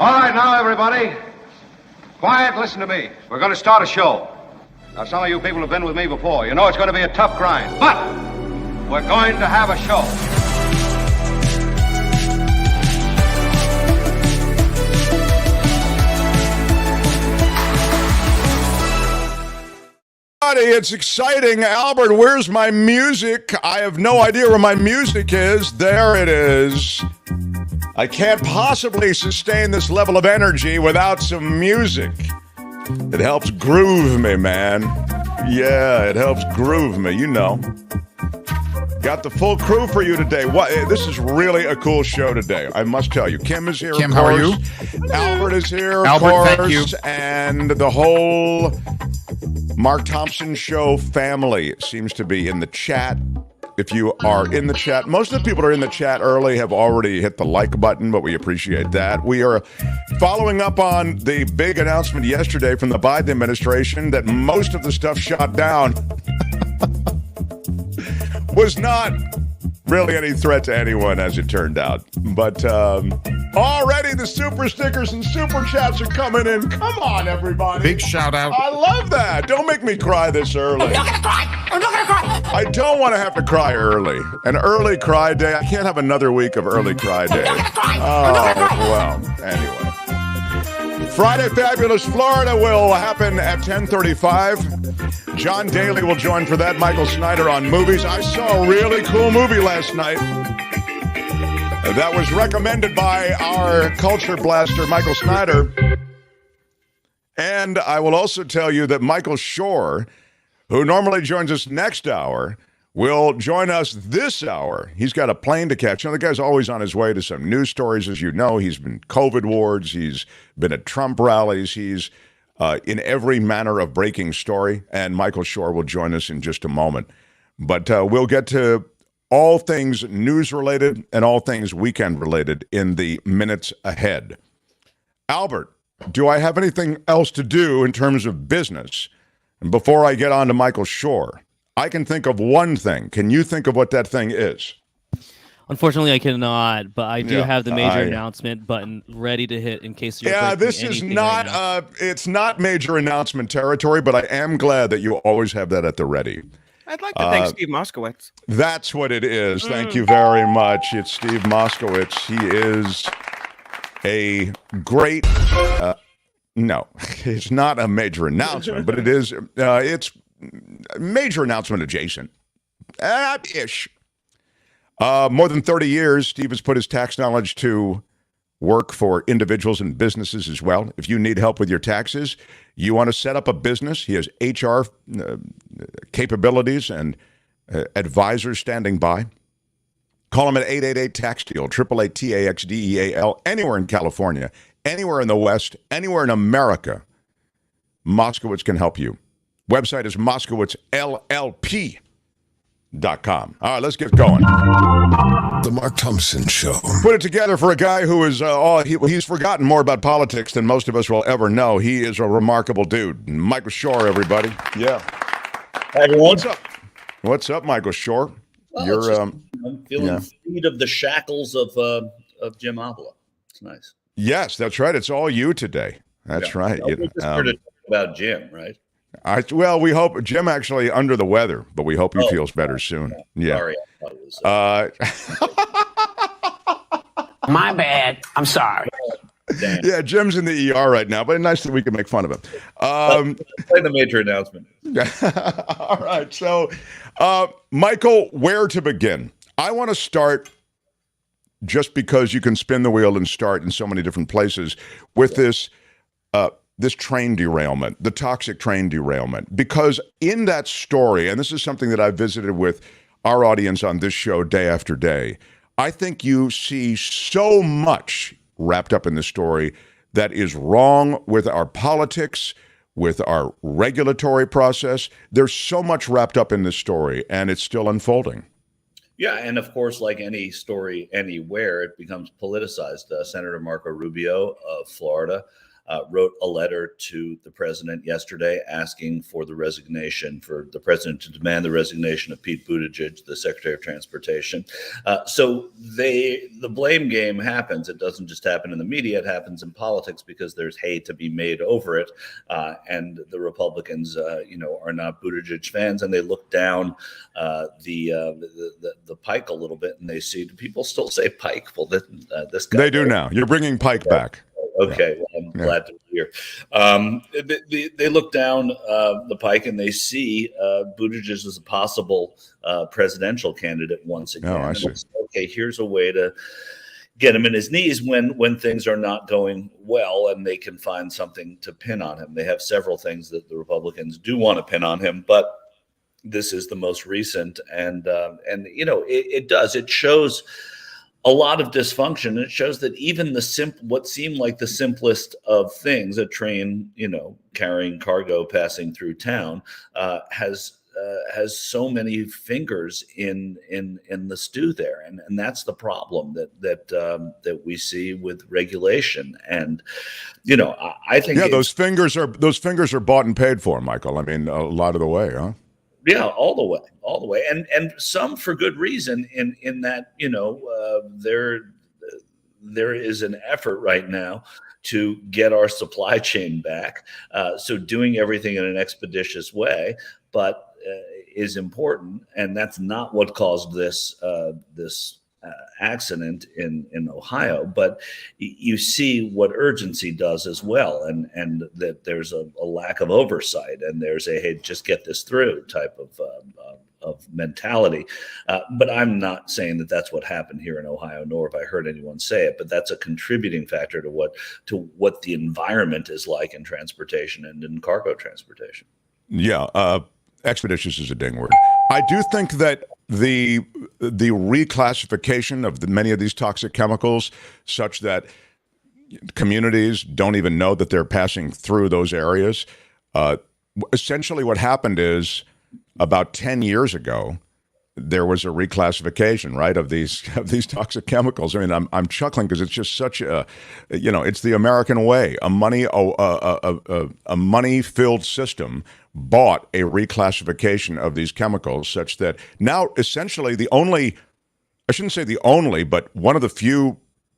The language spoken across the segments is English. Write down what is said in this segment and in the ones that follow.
All right, now, everybody. Quiet, listen to me. We're going to start a show. Now, some of you people have been with me before. You know it's going to be a tough grind, but we're going to have a show. It's exciting. Albert, where's my music? I have no idea where my music is. There it is. I can't possibly sustain this level of energy without some music. It helps groove me, man. Yeah, it helps groove me, you know. Got the full crew for you today. This is really a cool show today, I must tell you. Kim is here, Kim, of course. how are you? Albert is here, Albert, of course. thank you. And the whole Mark Thompson Show family seems to be in the chat. If you are in the chat, most of the people who are in the chat early have already hit the like button, but we appreciate that. We are following up on the big announcement yesterday from the Biden administration that most of the stuff shot down was not really any threat to anyone, as it turned out. But already the super stickers and super chats are coming in. Come on, everybody. Big shout out. I love that. Don't make me cry this early. I'm not gonna cry. I'm not gonna cry. I don't want to have to cry early. An early cry day. I can't have another week of early cry day. I'm not gonna cry. Oh, well, anyway. Friday Fabulous Florida will happen at 10:35. John Daly will join for that. Michael Snyder on movies. I saw a really cool movie last night that was recommended by our culture blaster, Michael Snyder. And I will also tell you that Michael Shure, who normally joins us next hour, will join us this hour. He's got a plane to catch. You know, the guy's always on his way to some news stories, as you know. He's been COVID wards. He's been at Trump rallies. He's in every manner of breaking story. And Michael Shure will join us in just a moment. But we'll get to all things news-related and all things weekend-related in the minutes ahead. Albert, do I have anything else to do in terms of business? And before I get on to Michael Shure, I can think of one thing. Can you think of what that thing is? Unfortunately, I cannot, but I do have the major announcement button ready to hit in case you're breaking this is not right it's not major announcement territory, but I am glad that you always have that at the ready. I'd like to thank Steve Moskowitz. That's what it is. Thank you very much. It's Steve Moskowitz. He is a great no, it's not a major announcement, but it is it's major announcement adjacent. Ish. More than 30 years, Steve has put his tax knowledge to work for individuals and businesses as well. If you need help with your taxes, you want to set up a business, he has HR capabilities and advisors standing by. Call him at 888-TAX-DEAL, 888-TAXDEAL, anywhere in California, anywhere in the West, anywhere in America. Moskowitz can help you. Website is MoskowitzLLP.com. All right, let's get going. The Mark Thompson Show. Put it together for a guy who is, he's forgotten more about politics than most of us will ever know. He is a remarkable dude. Michael Shure, everybody. Yeah. Hi, everyone. What's up? What's up, Michael Shure? Well, I'm feeling freed of the shackles of Jim Avila. It's nice. Yes, that's right. It's all you today. That's right. We're just here to talk about Jim, right? Well, we hope Jim actually under the weather, but we hope he feels better soon. Yeah. Sorry, I thought it was. My bad. I'm sorry. Damn. Yeah, Jim's in the ER right now, but nice that we can make fun of him. Play the major announcement. All right. So, Michael, where to begin? I want to start, just because you can spin the wheel and start in so many different places, with this train derailment, the toxic train derailment. Because in that story, and this is something that I've visited with our audience on this show day after day, I think you see so much wrapped up in the story that is wrong with our politics, with our regulatory process. There's so much wrapped up in this story, and it's still unfolding. Yeah, and of course, like any story anywhere, it becomes politicized. Senator Marco Rubio of Florida wrote a letter to the president yesterday asking for the president to demand the resignation of Pete Buttigieg, the Secretary of Transportation. So the blame game happens. It doesn't just happen in the media. It happens in politics because there's hay to be made over it. And the Republicans, are not Buttigieg fans, and they look down the pike a little bit, and they see, do people still say pike? Well, this guy. They do now. You're bringing Pike back. Okay, well, I'm glad to hear. They look down the pike and they see Buttigieg as a possible presidential candidate once again. Oh, I see. Okay, here's a way to get him in his knees when things are not going well, and they can find something to pin on him. They have several things that the Republicans do want to pin on him, but this is the most recent, and it does. It shows a lot of dysfunction. It shows that even what seemed like the simplest of things, a train, carrying cargo passing through town, has so many fingers in the stew there, and that's the problem that we see with regulation. And I think those fingers are bought and paid for, Michael. I mean, a lot of the way, huh? Yeah, all the way, and some for good reason. In that, there is an effort right now to get our supply chain back. So doing everything in an expeditious way, but is important, and that's not what caused this accident in Ohio. But you see what urgency does as well, and that there's a lack of oversight, and there's a hey, just get this through type of mentality. But I'm not saying that that's what happened here in Ohio, nor have I heard anyone say it. But that's a contributing factor to what the environment is like in transportation and in cargo transportation. Yeah, expeditious is a ding word. I do think that the reclassification of many of these toxic chemicals, such that communities don't even know that they're passing through those areas. Essentially, what happened is about 10 years ago, there was a reclassification, right, of these toxic chemicals. I mean, I'm chuckling because it's just such a, it's the American way. A money-filled system bought a reclassification of these chemicals, such that now essentially I shouldn't say the only, but one of the few.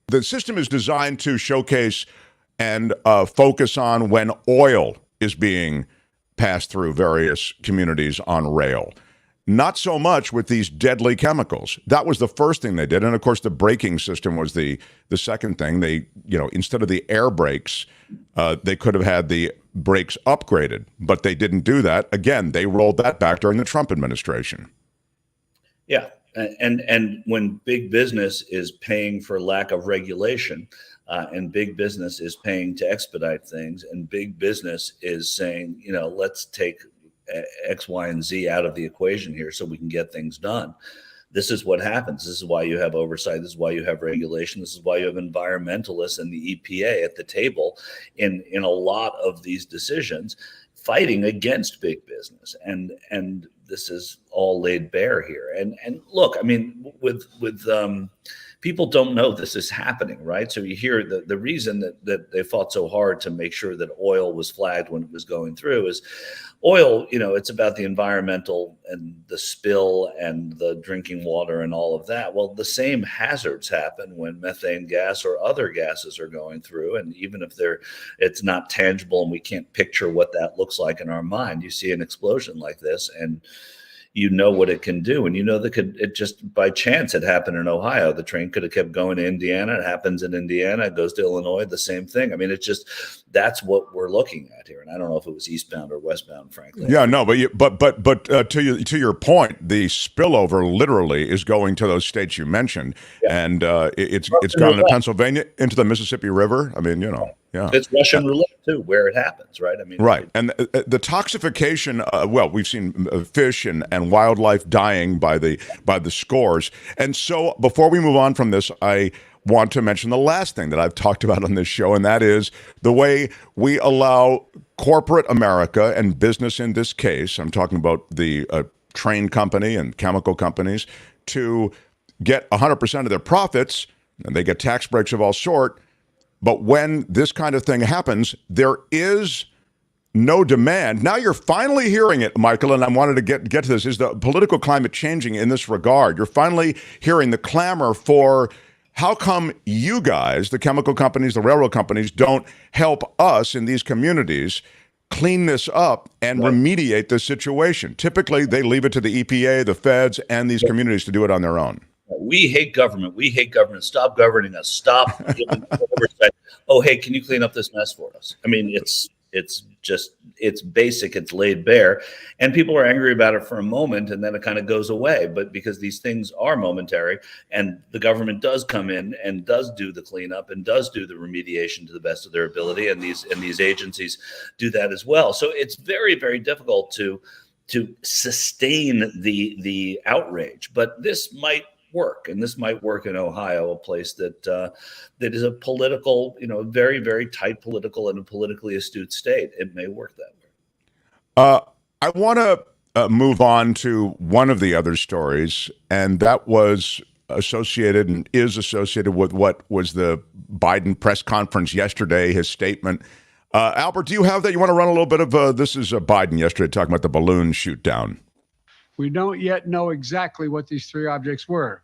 The system is designed to showcase and focus on when oil is being passed through various communities on rail. Not so much with these deadly chemicals. That was the first thing they did. And of course, the braking system was the second thing. They, instead of the air brakes, they could have had the brakes upgraded, but they didn't do that. Again, they rolled that back during the Trump administration. Yeah. And when big business is paying for lack of regulation, and big business is paying to expedite things, and big business is saying, let's take X, Y, and Z out of the equation here so we can get things done. This is what happens. This is why you have oversight. This is why you have regulation. This is why you have environmentalists and the EPA at the table in a lot of these decisions, fighting against big business. And this is all laid bare here. And look, I mean, with people don't know this is happening, right? So you hear the reason that they fought so hard to make sure that oil was flagged when it was going through is oil, it's about the environmental and the spill and the drinking water and all of that. Well, the same hazards happen when methane gas or other gases are going through. And even if it's not tangible and we can't picture what that looks like in our mind, you see an explosion like this and what it can do. And it just by chance it happened in Ohio. The train could have kept going to Indiana. It happens in Indiana. It goes to Illinois, the same thing. I mean, that's what we're looking at here. And I don't know if it was eastbound or westbound, frankly. Yeah, no, but to your point, the spillover literally is going to those states you mentioned. Yeah. And it's gone into Pennsylvania, into the Mississippi River. I mean, yeah. It's Russian roulette too, where it happens, right? I mean, right. And the toxification. We've seen fish and wildlife dying by the scores. And so, before we move on from this, I want to mention the last thing that I've talked about on this show, and that is the way we allow corporate America and business in this case. I'm talking about the train company and chemical companies to get 100% of their profits, and they get tax breaks of all sort. But when this kind of thing happens, there is no demand. Now you're finally hearing it, Michael, and I wanted to get to this. Is the political climate changing in this regard? You're finally hearing the clamor for how come you guys, the chemical companies, the railroad companies, don't help us in these communities clean this up and remediate this situation? Typically, they leave it to the EPA, the feds, and these communities to do it on their own. We hate government. We hate government. Stop governing us. Stop giving oversight. Oh, hey, can you clean up this mess for us? I mean, it's basic. It's laid bare, and people are angry about it for a moment, and then it kind of goes away. But because these things are momentary, and the government does come in and does do the cleanup and does do the remediation to the best of their ability, and these agencies do that as well. So it's very, very difficult to sustain the outrage. But this might work, and this might work in Ohio, a place that is a political, very, very tight political and a politically astute state. It may work that way. I want to move on to one of the other stories, and that was associated and is associated with what was the Biden press conference yesterday, his statement. Albert, do you have that? You want to run a little bit of this is Biden yesterday talking about the balloon shoot down. We don't yet know exactly what these three objects were,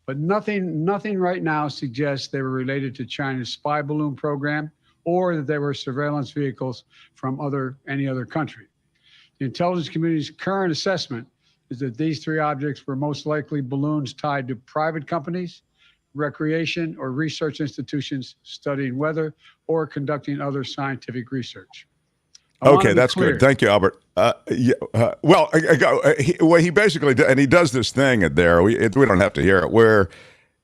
but nothing right now suggests they were related to China's spy balloon program or that they were surveillance vehicles from any other country. The intelligence community's current assessment is that these three objects were most likely balloons tied to private companies, recreation or research institutions studying weather or conducting other scientific research. Okay, that's good. Thank you, Albert. He basically, and he does this thing there. We don't have to hear it.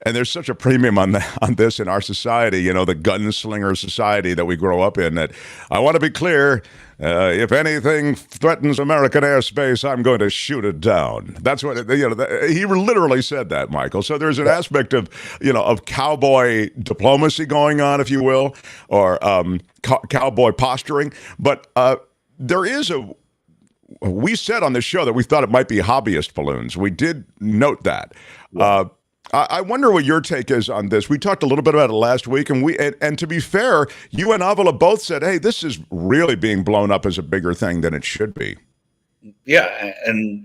And there's such a premium on this in our society, the gunslinger society that we grow up in. That I want to be clear: if anything threatens American airspace, I'm going to shoot it down. That's what he literally said that, Michael. So there's an aspect of of cowboy diplomacy going on, if you will, or cowboy posturing. But there is we said on the show that we thought it might be hobbyist balloons. We did note that. Yeah. I wonder what your take is on this. We talked a little bit about it last week, and to be fair, you and Avila both said, hey, this is really being blown up as a bigger thing than it should be. Yeah, and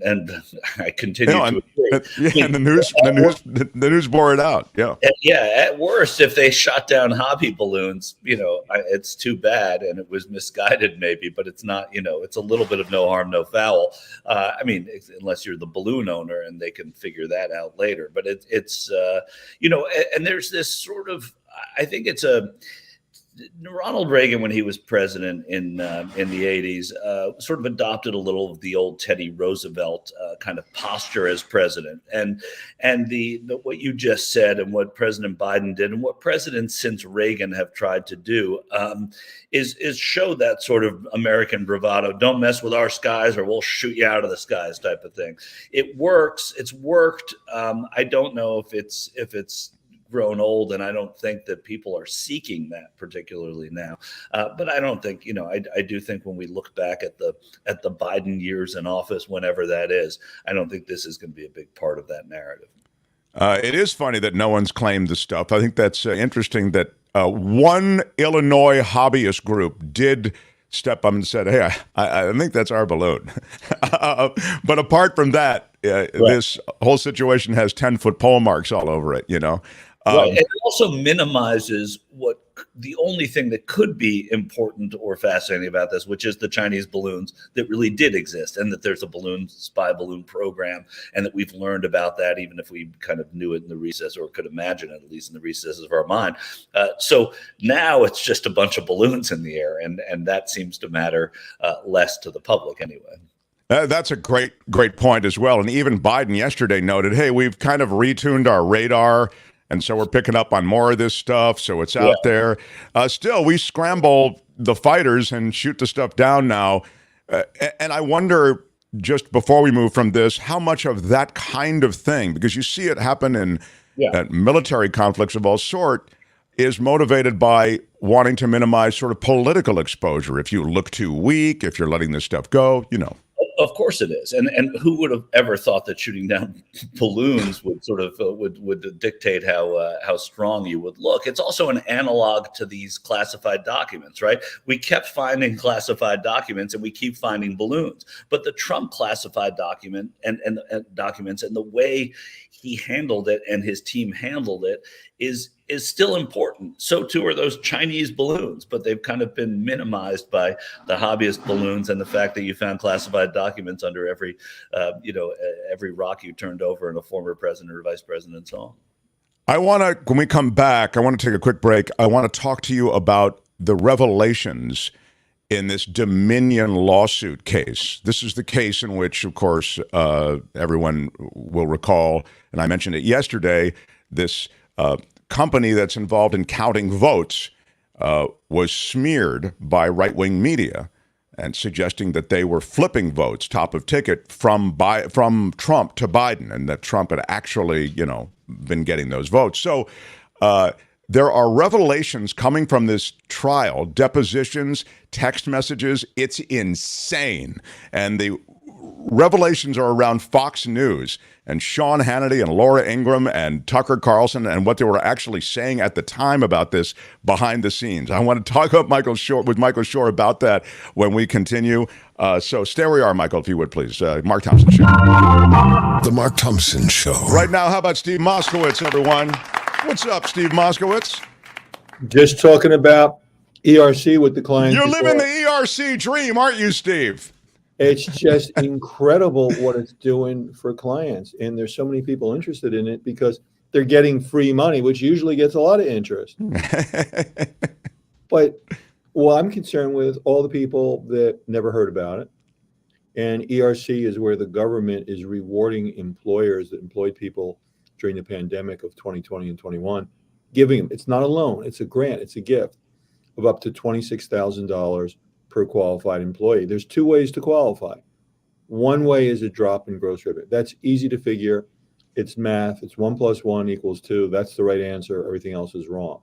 I continue to agree. And the news bore it out. Yeah, at worst, if they shot down hobby balloons, it's too bad, and it was misguided, maybe. But it's not. It's a little bit of no harm, no foul. I mean, unless you're the balloon owner, and they can figure that out later. But it's and there's this sort of. I think it's a. Ronald Reagan, when he was president in the 80s, sort of adopted a little of the old Teddy Roosevelt kind of posture as president. And the what you just said and what President Biden did and what presidents since Reagan have tried to do is show that sort of American bravado. Don't mess with our skies or we'll shoot you out of the skies type of thing. It works. It's worked. I don't know if it's grown old, and I don't think that people are seeking that particularly now. But I don't think, I do think when we look back at the Biden years in office, whenever that is, I don't think this is going to be a big part of that narrative. It is funny that no one's claimed this stuff. I think that's interesting that one Illinois hobbyist group did step up and said, hey, I think that's our balloon. But apart from that, this whole situation has 10-foot pole marks all over it, Right. And it also minimizes what the only thing that could be important or fascinating about this, which is the Chinese balloons that really did exist, and that there's a spy balloon program, and that we've learned about that, even if we kind of knew it in the recess or could imagine it, at least in the recesses of our mind. So now it's just a bunch of balloons in the air, and that seems to matter less to the public anyway. That's a great point as well. And even Biden yesterday noted, hey, we've kind of retuned our radar. And so we're picking up on more of this stuff, so it's out there. Still, we scramble the fighters and shoot the stuff down now. And I wonder, just before we move from this, how much of that kind of thing, because you see it happen in military conflicts of all sort, is motivated by wanting to minimize sort of political exposure. If you look too weak, if you're letting this stuff go, Of course it is, and who would have ever thought that shooting down balloons would sort of would dictate how strong you would look? It's also an analog to these classified documents, right? We kept finding classified documents, and we keep finding balloons. But the Trump classified document and documents and the way he handled it and his team handled it is still important. So too are those Chinese balloons, but they've kind of been minimized by the hobbyist balloons and the fact that you found classified documents under every rock you turned over in a former president or vice president's home. When we come back, I want to take a quick break. I want to talk to you about the revelations in this Dominion lawsuit case. This is the case in which, of course, everyone will recall, and I mentioned it yesterday, this company that's involved in counting votes was smeared by right-wing media and suggesting that they were flipping votes top of ticket from Trump to Biden, and that Trump had actually, been getting those votes. So there are revelations coming from this trial, depositions, text messages. It's insane. And the revelations are around Fox News and Sean Hannity and Laura Ingraham and Tucker Carlson and what they were actually saying at the time about this behind the scenes. I want to talk with Michael Shure about that when we continue. So stay where you are, Michael, if you would, please. Mark Thompson Show. The Mark Thompson Show. Right now, how about Steve Moskowitz, everyone? What's up, Steve Moskowitz? Just talking about ERC with the clients. You're living the ERC dream, aren't you, Steve? It's just incredible what it's doing for clients. And there's so many people interested in it because they're getting free money, which usually gets a lot of interest. But what I'm concerned with, all the people that never heard about it. And ERC is where the government is rewarding employers that employed people during the pandemic of 2020 and 21, giving them, it's not a loan, it's a grant, it's a gift of up to $26,000 per qualified employee. There's two ways to qualify. One way is a drop in gross revenue. That's easy to figure. It's math. It's 1 + 1 = 2. That's the right answer. Everything else is wrong.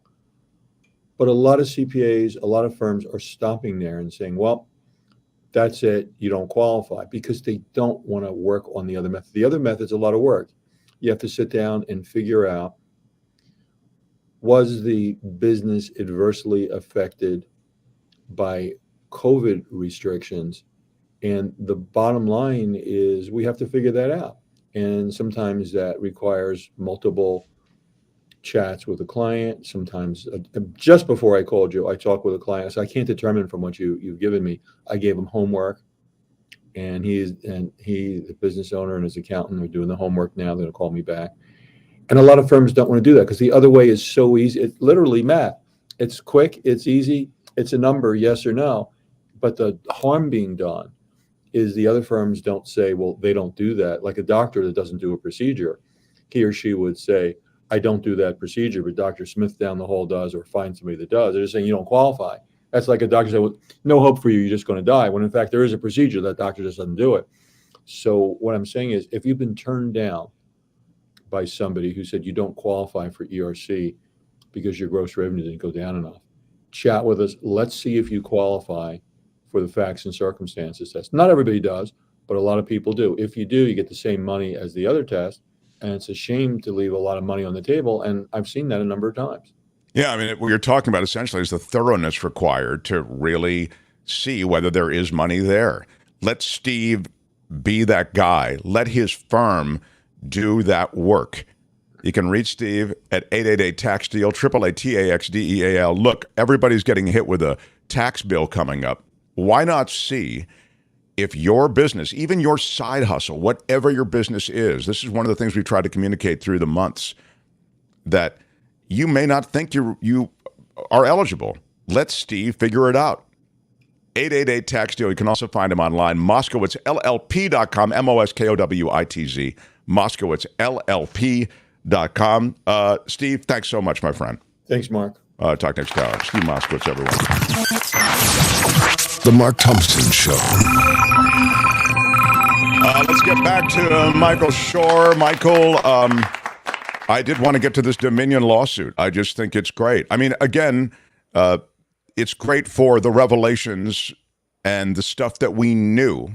But a lot of CPAs, a lot of firms are stopping there and saying, well, that's it. You don't qualify, because they don't want to work on the other method. The other method's a lot of work. You have to sit down and figure out, was the business adversely affected by COVID restrictions? And the bottom line is we have to figure that out. And sometimes that requires multiple chats with a client. Sometimes just before I called you, I talked with a client. So I can't determine from what you've given me. I gave him homework, and he, the business owner and his accountant, are doing the homework now. They're going to call me back. And a lot of firms don't want to do that because the other way is so easy. It's literally math. It's quick. It's easy. It's a number, yes or no. But the harm being done is the other firms don't say, well, they don't do that. Like a doctor that doesn't do a procedure, he or she would say, I don't do that procedure, but Dr. Smith down the hall does, or find somebody that does. They're just saying you don't qualify. That's like a doctor saying, well, no hope for you, you're just going to die. When in fact, there is a procedure, that doctor just doesn't do it. So what I'm saying is, if you've been turned down by somebody who said you don't qualify for ERC because your gross revenue didn't go down enough, chat with us. Let's see if you qualify for the facts and circumstances test. Not everybody does, but a lot of people do. If you do, you get the same money as the other test. And it's a shame to leave a lot of money on the table. And I've seen that a number of times. Yeah, I mean, what you're talking about essentially is the thoroughness required to really see whether there is money there. Let Steve be that guy. Let his firm do that work. You can reach Steve at 888-TAX-DEAL, 888-TAX-DEAL. Look, everybody's getting hit with a tax bill coming up. Why not see if your business, even your side hustle, whatever your business is, this is one of the things we've tried to communicate through the months, that you may not think you are eligible. Let Steve figure it out. 888-TAX-DEAL. You can also find him online, MoskowitzLLP.com, MoskowitZ, MoskowitzLLP.com. Steve, thanks so much, my friend. Thanks, Mark. Talk next hour. Steve Moskowitz, everyone. The Mark Thompson Show. Let's get back to Michael Shure. Michael, I did want to get to this Dominion lawsuit. I just think it's great. I mean, again, it's great for the revelations and the stuff that we knew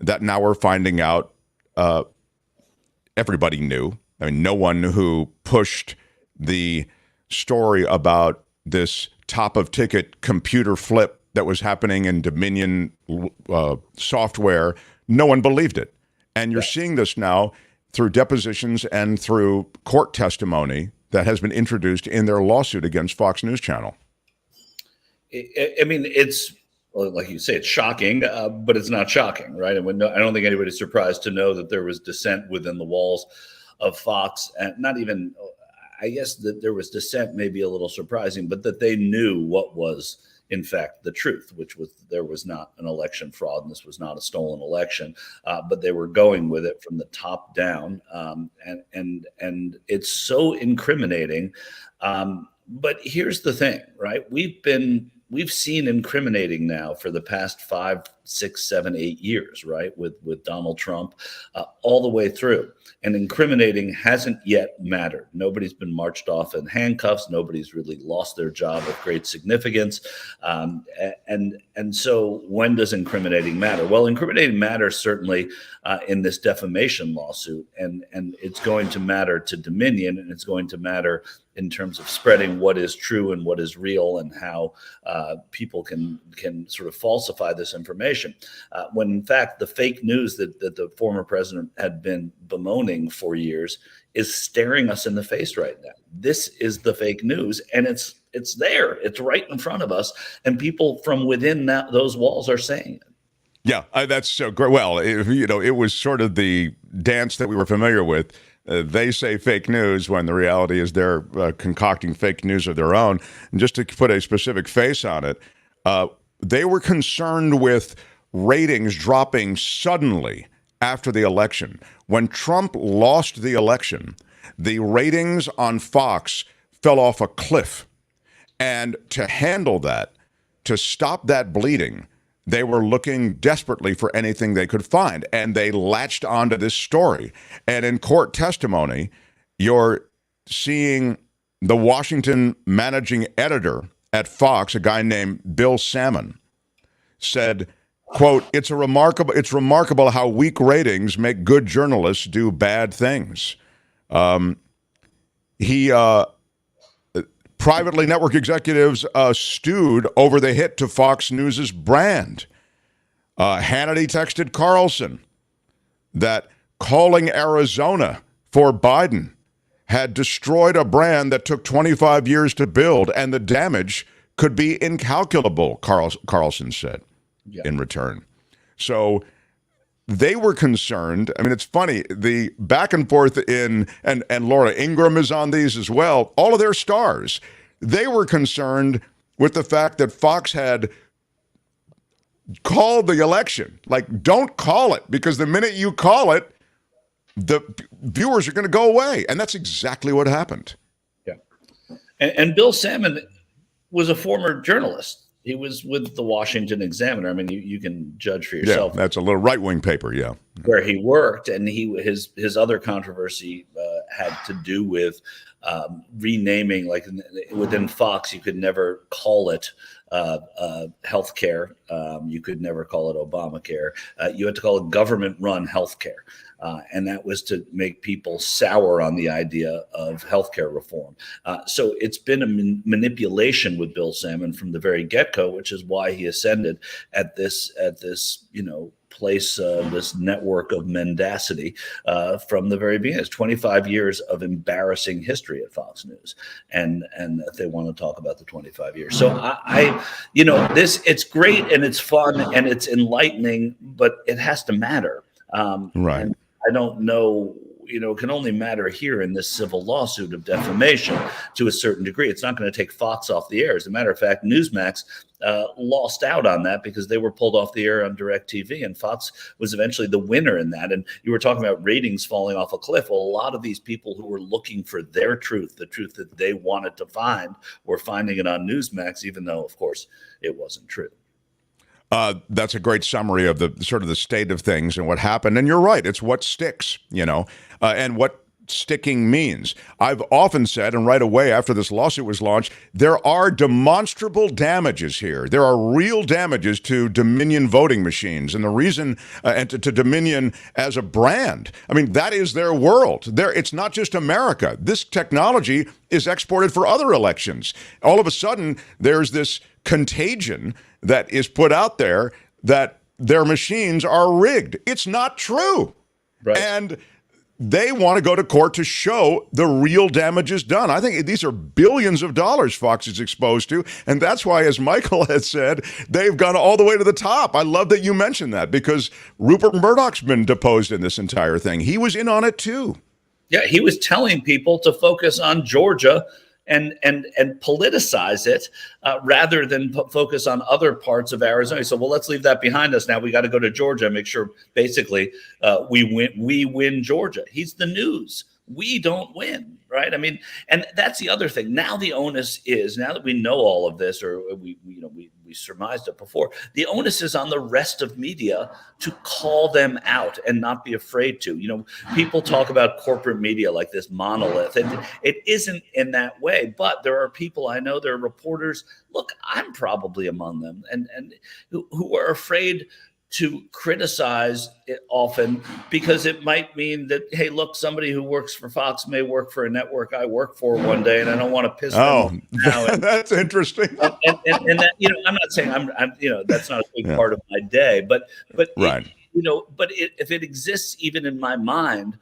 that now we're finding out everybody knew. I mean, no one who pushed the story about this top-of-ticket computer flip that was happening in Dominion software, no one believed it. And you're seeing this now through depositions and through court testimony that has been introduced in their lawsuit against Fox News Channel. I mean, it's, well, like you say, it's shocking, but it's not shocking, right? I don't think anybody's surprised to know that there was dissent within the walls of Fox, and not even, I guess that there was dissent, maybe a little surprising, but that they knew what was, in fact, the truth, which was there was not an election fraud, and this was not a stolen election, but they were going with it from the top down, and it's so incriminating. But here's the thing, right? We've seen incriminating now for the past 5, 6, 7, 8 years, right? With Donald Trump, all the way through. And incriminating hasn't yet mattered. Nobody's been marched off in handcuffs. Nobody's really lost their job of great significance. And so when does incriminating matter? Well, incriminating matters certainly in this defamation lawsuit. And it's going to matter to Dominion, and it's going to matter in terms of spreading what is true and what is real, and how people can sort of falsify this information. When in fact, the fake news that the former president had been bemoaning for years is staring us in the face right now. This is the fake news, and it's there. It's right in front of us, and people from within those walls are saying it. Yeah, that's so great. Well, it was sort of the dance that we were familiar with. They say fake news when the reality is they're concocting fake news of their own. And just to put a specific face on it, they were concerned with ratings dropping suddenly after the election. When Trump lost the election, the ratings on Fox fell off a cliff. And to handle that, to stop that bleeding, they were looking desperately for anything they could find, and they latched onto this story. And in court testimony, you're seeing the Washington managing editor at Fox, a guy named Bill Salmon, said, quote, it's remarkable how weak ratings make good journalists do bad things. Privately, network executives stewed over the hit to Fox News' brand. Hannity texted Carlson that calling Arizona for Biden had destroyed a brand that took 25 years to build, and the damage could be incalculable, Carlson said in return. So they were concerned. I mean, it's funny, the back and forth and Laura Ingraham is on these as well, all of their stars. They were concerned with the fact that Fox had called the election. Like, don't call it, because the minute you call it, the viewers are going to go away. And that's exactly what happened. Yeah. And Bill Salmon was a former journalist. He was with the Washington Examiner. I mean, you can judge for yourself. Yeah, that's a little right-wing paper, yeah. Where he worked, and his other controversy had to do with renaming, like within Fox, you could never call it healthcare. You could never call it Obamacare. You had to call it government-run healthcare. And that was to make people sour on the idea of healthcare reform. So it's been a manipulation with Bill Salmon from the very get-go, which is why he ascended at this place, this network of mendacity from the very beginning. It's 25 years of embarrassing history at Fox News, and they want to talk about the 25 years. So it's great and it's fun and it's enlightening, but it has to matter. Right. And I don't know, it can only matter here in this civil lawsuit of defamation to a certain degree. It's not going to take Fox off the air. As a matter of fact, Newsmax lost out on that because they were pulled off the air on DirecTV, and Fox was eventually the winner in that. And you were talking about ratings falling off a cliff. Well, a lot of these people who were looking for their truth, the truth that they wanted to find, were finding it on Newsmax, even though, of course, it wasn't true. That's a great summary of the sort of the state of things and what happened. And you're right. It's what sticks, and what sticking means. I've often said, and right away after this lawsuit was launched, there are demonstrable damages here. There are real damages to Dominion voting machines, and the reason, and to Dominion as a brand. I mean, that is their world. It's not just America. This technology is exported for other elections. All of a sudden, there's this contagion that is put out there that their machines are rigged. It's not true. Right. And they want to go to court to show the real damages done. I think these are billions of dollars Fox is exposed to, and that's why, as Michael has said, they've gone all the way to the top. I love that you mentioned that, because Rupert Murdoch's been deposed in this entire thing. He was in on it too. Yeah, he was telling people to focus on Georgia and politicize it rather than focus on other parts of Arizona. So, well, let's leave that behind us now. We got to go to Georgia and make sure, basically, we win Georgia. He's the news. We don't win, right? I mean, and that's the other thing. Now the onus is, now that we know all of this, or we surmised it before, the onus is on the rest of media to call them out and not be afraid to. You know, people talk about corporate media like this monolith. It isn't in that way, but there are people I know, there are reporters, look, I'm probably among them, and who are afraid to criticize it often, because it might mean that, hey, look, somebody who works for Fox may work for a network I work for one day, and I don't want to piss them off now. That's interesting. and that, you know, I'm not saying I'm you know, that's not a big part of my day, but right. If it exists even in my mind,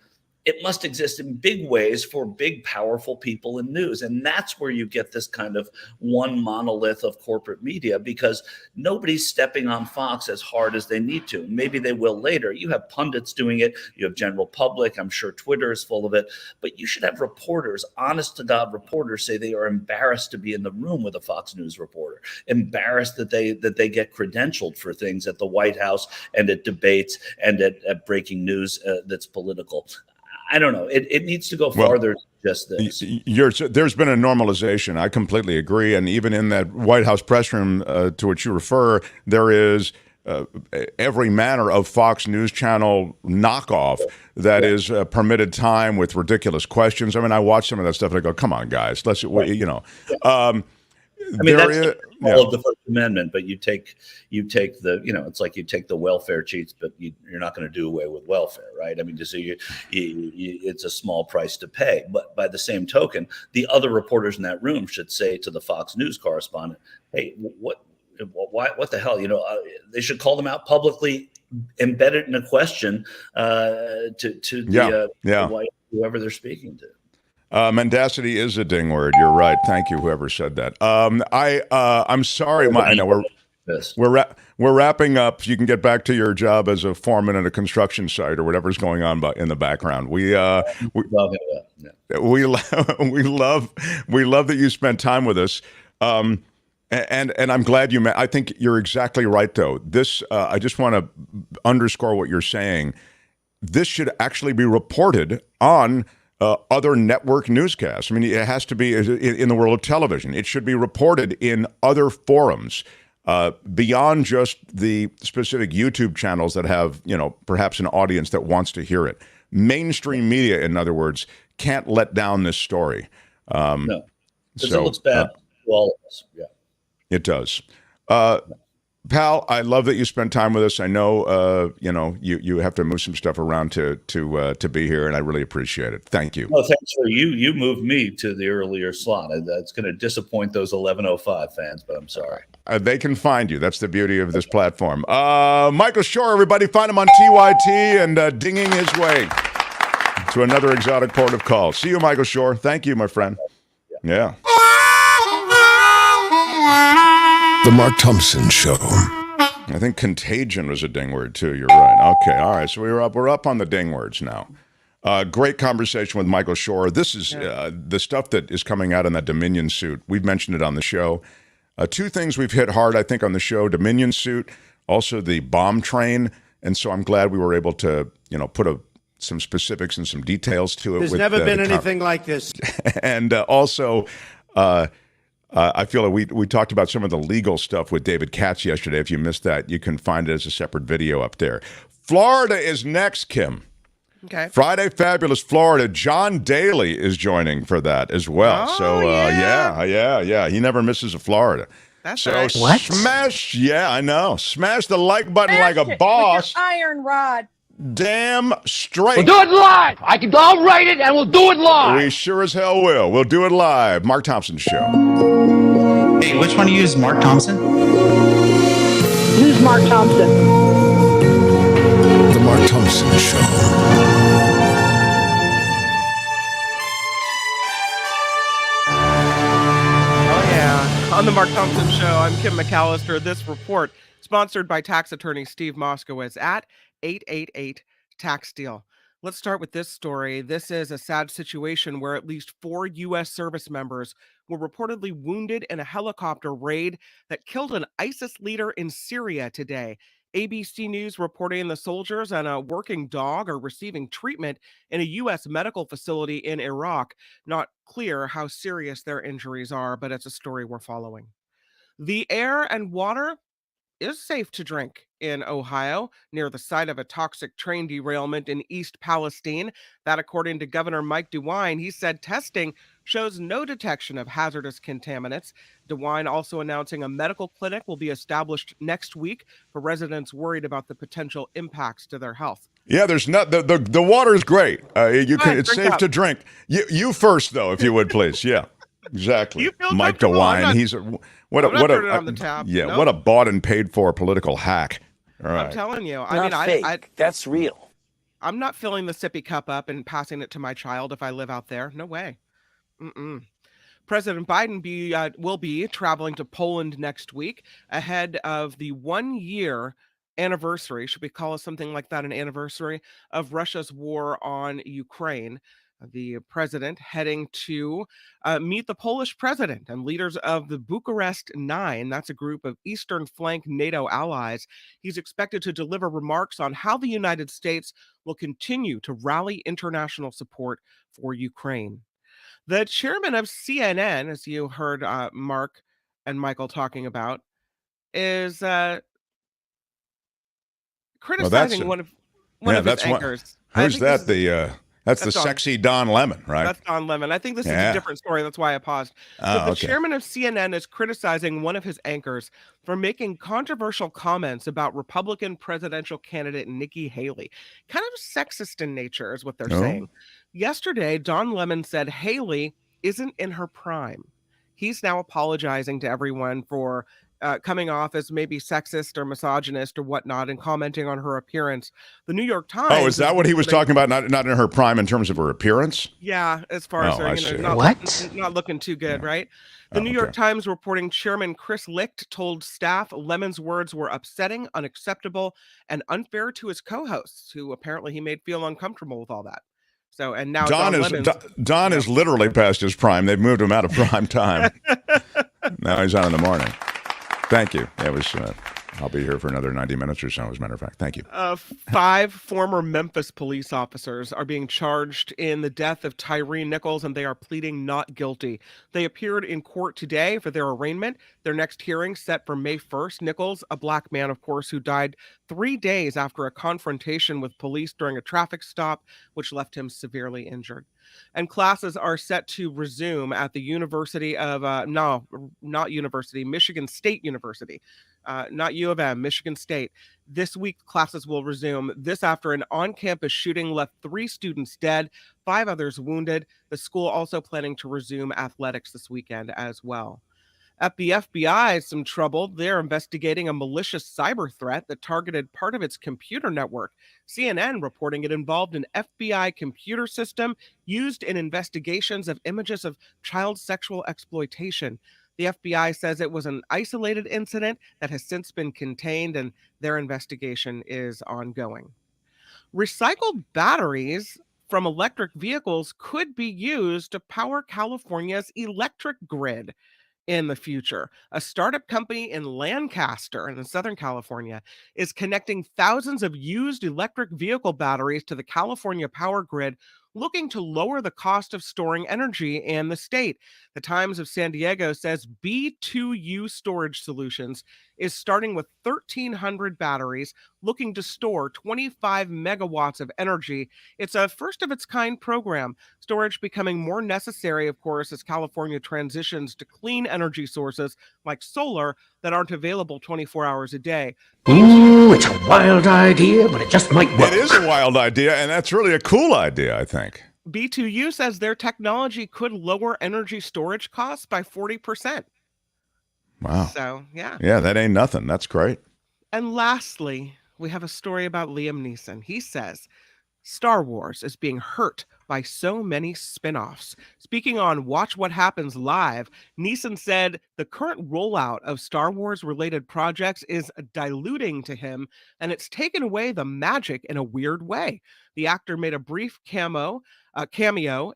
it must exist in big ways for big, powerful people in news. And that's where you get this kind of one monolith of corporate media, because nobody's stepping on Fox as hard as they need to. Maybe they will later. You have pundits doing it. You have general public. I'm sure Twitter is full of it. But you should have reporters, honest to God reporters, say they are embarrassed to be in the room with a Fox News reporter, embarrassed that they get credentialed for things at the White House and at debates and at breaking news that's political. I don't know. It needs to go farther than just this. There's been a normalization. I completely agree. And even in that White House press room to which you refer, there is every manner of Fox News Channel knockoff that is permitted time with ridiculous questions. I mean, I watch some of that stuff and I go, come on, guys. Let's, you know. I mean, that's all of the First Amendment, but you take the, you know, it's like you take the welfare cheats, but you're not going to do away with welfare, right? I mean, so it's a small price to pay. But by the same token, the other reporters in that room should say to the Fox News correspondent, hey, what the hell? You know, they should call them out publicly, embed it in a question to whoever they're speaking to. Mendacity is a ding word. You're right. Thank you, whoever said that. I'm sorry. I know we're wrapping up. You can get back to your job as a foreman at a construction site or whatever's going on in the background. We love that you spent time with us. And I'm glad you met. I think you're exactly right, though. This I just want to underscore what you're saying. This should actually be reported on other network newscasts. I mean, it has to be in the world of television. It should be reported in other forums beyond just the specific YouTube channels that have, you know, perhaps an audience that wants to hear it. Mainstream media, in other words, can't let down this story. No, because it looks bad to all of us. Yeah, it does. Pal, I love that you spent time with us. I know, you know, you have to move some stuff around to be here, and I really appreciate it. Thank you. Well, thanks for you. You moved me to the earlier slot. That's going to disappoint those 11:05 fans, but I'm sorry. They can find you. That's the beauty of this platform. Michael Shure, everybody, find him on TYT and dinging his way to another exotic port of call. See you, Michael Shure. Thank you, my friend. Yeah. The Mark Thompson Show. I think contagion was a ding word too. You're right. Okay. All right. So we're up on the ding words now. Great conversation with Michael Shure. This is the stuff that is coming out in that Dominion suit. We've mentioned it on the show. Two things we've hit hard, I think, on the show: Dominion suit, also the bomb train. And so I'm glad we were able to, you know, put some specifics and some details to it. There's never been anything like this. And also. I feel like we talked about some of the legal stuff with David Katz yesterday. If you missed that, you can find it as a separate video up there. Florida is next, Kim. Okay. Friday Fabulous Florida. John Daly is joining for that as well. Oh, So yeah. He never misses a Florida. That's so right. What? Smash, yeah, I know. Smash the like button Smash like a it boss. with your iron rod. Damn straight. We'll do it live. I'll write it and we'll do it live. We sure as hell will. We'll do it live. Mark Thompson Show. Hey, which one do you use, Mark Thompson? Who's Mark Thompson? The Mark Thompson Show. On the Mark Thompson Show, I'm Kim McAllister. This report sponsored by tax attorney Steve Moskowitz at 888 Tax Deal. Let's start with this story. This is a sad situation where at least 4 U.S. service members were reportedly wounded in a helicopter raid that killed an ISIS leader in Syria today. ABC News reporting the soldiers and a working dog are receiving treatment in a U.S. medical facility in Iraq. Not clear how serious their injuries are, but it's a story we're following. The air and water is safe to drink in Ohio near the site of a toxic train derailment in East Palestine. That, according to Governor Mike DeWine, he said testing shows no detection of hazardous contaminants. DeWine also announcing a medical clinic will be established next week for residents worried about the potential impacts to their health. Yeah, there's not the water is great. It's safe to drink. You first though, if you would please. Yeah. Exactly. Mike DeWine. He's what a bought and paid for political hack. All right. I'm telling you. That's real. I'm not filling the sippy cup up and passing it to my child if I live out there. No way. President Biden will be traveling to Poland next week ahead of the 1-year anniversary. Should we call it something like that, an anniversary of Russia's war on Ukraine? The president heading to meet the Polish president and leaders of the Bucharest Nine. That's a group of Eastern Flank NATO allies. He's expected to deliver remarks on how the United States will continue to rally international support for Ukraine. The chairman of CNN, as you heard Mark and Michael talking about, is criticizing one of his anchors. Who's that? That's the sexy Don Lemon, right? That's Don Lemon. I think this is a different story. That's why I paused. The chairman of CNN is criticizing one of his anchors for making controversial comments about Republican presidential candidate Nikki Haley. Kind of sexist in nature is what they're saying. Yesterday, Don Lemon said Haley isn't in her prime. He's now apologizing to everyone for coming off as maybe sexist or misogynist or whatnot and commenting on her appearance. The New York Times. Oh, is that what he was talking about? Not in her prime in terms of her appearance? Yeah, as far as her, not looking too good, right? The New York Times reporting Chairman Chris Licht told staff Lemon's words were upsetting, unacceptable, and unfair to his co-hosts, who apparently he made feel uncomfortable with all that. So, and now Don is literally past his prime. They've moved him out of prime time. Now he's on in the morning. Thank you. It was. I'll be here for another 90 minutes or so, as a matter of fact. Thank you. 5 former Memphis police officers are being charged in the death of Tyree Nichols, and they are pleading not guilty. They appeared in court today for their arraignment. Their next hearing set for May 1st. Nichols, a black man, of course, who died 3 days after a confrontation with police during a traffic stop, which left him severely injured. And classes are set to resume at the University of, Michigan State University. Not U of M, Michigan State. This week, classes will resume. This after an on-campus shooting left 3 students dead, 5 others wounded. The school also planning to resume athletics this weekend as well. At the FBI, some trouble. They're investigating a malicious cyber threat that targeted part of its computer network. CNN reporting it involved an FBI computer system used in investigations of images of child sexual exploitation. The FBI says it was an isolated incident that has since been contained, and their investigation is ongoing. Recycled batteries from electric vehicles could be used to power California's electric grid in the future. A startup company in Lancaster in Southern California is connecting thousands of used electric vehicle batteries to the California power grid looking to lower the cost of storing energy in the state. The Times of San Diego says B2U Storage Solutions is starting with 1,300 batteries, looking to store 25 megawatts of energy. It's a first-of-its-kind program. Storage becoming more necessary, of course, as California transitions to clean energy sources like solar that aren't available 24 hours a day. Ooh, it's a wild idea, but it just might work. It is a wild idea, and that's really a cool idea, I think. B2U says their technology could lower energy storage costs by 40%. Wow. So, yeah. Yeah, that ain't nothing. That's great. And lastly, we have a story about Liam Neeson. He says Star Wars is being hurt by so many spin-offs. Speaking on Watch What Happens Live, Neeson said the current rollout of Star Wars-related projects is diluting to him, and it's taken away the magic in a weird way. The actor made a brief cameo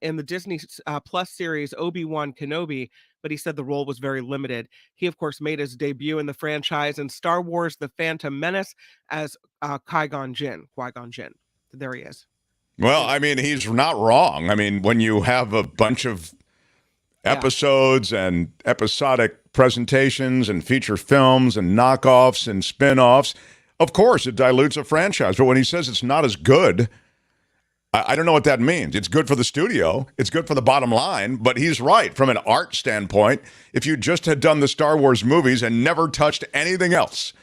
in the Disney Plus series Obi-Wan Kenobi, but he said the role was very limited. He, of course, made his debut in the franchise in Star Wars The Phantom Menace as Qui-Gon Jinn. There he is. Well, I mean, he's not wrong. I mean, when you have a bunch of episodes and episodic presentations and feature films and knockoffs and spin-offs, of course, it dilutes a franchise. But when he says it's not as good, I don't know what that means. It's good for the studio. It's good for the bottom line. But he's right. From an art standpoint, if you just had done the Star Wars movies and never touched anything else,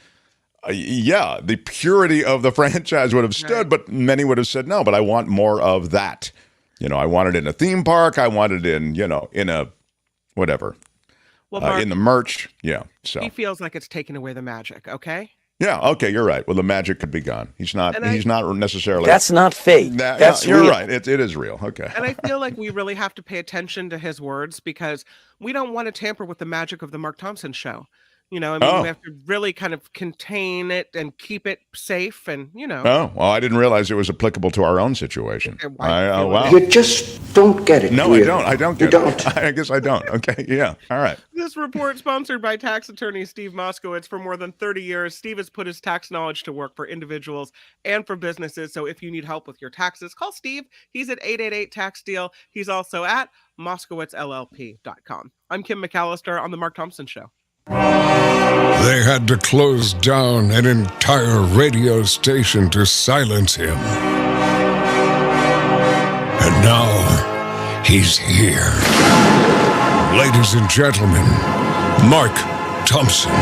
the purity of the franchise would have stood, but many would have said, no, but I want more of that. You know, I want it in a theme park. I want it in, in a whatever. Well, Mark, in the merch. Yeah. So he feels like it's taking away the magic. Okay. Yeah. Okay. You're right. Well, the magic could be gone. He's not necessarily. That's not fake. That's you're real. right. It is real. Okay. And I feel like we really have to pay attention to his words because we don't want to tamper with the magic of the Mark Thompson show. We have to really kind of contain it and keep it safe and, Oh, well, I didn't realize it was applicable to our own situation. Wow. You just don't get it. No, do I you? don't. I don't get it. I guess I don't. Okay. Yeah. All right. This report sponsored by tax attorney Steve Moskowitz. For more than 30 years, Steve has put his tax knowledge to work for individuals and for businesses. So if you need help with your taxes, call Steve. He's at 888-TAX-DEAL. He's also at MoskowitzLLP.com. I'm Kim McAllister on The Mark Thompson Show. They had to close down an entire radio station to silence him. And now, he's here. Ladies and gentlemen, Mark Thompson.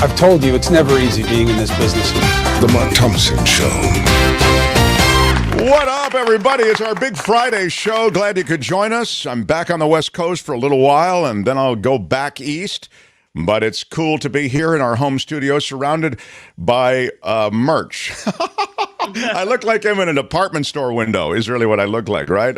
I've told you, it's never easy being in this business. The Mark Thompson Show. What up, everybody? It's our big Friday show. Glad you could join us. I'm back on the West Coast for a little while, and then I'll go back east. But it's cool to be here in our home studio surrounded by merch. I look like I'm in a department store window is really what I look like, right?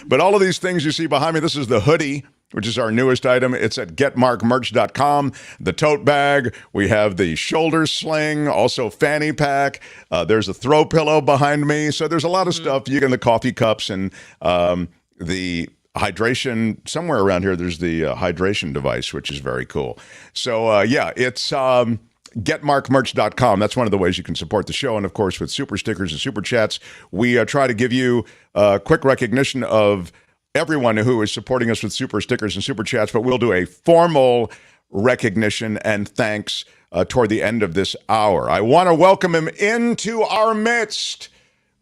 But all of these things you see behind me, this is the hoodie, which is our newest item. It's at getmarkmerch.com. The tote bag. We have the shoulder sling, also fanny pack. There's a throw pillow behind me. So there's a lot of stuff. You can the coffee cups and the hydration. Somewhere around here, there's the hydration device, which is very cool. So, it's getmarkmerch.com. That's one of the ways you can support the show. And, of course, with super stickers and super chats, we try to give you quick recognition of everyone who is supporting us with super stickers and super chats, but we'll do a formal recognition and thanks toward the end of this hour. I want to welcome him into our midst,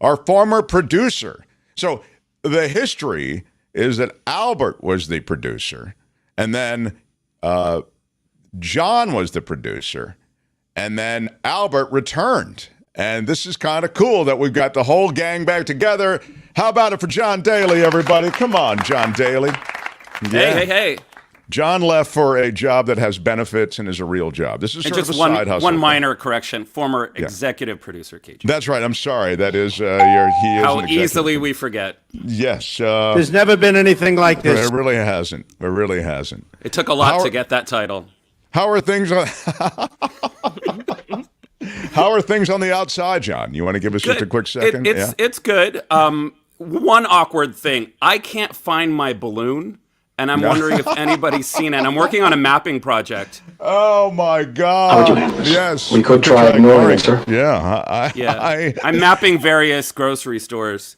our former producer. So the history is that Albert was the producer, and then John was the producer, and then Albert returned. And this is kind of cool that we've got the whole gang back together. How about it for John Daly, everybody? Come on, John Daly. Yeah. Hey. John left for a job that has benefits and is a real job. This is sort of a side hustle. One minor correction. Former executive producer, KG. That's right. I'm sorry. That is, he is how easily we forget. Yes. There's never been anything like this. It really hasn't. It really hasn't. It took a lot to get that title. How are things on... How are things on the outside, John? You want to give us just a quick second? It's good. One awkward thing. I can't find my balloon, and I'm wondering if anybody's seen it. I'm working on a mapping project. Oh my God! How would you handle this? Yes, We could try ignoring it, sir. Yeah, I'm mapping various grocery stores,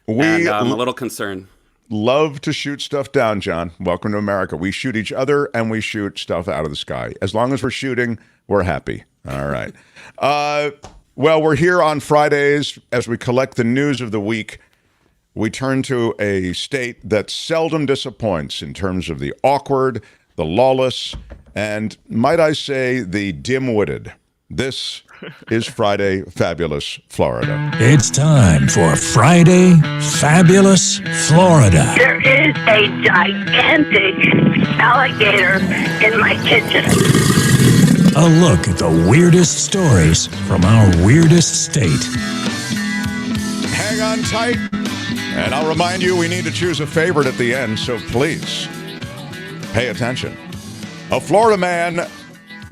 and I'm a little concerned. Love to shoot stuff down, John. Welcome to America. We shoot each other and we shoot stuff out of the sky. As long as we're shooting, we're happy. All right. Well, we're here on Fridays as we collect the news of the week. We turn to a state that seldom disappoints in terms of the awkward, the lawless, and might I say, the dim-witted. This is Friday Fabulous Florida. It's time for Friday Fabulous Florida. There is a gigantic alligator in my kitchen. A look at the weirdest stories from our weirdest state. Hang on tight, and I'll remind you we need to choose a favorite at the end, so please pay attention. A Florida man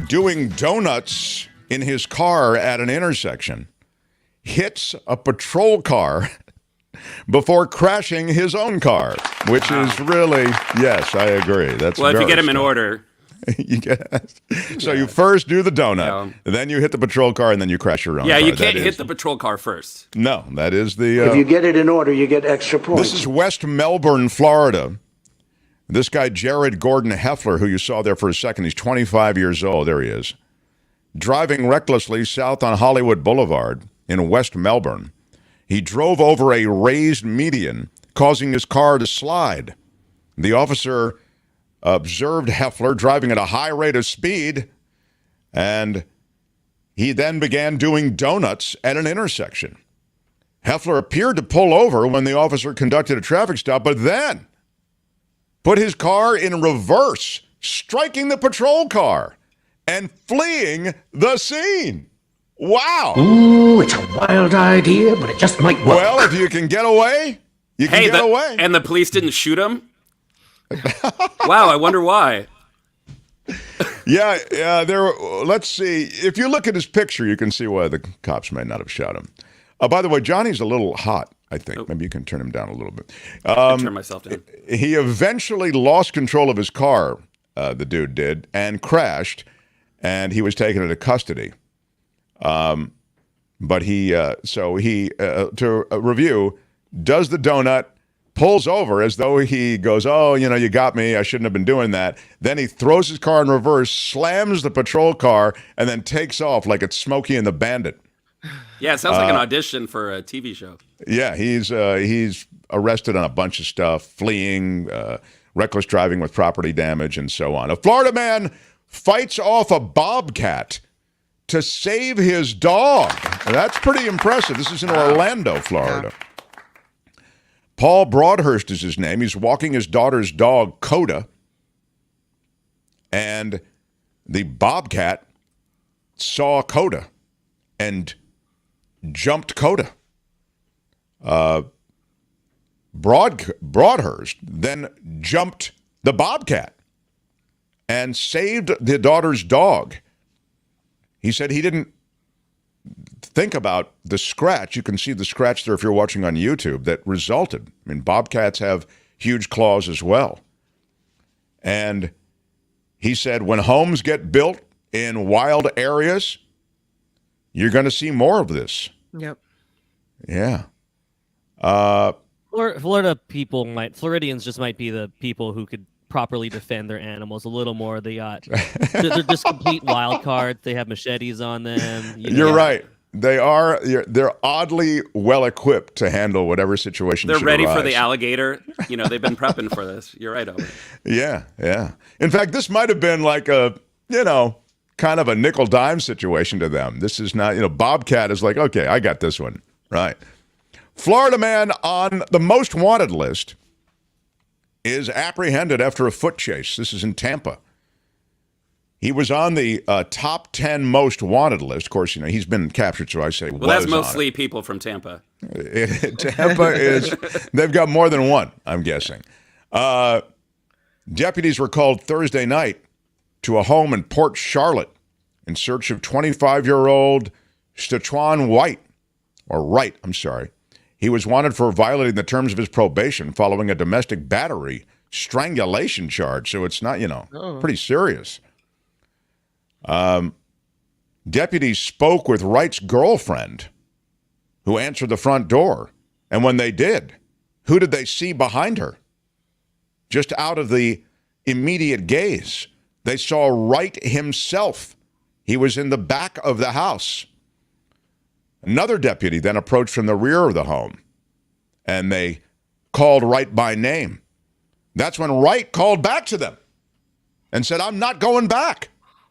doing donuts in his car at an intersection hits a patrol car before crashing his own car, which is really, yes, I agree. That's well, if you get them in order. So you first do the donut, then you hit the patrol car, and then you crash your own car. You can't hit the patrol car first. No, that is the... if you get it in order, you get extra points. This is West Melbourne, Florida. This guy, Jared Gordon Heffler, who you saw there for a second, he's 25 years old. There he is. Driving recklessly south on Hollywood Boulevard in West Melbourne. He drove over a raised median, causing his car to slide. The officer observed Heffler driving at a high rate of speed, and he then began doing donuts at an intersection. Heffler appeared to pull over when the officer conducted a traffic stop, but then put his car in reverse, striking the patrol car and fleeing the scene. Wow. Ooh, it's a wild idea, but it just might work. Well, if you can get away, you can get away. And the police didn't shoot him? Wow, I wonder why. Yeah, let's see. If you look at his picture, you can see why the cops may not have shot him. By the way, Johnny's a little hot, I think. Maybe you can turn him down a little bit. I turn myself down. He eventually lost control of his car, the dude did, and crashed, and he was taken into custody. But he to review, does the donut, pulls over as though he goes, oh, you got me. I shouldn't have been doing that. Then he throws his car in reverse, slams the patrol car, and then takes off like it's Smokey and the Bandit. Yeah, it sounds like an audition for a TV show. Yeah, he's arrested on a bunch of stuff, fleeing, reckless driving with property damage, and so on. A Florida man fights off a bobcat to save his dog. That's pretty impressive. This is in Orlando, Florida. Paul Broadhurst is his name. He's walking his daughter's dog, Coda, and the bobcat saw Coda and jumped Coda. Broadhurst then jumped the bobcat and saved the daughter's dog. He said he didn't think about the scratch. You can see the scratch there if you're watching on YouTube that resulted. I mean, bobcats have huge claws as well. And he said when homes get built in wild areas, you're going to see more of this. Yep. Yeah. Floridians just might be the people who could properly defend their animals a little more. They're just complete wild cards. They have machetes on them. You're right. They're oddly well equipped to handle whatever situation. They're ready arise. for the alligator. They've been prepping for this. You're right, Owen. Yeah. In fact, this might have been like a, kind of a nickel dime situation to them. This is not, Bobcat is like, okay, I got this one. Right. Florida man on the most wanted list is apprehended after a foot chase. This is in Tampa. He was on the top 10 most wanted list. Of course, he's been captured, so I say well, that's mostly people from Tampa. Tampa they've got more than one, I'm guessing. Deputies were called Thursday night to a home in Port Charlotte in search of 25-year-old Stechuan Wright. He was wanted for violating the terms of his probation following a domestic battery strangulation charge, so it's not, pretty serious. Deputies spoke with Wright's girlfriend, who answered the front door. And when they did, who did they see behind her? Just out of the immediate gaze, they saw Wright himself. He was in the back of the house. Another deputy then approached from the rear of the home, and they called Wright by name. That's when Wright called back to them and said, "I'm not going back."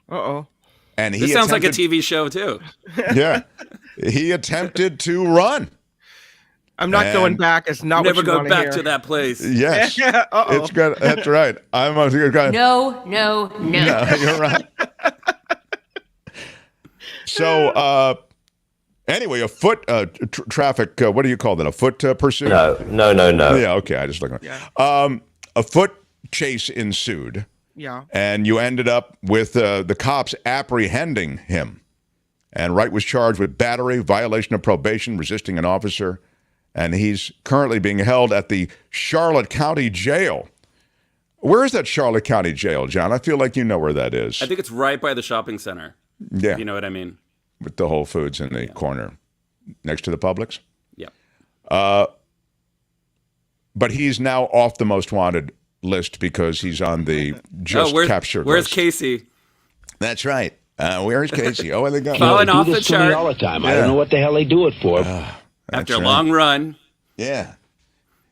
Uh-oh. And this sounds like a TV show, too. Yeah. He attempted to run. I'm not going back. It's not what you want to hear. Never go back to that place. Yes. Uh-oh. It's good. That's right. I'm a good guy. No. No, you're right. So, anyway, a foot traffic, what do you call that? A foot pursuit? No. Yeah, okay. I just looked at it. A foot chase ensued. Yeah. And you ended up with the cops apprehending him. And Wright was charged with battery, violation of probation, resisting an officer. And he's currently being held at the Charlotte County Jail. Where is that Charlotte County Jail, John? I feel like you know where that is. I think it's right by the shopping center. Yeah. If you know what I mean. With the Whole Foods in the corner next to the Publix. Yeah. But he's now off the most wanted list because he's on the captured where's list. Casey? That's right. Where's Casey? Oh, they go. Falling off the this to me chart. all the time. I don't know what the hell they do it for. After a long run. Yeah.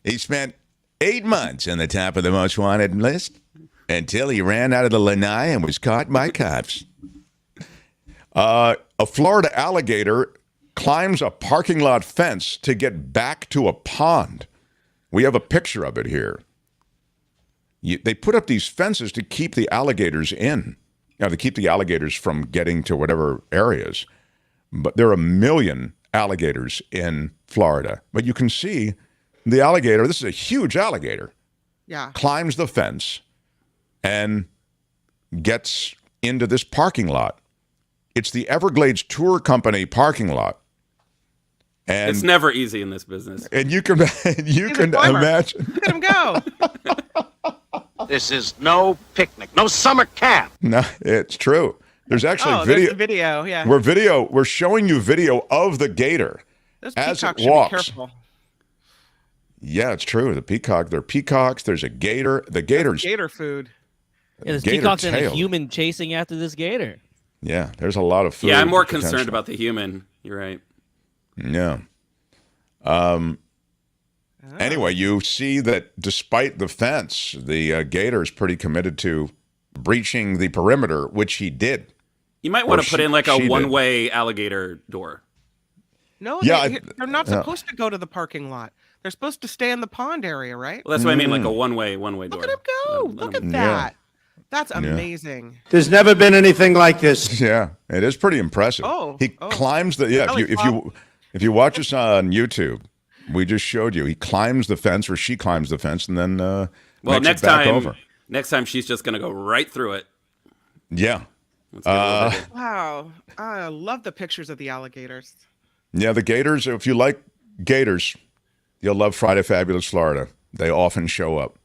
He spent 8 months on the top of the most wanted list until he ran out of the lanai and was caught by cops. A Florida alligator climbs a parking lot fence to get back to a pond. We have a picture of it here. They put up these fences to keep the alligators in. To keep the alligators from getting to whatever areas. But there are 1 million alligators in Florida. But you can see the alligator, this is a huge alligator, climbs the fence and gets into this parking lot. It's the Everglades Tour Company parking lot. And it's never easy in this business. And you can imagine. Look at him go. This is no picnic, no summer camp. No, it's true. There's actually video. There's the video, yeah. We're showing you video of the gator Those as it peacocks should walks. be careful. Yeah, it's true. There are peacocks. There's a gator. The gators. Gator food. Yeah, there's gator peacocks and a tail. human chasing after this gator. Yeah, there's a lot of food. Yeah, I'm more potential. concerned about the human. You're right. Yeah. Anyway, you see that despite the fence, the gator is pretty committed to breaching the perimeter, which he did. You might want to put in like a one-way alligator door. No, Yeah, they're not supposed to go to the parking lot. They're supposed to stay in the pond area, right? Well, that's what I mean, like a one-way door. Look at him go. Look at that. That's amazing. There's never been anything like this. Yeah, it is pretty impressive. He climbs the if you watch us on YouTube, we just showed you he climbs the fence, or she climbs the fence, and then makes it back over. Next time she's just gonna go right through it. Yeah. Wow, I love the pictures of the alligators. Yeah, the gators. If you like gators, you'll love Friday Fabulous Florida. They often show up.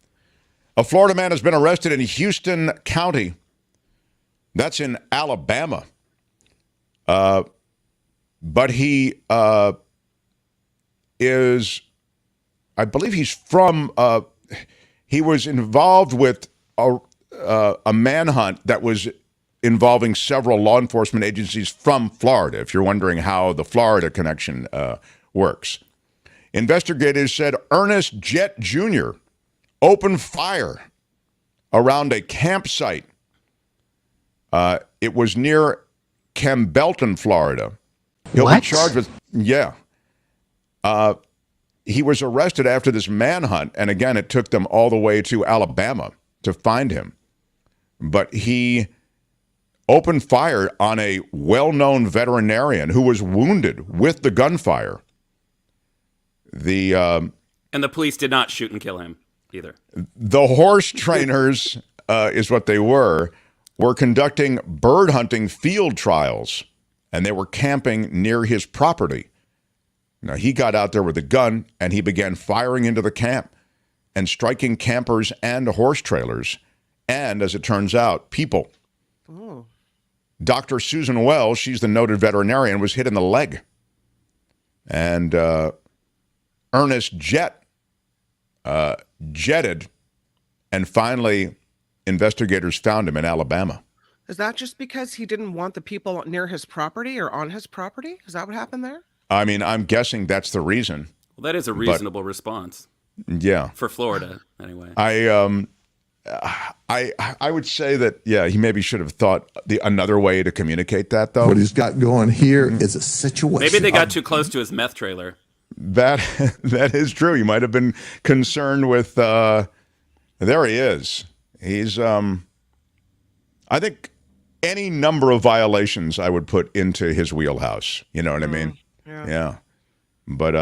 A Florida man has been arrested in Houston County. That's in Alabama. But he is, I believe he's from, he was involved with a manhunt that was involving several law enforcement agencies from Florida, if you're wondering how the Florida connection works. Investigators said Ernest Jett Jr. opened fire around a campsite. It was near Campbellton, Florida. He'll be charged with, he was arrested after this manhunt, and again, it took them all the way to Alabama to find him. But he opened fire on a well-known veterinarian who was wounded with the gunfire. And the police did not shoot and kill him either. The horse trainers, is what they were conducting bird hunting field trials, and they were camping near his property. Now, he got out there with a gun, and he began firing into the camp. and striking campers and horse trailers, and, as it turns out, people. Oh. Dr. Susan Wells, she's the noted veterinarian, was hit in the leg. And Ernest jetted, and finally investigators found him in Alabama. Is that just because he didn't want the people near his property or on his property? Is that what happened there? I mean, I'm guessing that's the reason. Well, that is a reasonable response. Yeah. For Florida, anyway. I would say that, yeah, he maybe should have thought another way to communicate that, though. What he's got going here is a situation. Maybe they got too close to his meth trailer. That is true. You might have been concerned with. There he is. He's. I think any number of violations I would put into his wheelhouse. You know what I mean? Yeah. But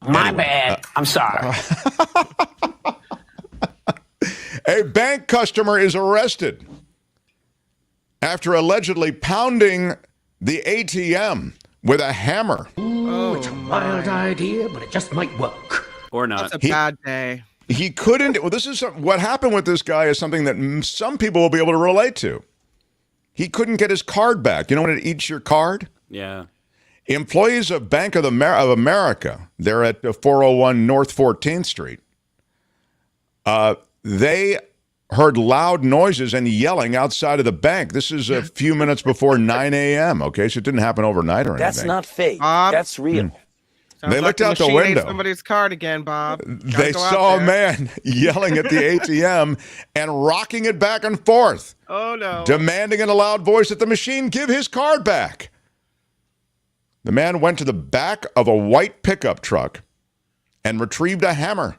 My bad. I'm sorry. A bank customer is arrested after allegedly pounding the ATM with a hammer. Ooh, it's a wild idea, but it just might work. Or not. That's a bad day. He couldn't. Well, this is what happened with this guy is something that some people will be able to relate to. He couldn't get his card back. You know when it eats your card? Yeah. Employees of Bank of America, they're at 401 North 14th Street. They heard loud noises and yelling outside of the bank. This is a few minutes before 9 a.m., okay? So it didn't happen overnight or anything. That's not fake. That's real. They looked out the window. Somebody's card again, Bob. They saw a man yelling at the ATM and rocking it back and forth. Oh, no. Demanding in a loud voice that the machine give his card back. The man went to the back of a white pickup truck and retrieved a hammer.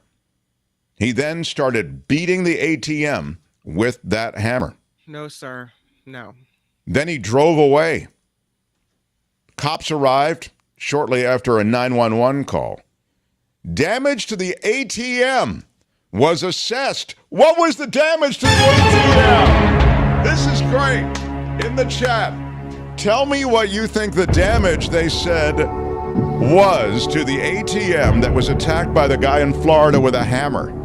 He then started beating the ATM with that hammer. No, sir. No. Then he drove away. Cops arrived shortly after a 911 call. Damage to the ATM was assessed. What was the damage to the ATM? This is great. In the chat, tell me what you think the damage they said was to the ATM that was attacked by the guy in Florida with a hammer.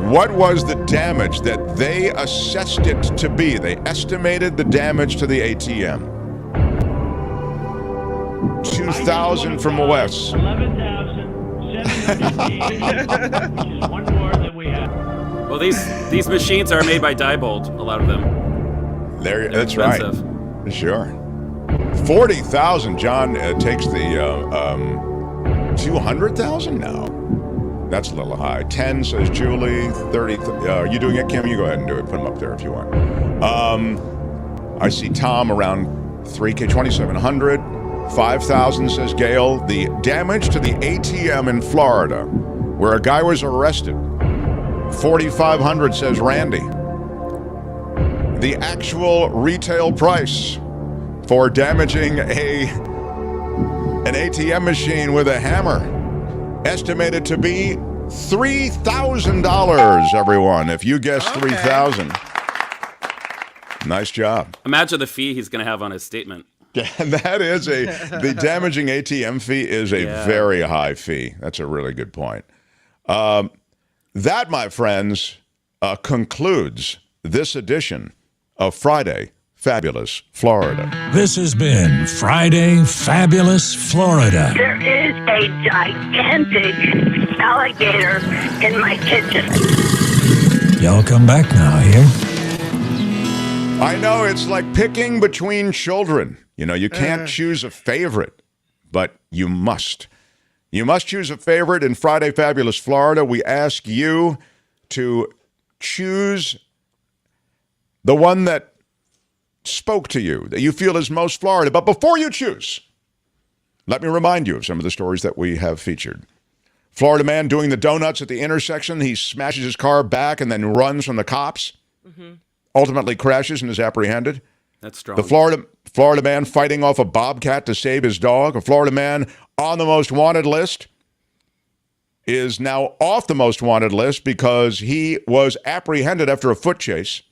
What was the damage that they assessed it to be? They estimated the damage to the ATM. 2,000 from Wes. 11,700, one more than we have. Well, these machines are made by Diebold, a lot of them. That's expensive. Right. Sure. 40,000. John takes the 200,000 now. That's a little high. 10 says Julie. 30. Are you doing it, Kim? You go ahead and do it. Put them up there if you want. I see Tom around 3K, 2,700. 5,000 says Gail. The damage to the ATM in Florida, where a guy was arrested. 4,500 says Randy. The actual retail price for damaging an ATM machine with a hammer, estimated to be $3,000, everyone. If you guess 3,000. Nice job. Imagine the fee he's going to have on his statement. That is the damaging ATM fee is a very high fee. That's a really good point. That, my friends, concludes this edition of Friday Fabulous Florida. This has been Friday Fabulous Florida. There is a gigantic alligator in my kitchen. Y'all come back now, here. I know it's like picking between children. You know, you can't choose a favorite, but you must. You must choose a favorite. In Friday Fabulous Florida, we ask you to choose the one that spoke to you, that you feel is most Florida. But before you choose, let me remind you of some of the stories that we have featured. Florida man doing the donuts at the intersection. He smashes his car back and then runs from the cops. Ultimately crashes and is apprehended. That's strong. The Florida man fighting off a bobcat to save his dog. A Florida man on the most wanted list is now off the most wanted list because he was apprehended after a foot chase.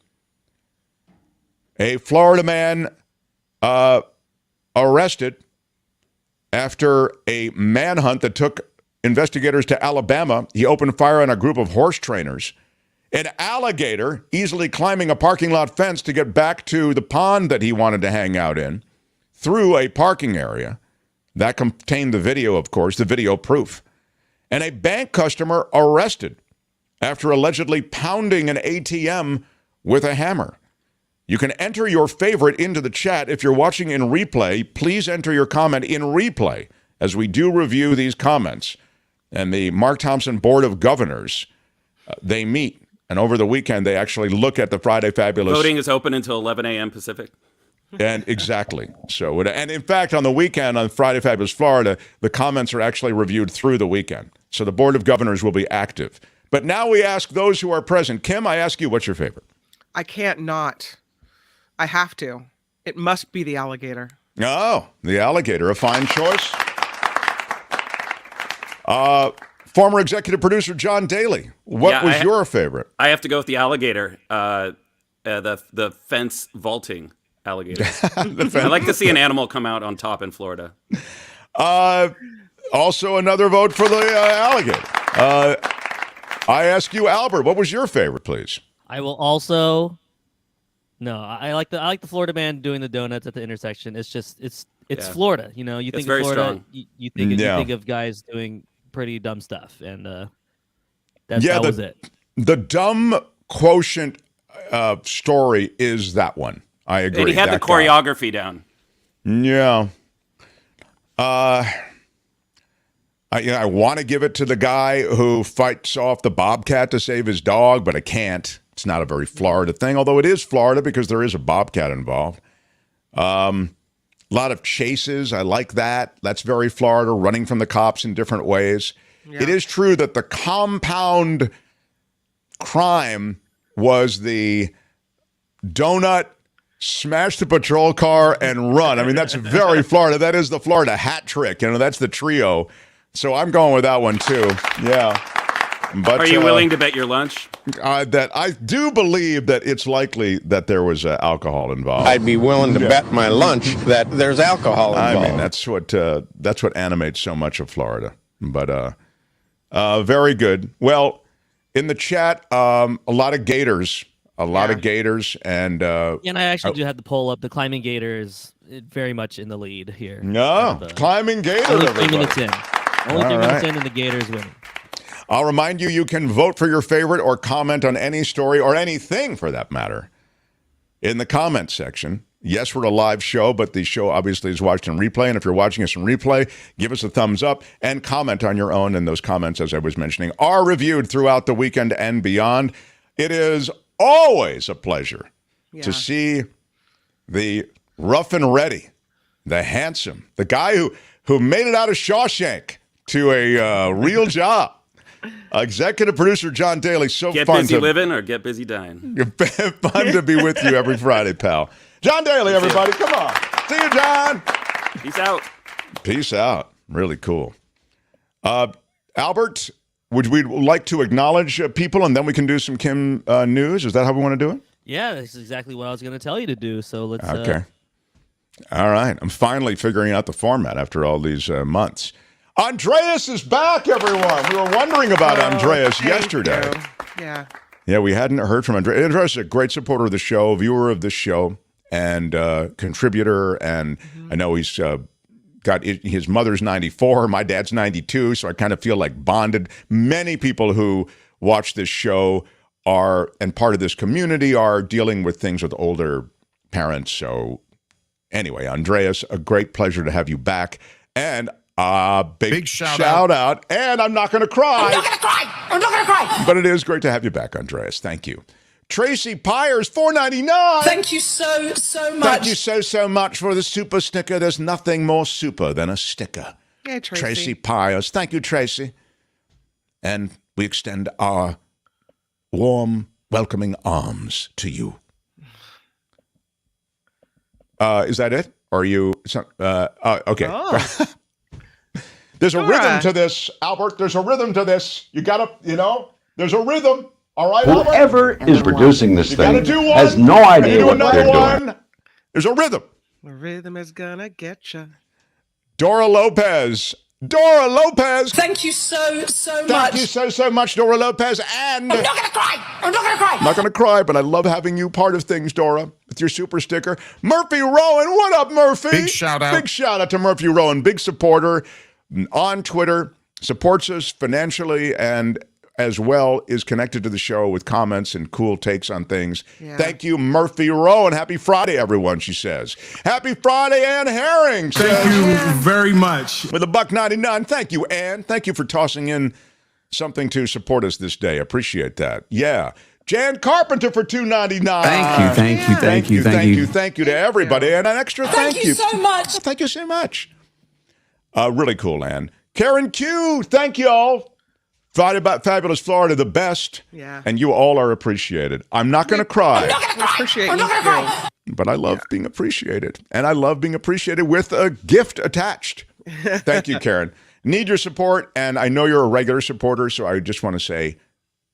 A Florida man arrested after a manhunt that took investigators to Alabama. He opened fire on a group of horse trainers. An alligator easily climbing a parking lot fence to get back to the pond that he wanted to hang out in through a parking area. That contained the video, of course, the video proof. And a bank customer arrested after allegedly pounding an ATM with a hammer. You can enter your favorite into the chat. If you're watching in replay, please enter your comment in replay as we do review these comments. And the Mark Thompson Board of Governors, they meet. And over the weekend, they actually look at the Friday Fabulous. Voting is open until 11 a.m. Pacific. And exactly. So, and in fact, on the weekend, on Friday Fabulous Florida, the comments are actually reviewed through the weekend. So the Board of Governors will be active. But now we ask those who are present. Kim, I ask you, what's your favorite? I can't not. I have to. It must be the alligator. Oh, the alligator, a fine choice. Former executive producer John Daly, what was your favorite? I have to go with the alligator, the fence vaulting alligator. I like to see an animal come out on top in Florida. Also another vote for the alligator. I ask you, Albert, what was your favorite, please? I will also. No, I like the Florida man doing the donuts at the intersection. It's just it's Florida. You know, you think of Florida, you think of guys doing pretty dumb stuff, and that was it. The dumb quotient story is that one. I agree. And he had the choreography down. Yeah. I want to give it to the guy who fights off the bobcat to save his dog, but I can't. It's not a very Florida thing, although it is Florida because there is a bobcat involved. A lot of chases. I like that. That's very Florida, running from the cops in different ways. Yeah. It is true that the compound crime was the donut, smash the patrol car, and run. I mean, that's very Florida. That is the Florida hat trick. You know, that's the trio. So I'm going with that one, too. Yeah. But, are you willing to bet your lunch? That I do believe that it's likely that there was alcohol involved. I'd be willing to bet my lunch that there's alcohol involved. I mean, that's what animates so much of Florida. But very good. Well, in the chat, a lot of gators. Of gators. And and I actually do have the poll up. The climbing gator is very much in the lead here. No, climbing gator. Only 3 minutes in. Only 3 minutes in, and the gator is winning. I'll remind you, you can vote for your favorite or comment on any story or anything for that matter in the comment section. Yes, we're a live show, but the show obviously is watched in replay. And if you're watching us in replay, give us a thumbs up and comment on your own. And those comments, as I was mentioning, are reviewed throughout the weekend and beyond. It is always a pleasure to see the rough and ready, the handsome, the guy who made it out of Shawshank to a real job. Executive producer John Daly, so get fun busy living or get busy dying. Fun to be with you every Friday, pal. John Daly, everybody, come on. See you, John. Peace out. Peace out. Really cool. Albert, would we like to acknowledge people and then we can do some Kim news? Is that how we want to do it? Yeah, that's exactly what I was going to tell you to do. So let's. Okay. All right. I'm finally figuring out the format after all these months. Andreas is back, everyone. We were wondering about Andreas yesterday. Yeah. Yeah, we hadn't heard from Andreas. Andreas is a great supporter of the show, viewer of the show, and contributor. And I know he's got his mother's 94, my dad's 92, so I kind of feel like bonded. Many people who watch this show are, and part of this community, are dealing with things with older parents. So anyway, Andreas, a great pleasure to have you back. And big shout out. And I'm not going to cry. I'm not going to cry. But it is great to have you back, Andreas. Thank you. Tracy Pyers, $4.99. Thank you so much. Thank you so much for the super sticker. There's nothing more super than a sticker. Yeah, Tracy. Tracy Pyers. Thank you, Tracy. And we extend our warm, welcoming arms to you. Is that it? Or are you... okay. Oh. There's a rhythm to this, Albert. There's a rhythm to this. You got to, there's a rhythm. All right, Albert? Whoever is producing this thing do one, has no idea what they're doing. There's a rhythm. The rhythm is gonna get you. Dora Lopez, Dora Lopez. Thank you so much. Thank you so much, Dora Lopez. And I'm not going to cry. I'm not going to cry. I'm not going to cry, but I love having you part of things, Dora, with your super sticker. Murphy Rowan, what up, Murphy? Big shout out. Big shout out to Murphy Rowan, big supporter on Twitter, supports us financially, and as well is connected to the show with comments and cool takes on things. Yeah. Thank you, Murphy Rowan. Happy Friday, everyone, she says. Happy Friday, Ann Herring. Thank you very much. With $1.99. Thank you, Ann. Thank you for tossing in something to support us this day. Appreciate that. Yeah. Jan Carpenter for $2.99. Thank you. Thank you to everybody. And an extra thank you so much. Thank you so much. Really cool, Ann. Karen Q, thank you all. Friday about Fabulous Florida, the best. Yeah. And you all are appreciated. I'm not going to cry. I'm not going to cry. But I love being appreciated. And I love being appreciated with a gift attached. Thank you, Karen. Need your support. And I know you're a regular supporter, so I just want to say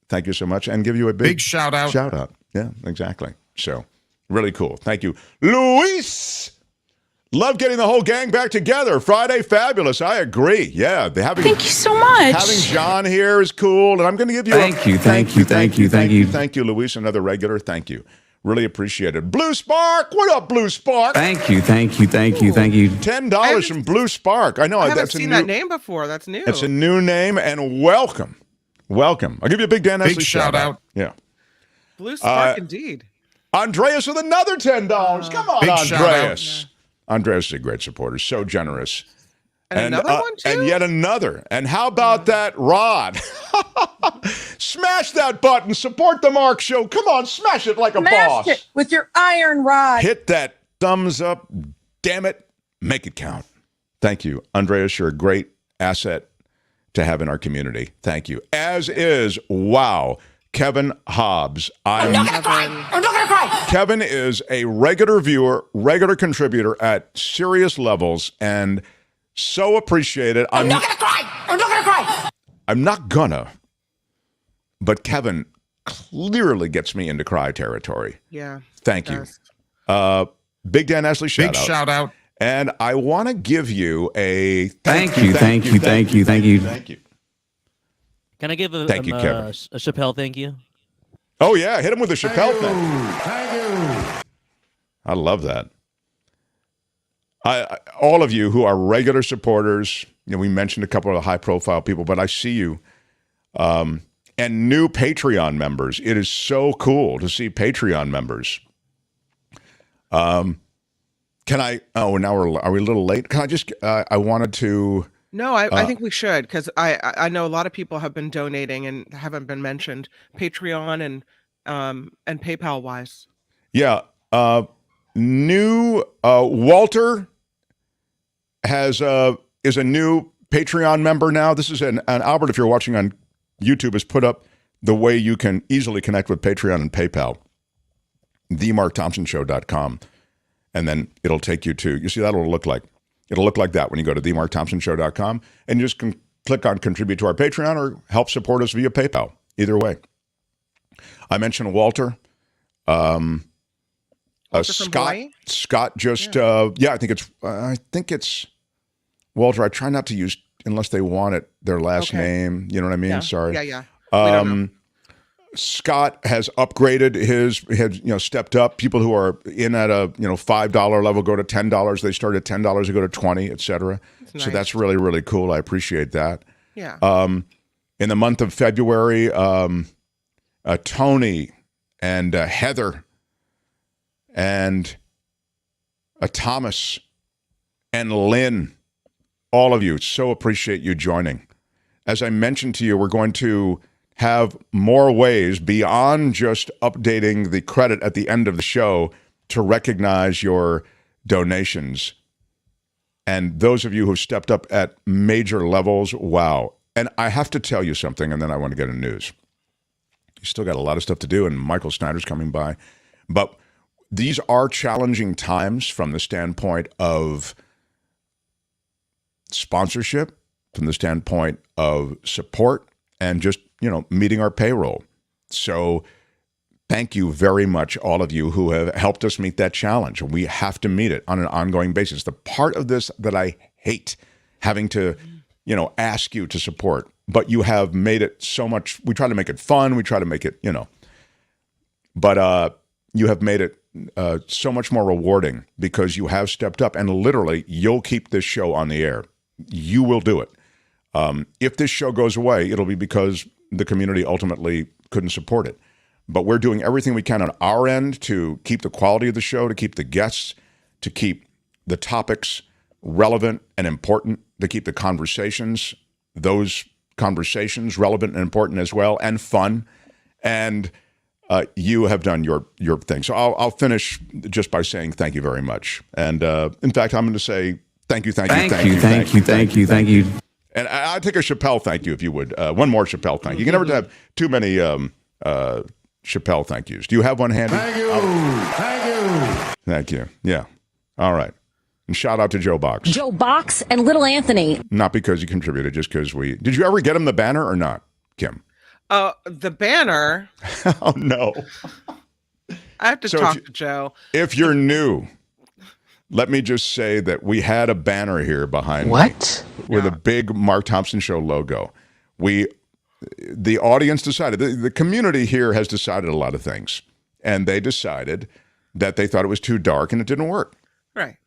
thank you so much and give you a big shout out. Shout out. Yeah, exactly. So really cool. Thank you. Luis! Love getting the whole gang back together. Friday Fabulous. I agree. Yeah. Thank you so much. Having John here is cool. And I'm going to give you Thank you, Luis, another regular. Thank you. Really appreciate it. Blue Spark. What up, Blue Spark? Thank you. $10 from Blue Spark. I know. I haven't seen that name before. That's new. It's a new name, and welcome. Welcome. I'll give you a big Dan Esley shout out. Yeah. Blue Spark, indeed. Andreas with another $10. Come on, big Andreas. Andreas is a great supporter, so generous. And another one, too? And yet another. And how about that, Rod? Smash that button. Support the Mark Show. Come on, smash it like a boss. Smash it with your iron rod. Hit that thumbs up. Damn it. Make it count. Thank you. Andreas, you're a great asset to have in our community. Thank you. As is, wow, Kevin Hobbs. I'm not going to cry. Kevin is a regular viewer, regular contributor at serious levels, and so appreciated. I'm not going to cry. I'm not gonna, but Kevin clearly gets me into cry territory. Yeah. Thank you. Big Dan Esley shout out. And I want to give you a thank you. Thank you. Can I give a Kevin. a Chappelle thank you? Oh, yeah. Hit him with a Chappelle thing. Thank you. I love that. All of you who are regular supporters, we mentioned a couple of high-profile people, but I see you. And new Patreon members. It is so cool to see Patreon members. Can I? Oh, now are we a little late? Can I just? I wanted to. No, I think we should, because I know a lot of people have been donating and haven't been mentioned, Patreon and PayPal wise. Yeah, new Walter is a new Patreon member now. This is an Albert, if you're watching on YouTube, has put up the way you can easily connect with Patreon and PayPal. TheMarkThompsonShow.com. And then it'll take you to, you see, that'll look like. It'll look like that when you go to TheMarkThompsonShow.com, and you just can click on contribute to our Patreon or help support us via PayPal. Either way. I mentioned Walter. Scott just, I think it's Walter. I try not to use, unless they want it, their last name. You know what I mean? Yeah. Sorry. Yeah. We don't know. Scott has upgraded stepped up. People who are in at a $5 level go to $10. They start at $10, they go to $20, etc. Nice. So that's really, really cool. I appreciate that. Yeah. In the month of February, Tony and Heather and Thomas and Lynn, all of you, so appreciate you joining. As I mentioned to you, we're going to have more ways beyond just updating the credit at the end of the show to recognize your donations. And those of you who stepped up at major levels, wow. And I have to tell you something, and then I want to get into news. You still got a lot of stuff to do, and Michael Snyder's coming by. But these are challenging times from the standpoint of sponsorship, from the standpoint of support, and just meeting our payroll. So thank you very much, all of you who have helped us meet that challenge. We have to meet it on an ongoing basis. The part of this that I hate, having to ask you to support, but you have made it so much. We try to make it fun. We try to make it, but you have made it so much more rewarding because you have stepped up, and literally you'll keep this show on the air. You will do it. If this show goes away, it'll be because the community ultimately couldn't support it. But we're doing everything we can on our end to keep the quality of the show, to keep the guests, to keep the topics relevant and important, to keep the conversations, those conversations relevant and important as well, and fun. And you have done your thing. So I'll finish just by saying thank you very much. And in fact, I'm going to say thank you. And I'll take a Chappelle thank you if you would. One more Chappelle thank you. You can never have too many Chappelle thank yous. Do you have one handy? Thank you. Yeah. All right. And shout out to Joe Box. Joe Box and Little Anthony. Not because you contributed, just because we... Did you ever get him the banner or not, Kim? The banner? Oh, no. I have to talk to Joe. If you're new, let me just say that we had a banner here behind me with a big Mark Thompson Show logo. The audience decided, the community here has decided a lot of things, and they decided that they thought it was too dark and it didn't work. Right.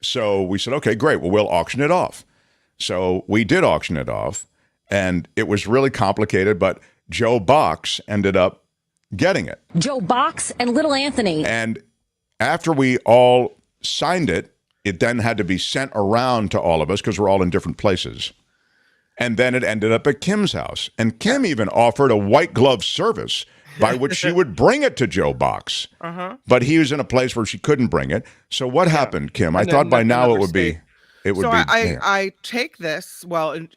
So we said, okay, great. Well, we'll auction it off. So we did auction it off, and it was really complicated, but Joe Box ended up getting it. Joe Box and Little Anthony. And after we all signed it, it then had to be sent around to all of us because we're all in different places. And then it ended up at Kim's house. And Kim even offered a white glove service by which she would bring it to Joe Box. But he was in a place where she couldn't bring it. So what happened, Kim? I thought by now it would be... I take this,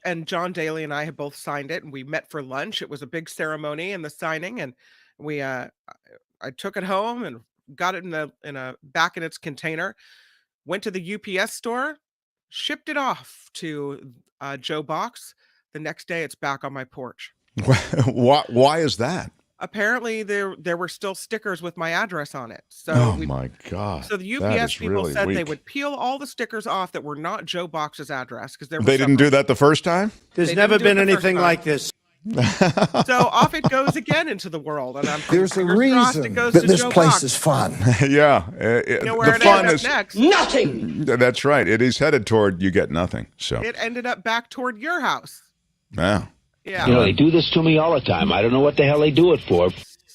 and John Daly and I have both signed it, and we met for lunch. It was a big ceremony and the signing, and I took it home and got it back in its container, went to the UPS store, shipped it off to Joe Box. The next day, it's back on my porch. Why is that? Apparently, there were still stickers with my address on it. So my God. So the UPS people said they would peel all the stickers off that were not Joe Box's address because they didn't do that the first time? There's never been anything like this. So off it goes again into the world, and there's a reason that this place is fun. Yeah, the fun is next. Nothing. That's right. It is headed toward you get nothing. So it ended up back toward your house. Yeah. Yeah. They do this to me all the time. I don't know what the hell they do it for.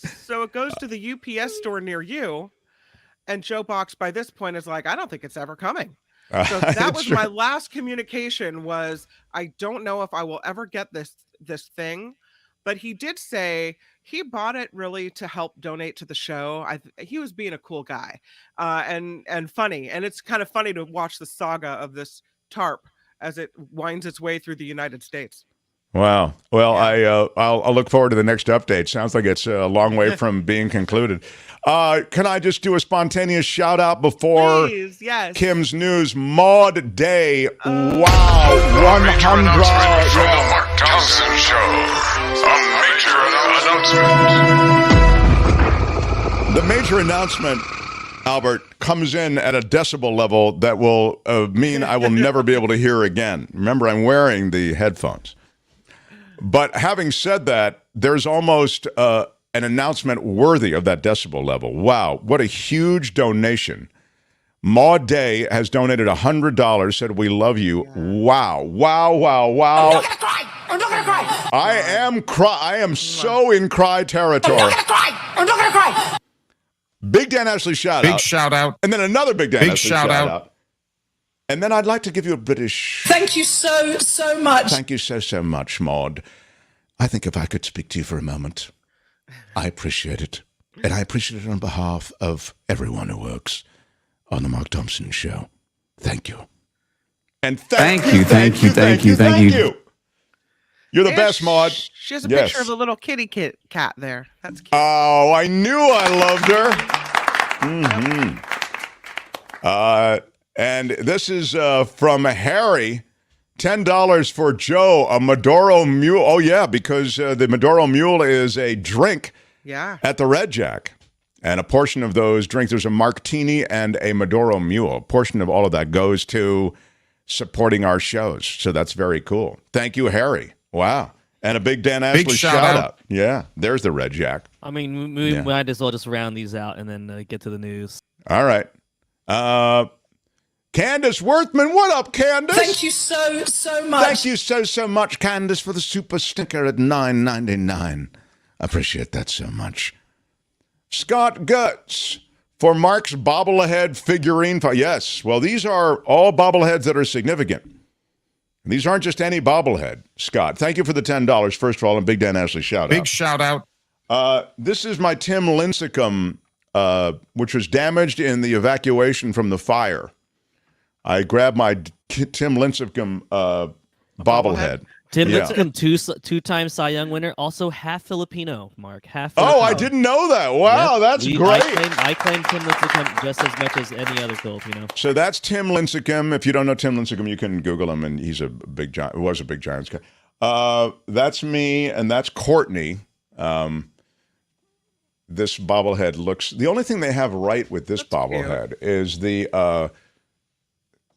So it goes to the UPS store near you, and Joe Box by this point is like, I don't think it's ever coming. So that was my last communication. Was I don't know if I will ever get this thing, but he did say he bought it really to help donate to the show. He was being a cool guy, and funny, and it's kind of funny to watch the saga of this tarp as it winds its way through the United States. Wow. Well, I'll look forward to the next update. Sounds like it's a long way from being concluded. Can I just do a spontaneous shout out before Kim's news? Maud Day. Wow. 100. The Mark Thompson Show. A major announcement. The major announcement, Albert, comes in at a decibel level that will mean I will never be able to hear again. Remember, I'm wearing the headphones. But having said that, there's almost an announcement worthy of that decibel level. Wow, what a huge donation. Maud Day has donated $100, said, we love you. Wow, wow, wow, wow. I'm not gonna cry. I'm not gonna cry. I am so in cry territory. I'm not gonna cry. I'm not gonna cry. Big Dan Ashley shout out. Big shout out. And then another Big Dan Big Ashley shout out. And then I'd like to give you a British... Thank you so much. Thank you so much, Maud. I think if I could speak to you for a moment, I appreciate it. And I appreciate it on behalf of everyone who works on the Mark Thompson Show. Thank you. And thank you. You're the best, Maud. She has a picture of a little kitty cat there. That's cute. Oh, I knew I loved her. And this is from Harry. $10 for Joe, a Maduro Mule. Oh, yeah, because the Maduro Mule is a drink at the Red Jack. And a portion of those drinks, there's a martini and a Maduro Mule. A portion of all of that goes to supporting our shows. So that's very cool. Thank you, Harry. Wow. And a big Dan Ashley shout out. Yeah, there's the Red Jack. I mean, we might as well just round these out and then get to the news. All right. Candace Worthman, what up, Candace? Thank you so much. Thank you so much, Candace, for the super sticker at $9.99. I appreciate that so much. Scott Guts for Mark's bobblehead figurine. Yes, well, these are all bobbleheads that are significant. These aren't just any bobblehead, Scott. Thank you for the $10, first of all, and Big Dan Ashley shout out. Big shout out. This is my Tim Lincecum, which was damaged in the evacuation from the fire. I grabbed my Tim Lincecum bobblehead. Tim Lincecum, two-time Cy Young winner, also half Filipino, Mark. Half Filipino. Oh, I didn't know that. Wow, that's great. I claim Tim Lincecum just as much as any other Filipino. So that's Tim Lincecum. If you don't know Tim Lincecum, you can Google him, and he's a big giant. Was a big Giants guy. That's me, and that's Courtney. This bobblehead looks. The only thing they have right with this bobblehead is the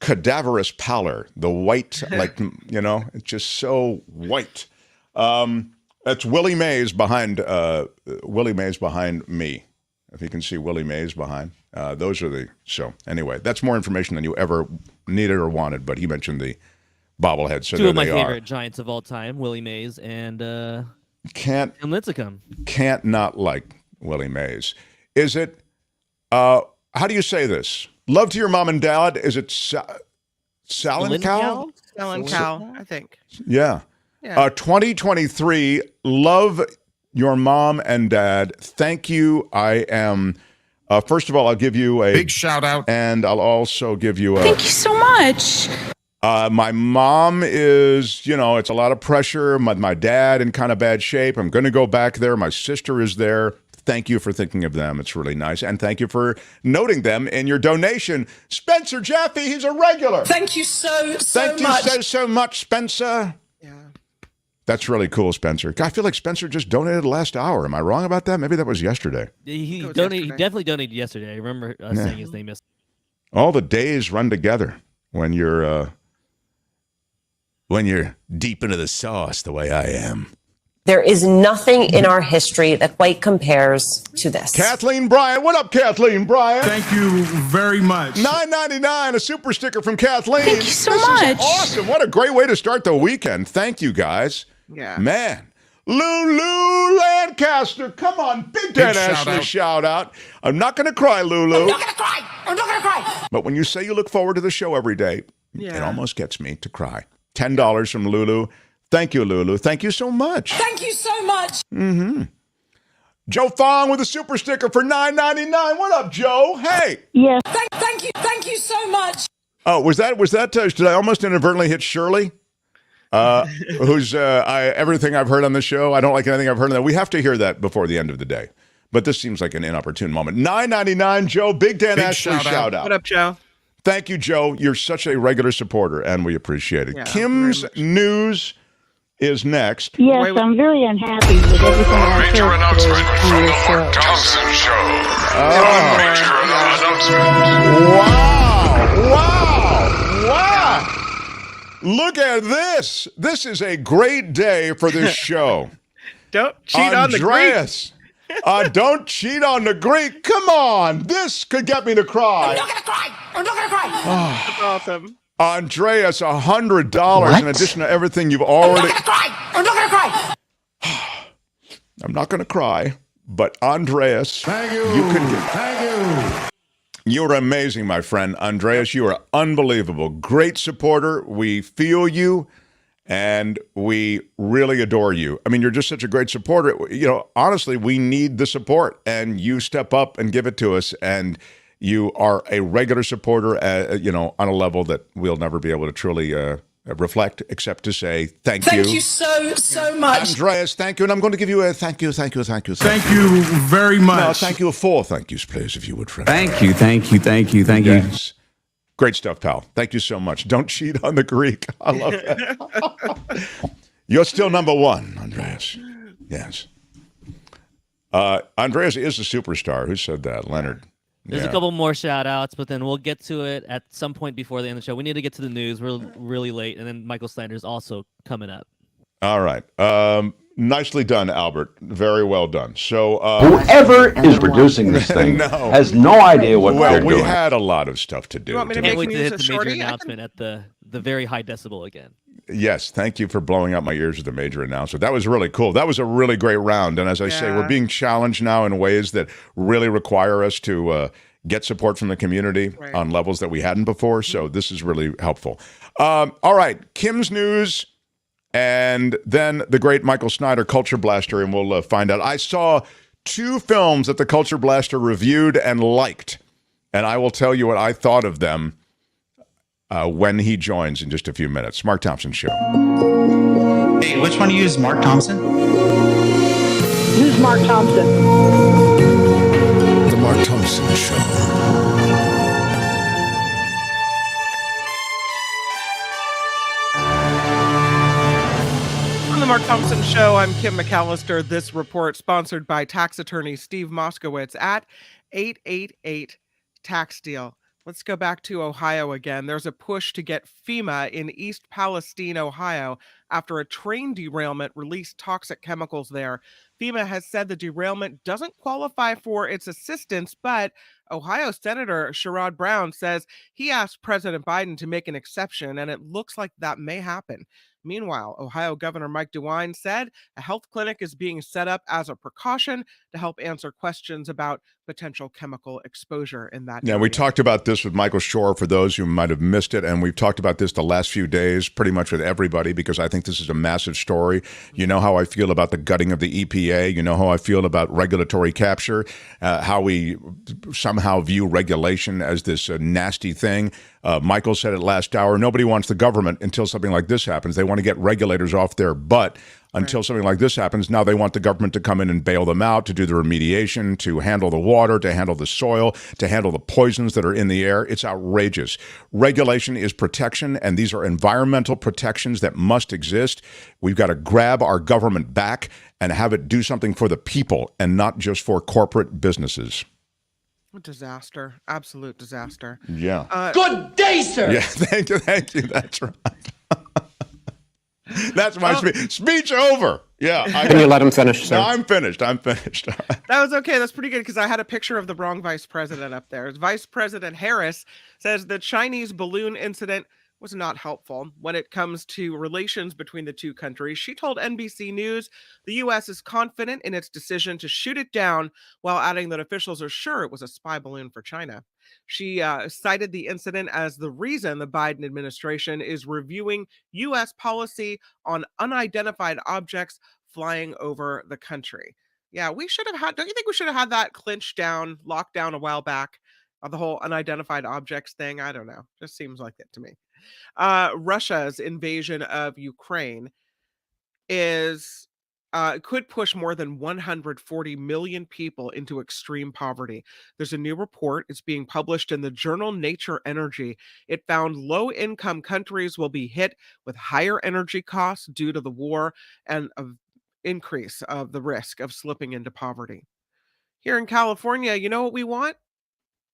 cadaverous pallor, the white, it's just so white. That's Willie Mays behind me. If you can see Willie Mays behind, those are so anyway, that's more information than you ever needed or wanted, but he mentioned the bobblehead. So two of my favorite Giants of all time, Willie Mays and Tim Lincecum. Can't not like Willie Mays. Is it, how do you say this? Love to your mom and dad. Is it Salencow? Salencow, I think. Yeah. 2023. Love your mom and dad. Thank you. I am. First of all, I'll give you a big shout out, and I'll also give you a. Thank you so much. My mom is, it's a lot of pressure. My dad in kind of bad shape. I'm going to go back there. My sister is there. Thank you for thinking of them. It's really nice. And thank you for noting them in your donation. Spencer Jaffe, he's a regular. Thank you so much. Thank you so much, Spencer. Yeah. That's really cool, Spencer. I feel like Spencer just donated last hour. Am I wrong about that? Maybe that was yesterday. He definitely donated yesterday. I remember saying his name yesterday. All the days run together when you're deep into the sauce the way I am. There is nothing in our history that quite compares to this. Kathleen Bryant. What up, Kathleen Bryant? Thank you very much. $9.99, a super sticker from Kathleen. Thank you so much. Is awesome. What a great way to start the weekend. Thank you, guys. Yeah. Man. Lulu Lancaster. Come on. Big Dan Ashley shout out. I'm not going to cry, Lulu. I'm not going to cry. But when you say you look forward to the show every day, it almost gets me to cry. $10 from Lulu. Thank you, Lulu. Thank you so much. Thank you so much. Mm-hmm. Joe Fong with a super sticker for $9.99. What up, Joe? Hey. Yes. Thank you so much. Oh, was that? Did I almost inadvertently hit Shirley? Who's everything I've heard on the show? I don't like anything I've heard on that. We have to hear that before the end of the day. But this seems like an inopportune moment. $9.99, Joe. Big Dan Ashley shout out. What up, Joe? Thank you, Joe. You're such a regular supporter, and we appreciate it. Kim's News is next. Yes, I'm very unhappy with everything I've Major heard announcement today from on the your show. Mark Thompson Show. Major announcement. Wow. Look at this. This is a great day for this show. Don't cheat on the Greek. Don't cheat on the Greek. Come on. This could get me to cry. I'm not going to cry. That's awesome. Andreas, $100 in addition to everything you've already. I'm not going to cry. I'm not going to cry, but Andreas, Thank you. Thank you. You're amazing, my friend. Andreas, you are unbelievable. Great supporter. We feel you, and we really adore you. I mean, you're just such a great supporter. Honestly, we need the support, and you step up and give it to us, and you are a regular supporter, on a level that we'll never be able to truly reflect, except to say thank you. Thank you so much. Andreas, thank you. And I'm going to give you a thank you. Thank you very much. No, thank you. 4 thank yous, please, if you would, friend. Thank you. Yes. Great stuff, pal. Thank you so much. Don't cheat on the Greek. I love that. You're still number one, Andreas. Yes. Andreas is a superstar. Who said that? Leonard. There's a couple more shout outs, but then we'll get to it at some point before the end of the show. We need to get to the news. We're really late. And then Michael Snyder's also coming up. All right. Nicely done, Albert. Very well done. So whoever is producing this thing has no idea what they're doing. We had a lot of stuff to do. You want me to Can't make wait to news hit a the major shorty? announcement at the very high decibel again. Yes, thank you for blowing out my ears with the major announcement. That was really cool. That was a really great round. And as I say, we're being challenged now in ways that really require us to get support from the community on levels that we hadn't before. So this is really helpful. All right, Kim's news, and then the great Michael Snyder, Culture Blaster, and we'll find out. I saw 2 films that the Culture Blaster reviewed and liked, and I will tell you what I thought of them when he joins in just a few minutes. Mark Thompson Show. Hey, which one do you use, Mark Thompson? Use Mark Thompson. The Mark Thompson Show. On the Mark Thompson Show, I'm Kim McAllister. This report sponsored by tax attorney Steve Moskowitz at 888 Tax Deal. Let's go back to Ohio again. There's a push to get FEMA in East Palestine, Ohio, after a train derailment released toxic chemicals there. FEMA has said the derailment doesn't qualify for its assistance, but Ohio Senator Sherrod Brown says he asked President Biden to make an exception, and it looks like that may happen. Meanwhile, Ohio Governor Mike DeWine said a health clinic is being set up as a precaution to help answer questions about potential chemical exposure in that area. We talked about this with Michael Shore for those who might have missed it, and we've talked about this the last few days pretty much with everybody because I think this is a massive story. You know how I feel about the gutting of the EPA. You know how I feel about regulatory capture, how we somehow view regulation as this nasty thing. Michael said it last hour. Nobody wants the government until something like this happens. They want to get regulators off their butt until something like this happens. Now they want the government to come in and bail them out, to do the remediation, to handle the water, to handle the soil, to handle the poisons that are in the air. It's outrageous. Regulation is protection, and these are environmental protections that must exist. We've got to grab our government back and have it do something for the people and not just for corporate businesses. Disaster. Absolute disaster. Yeah. Good day, sir. Yeah, thank you. That's right. That's my speech over. Yeah. Can you let him finish, sir? No, I'm finished. That was okay. That's pretty good because I had a picture of the wrong vice president up there. Vice President Harris says the Chinese balloon incident was not helpful when it comes to relations between the two countries. She told NBC News the U.S. is confident in its decision to shoot it down, while adding that officials are sure it was a spy balloon for China. She cited the incident as the reason the Biden administration is reviewing U.S. policy on unidentified objects flying over the country. Yeah, we should have had, don't you think we should have had that locked down a while back? The whole unidentified objects thing? I don't know. Just seems like it to me. Russia's invasion of Ukraine could push more than 140 million people into extreme poverty. There's a new report. It's being published in the journal Nature Energy. It found low-income countries will be hit with higher energy costs due to the war and an increase of the risk of slipping into poverty. Here in California, you know what we want?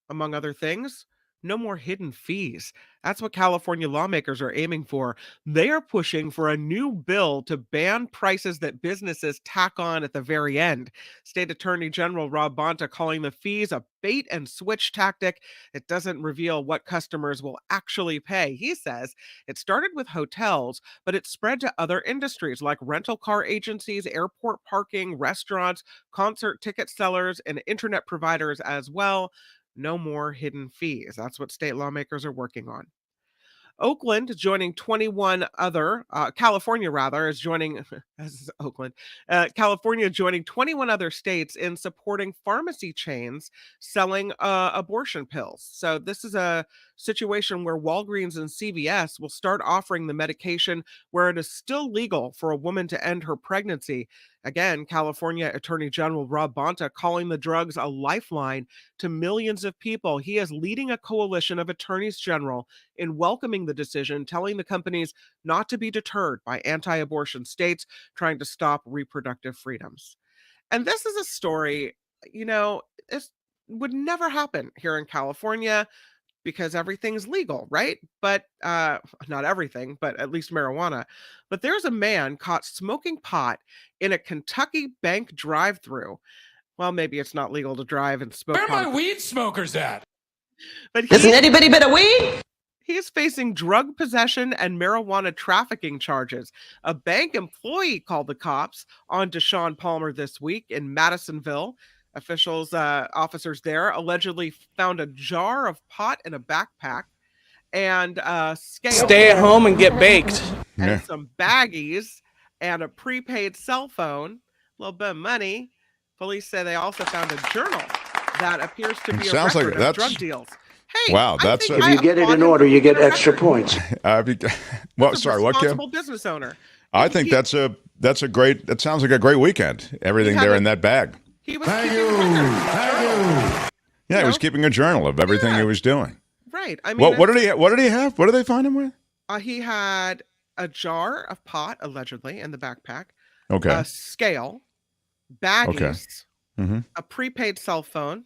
Among other things, no more hidden fees. That's what California lawmakers are aiming for. They are pushing for a new bill to ban prices that businesses tack on at the very end. State Attorney General Rob Bonta calling the fees a bait and switch tactic. It doesn't reveal what customers will actually pay. He says it started with hotels, but it spread to other industries like rental car agencies, airport parking, restaurants, concert ticket sellers, and internet providers as well. No more hidden fees. That's what state lawmakers are working on. Oakland joining 21 other, California rather, is joining, as Oakland, California joining 21 other states in supporting pharmacy chains selling abortion pills. So this is a situation where Walgreens and CVS will start offering the medication where it is still legal for a woman to end her pregnancy. Again, California Attorney General Rob Bonta calling the drugs a lifeline to millions of people. He is leading a coalition of attorneys general in welcoming the decision, telling the companies not to be deterred by anti-abortion states trying to stop reproductive freedoms. And this is a story, it's would never happen here in California because everything's legal, right? But not everything, but at least marijuana. But there's a man caught smoking pot in a Kentucky bank drive-through. Well, maybe it's not legal to drive and smoke. Where are my weed smokers at? But Isn't anybody but a weed? He's facing drug possession and marijuana trafficking charges. A bank employee called the cops on Deshaun Palmer this week in Madisonville. Officers there allegedly found a jar of pot in a backpack and a scale. Stay at home and get baked. And some baggies and a prepaid cell phone, a little bit of money. Police say they also found a journal that appears to be a record of drug deals. Hey, wow, that's if you get it in order, you get extra points. Well, sorry, what, Kim? Responsible business owner. I think that sounds like a great weekend. Everything there in that bag. He was Thank you. Yeah, he was keeping a journal of everything he was doing. Right. I mean, what did he have? What did they find him with? He had a jar of pot, allegedly, in the backpack. Okay. A scale, baggies, a prepaid cell phone,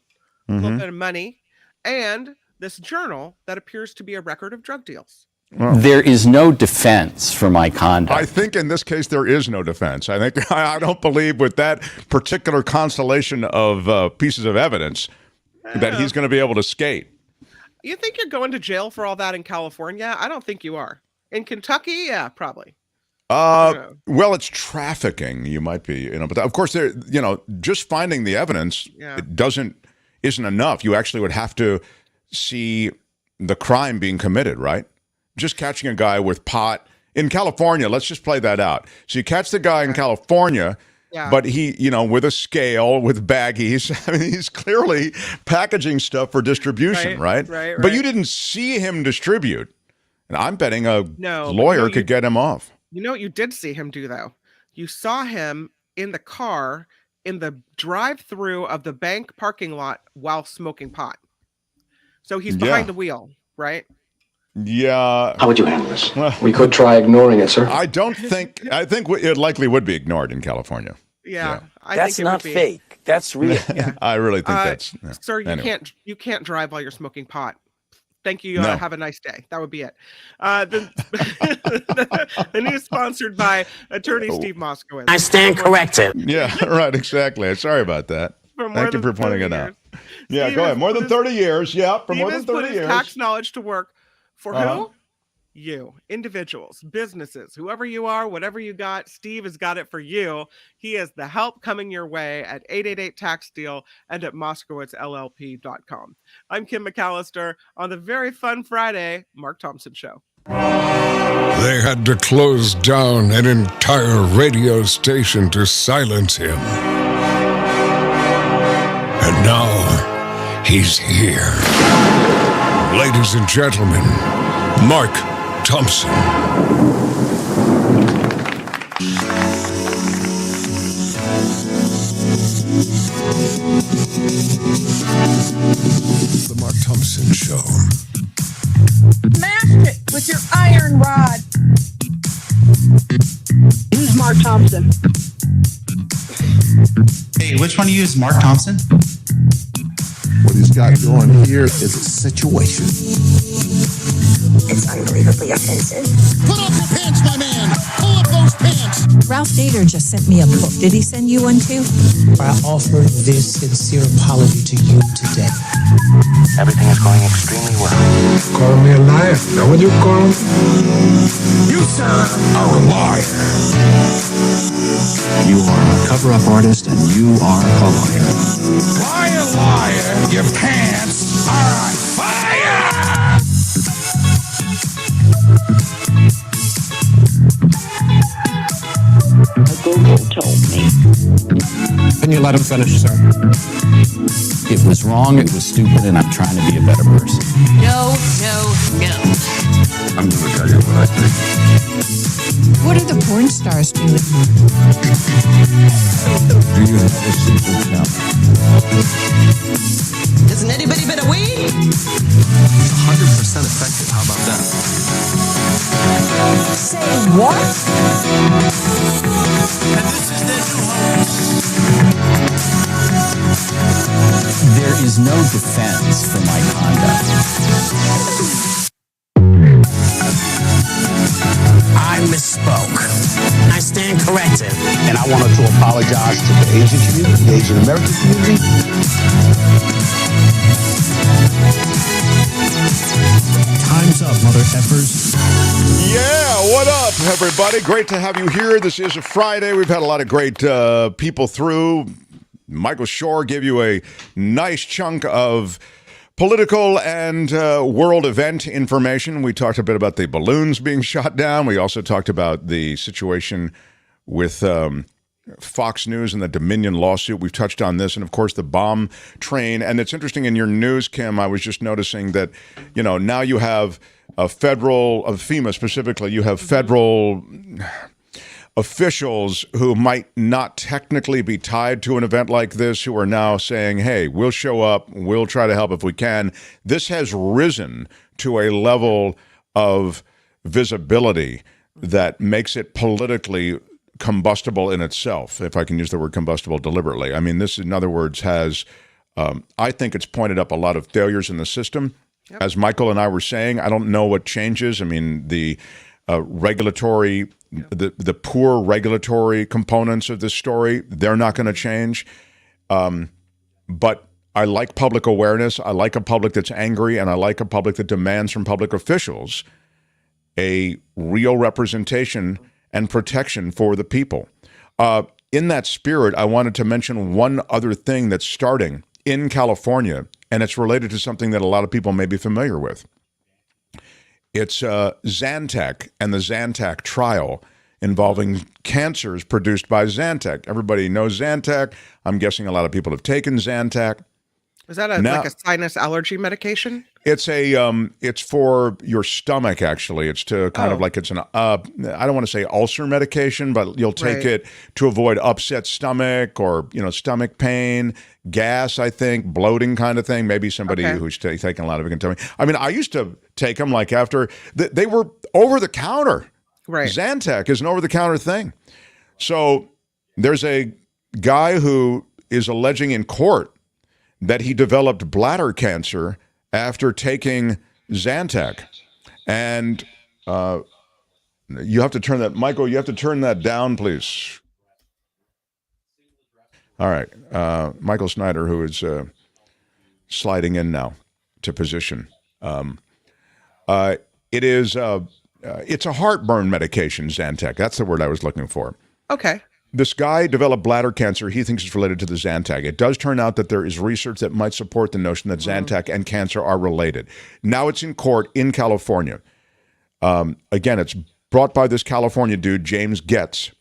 a little bit of money, and this journal that appears to be a record of drug deals. Well, there is no defense for my conduct. I think in this case there is no defense. I think I don't believe with that particular constellation of pieces of evidence that he's going to be able to skate. You think you're going to jail for all that in California? I don't think you are. In Kentucky, yeah, probably. Well, it's trafficking. You might be, but of course, just finding the evidence isn't enough. You actually would have to see the crime being committed, right? Just catching a guy with pot in California. Let's just play that out. So you catch the guy in California, but he, with a scale, with baggies. I mean, he's clearly packaging stuff for distribution, right? Right. But you didn't see him distribute. And I'm betting a lawyer could get him off. You know what you did see him do, though? You saw him in the car in the drive-through of the bank parking lot while smoking pot. So he's behind the wheel, right? Yeah. How would you handle this? We could try ignoring it, sir. I think it likely would be ignored in California. Yeah. That's not fake. That's real. I really think that's. Sir, you can't drive while you're smoking pot. Thank you. Have a nice day. That would be it. The news sponsored by attorney Steve Moskowitz. I stand corrected. Yeah, right. Exactly. Sorry about that. Thank you for pointing it out. Yeah, go ahead. More than 30 years. Yeah, for more than 30 years. Tax knowledge to work for who? You, individuals, businesses, whoever you are, whatever you got, Steve has got it for you. He has the help coming your way at 888-TAX-DEAL and at MoskowitzLLP.com. I'm Kim McAllister on the very fun Friday Mark Thompson Show. They had to close down an entire radio station to silence him. And now, he's here. Ladies and gentlemen, Mark Thompson. The Mark Thompson Show. Smash it with your iron rod. This is Mark Thompson. Hey, which one do you use, Mark Thompson? What he's got going here is a situation. It's unbelievably offensive. Put up your pants, my man. Pull up those pants. Ralph Nader just sent me a book. Did he send you one too? I offer this sincere apology to you today. Everything is going extremely well. Call me a liar. Know what you call me? You, sir, are a liar. You are a cover-up artist, and you are a liar. Liar, liar, your pants are on fire! Google told me. Can you let him finish, sir? It was wrong, it was stupid, and I'm trying to be a better person. No. I'm going to tell you what I think. What are the porn stars doing? Do you have a secret now? Isn't anybody but a weed? 100% effective. How about that? Say what? And this is their new host. There is is no defense for my conduct. I misspoke. I stand corrected. And I wanted to apologize to the Asian community, the Asian American community. Time's up, mother effers. Yeah, what up, everybody? Great to have you here. This is a Friday. We've had a lot of great people through. Michael Shure gave you a nice chunk of political and world event information. We talked a bit about the balloons being shot down. We also talked about the situation with Fox News and the Dominion lawsuit. We've touched on this, and of course the bomb train. And it's interesting in your news, Kim, I was just noticing that, you know, now you have a federal, of FEMA specifically, you have federal officials who might not technically be tied to an event like this who are now saying, hey, we'll show up, we'll try to help if we can. This has risen to a level of visibility that makes it politically combustible in itself, if I can use the word combustible deliberately. I mean, this, in other words, has, I think it's pointed up a lot of failures in the system. Yep. As Michael and I were saying, I don't know what changes. I mean, the regulatory, the poor regulatory components of this story, they're not going to change. But I like public awareness. I like a public that's angry, and I like a public that demands from public officials a real representation and protection for the people. In that spirit, I wanted to mention one other thing that's starting in California, and it's related to something that a lot of people may be familiar with. It's Zantac and the Zantac trial involving cancers produced by Zantac. Everybody knows Zantac. I'm guessing a lot of people have taken Zantac. Is that like a sinus allergy medication? It's it's for your stomach, actually. It's to kind of like, it's an, I don't want to say ulcer medication, but you'll take it to avoid upset stomach or, you know, stomach pain, gas, I think, bloating kind of thing. Maybe somebody who's taking a lot of it can tell me. I mean, I used to take them like after, they were over the counter. Right. Zantac is an over the counter thing. So there's a guy who is alleging in court that he developed bladder cancer after taking Zantac. And you have to turn that, Michael, you have to turn that down, please. All right. Michael Snyder, who is sliding in now to position. It's a heartburn medication, Zantac. That's the word I was looking for. Okay. This guy developed bladder cancer. He thinks it's related to the Zantac. It does turn out that there is research that might support the notion that Zantac and cancer are related. Now it's in court in California. Again, it's brought by this California dude, James Getz.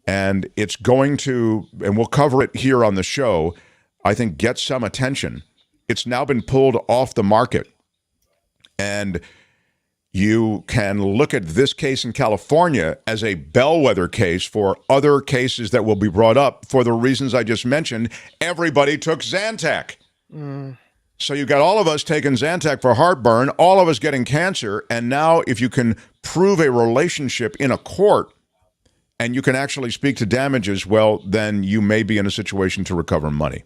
And it's going to, and we'll cover it here on the show, I think get some attention. It's now been pulled off the market. And you can look at this case in California as a bellwether case for other cases that will be brought up for the reasons I just mentioned. Everybody took Zantac. So you got all of us taking Zantac for heartburn, all of us getting cancer, and now if you can prove a relationship in a court and you can actually speak to damages, well, then you may be in a situation to recover money.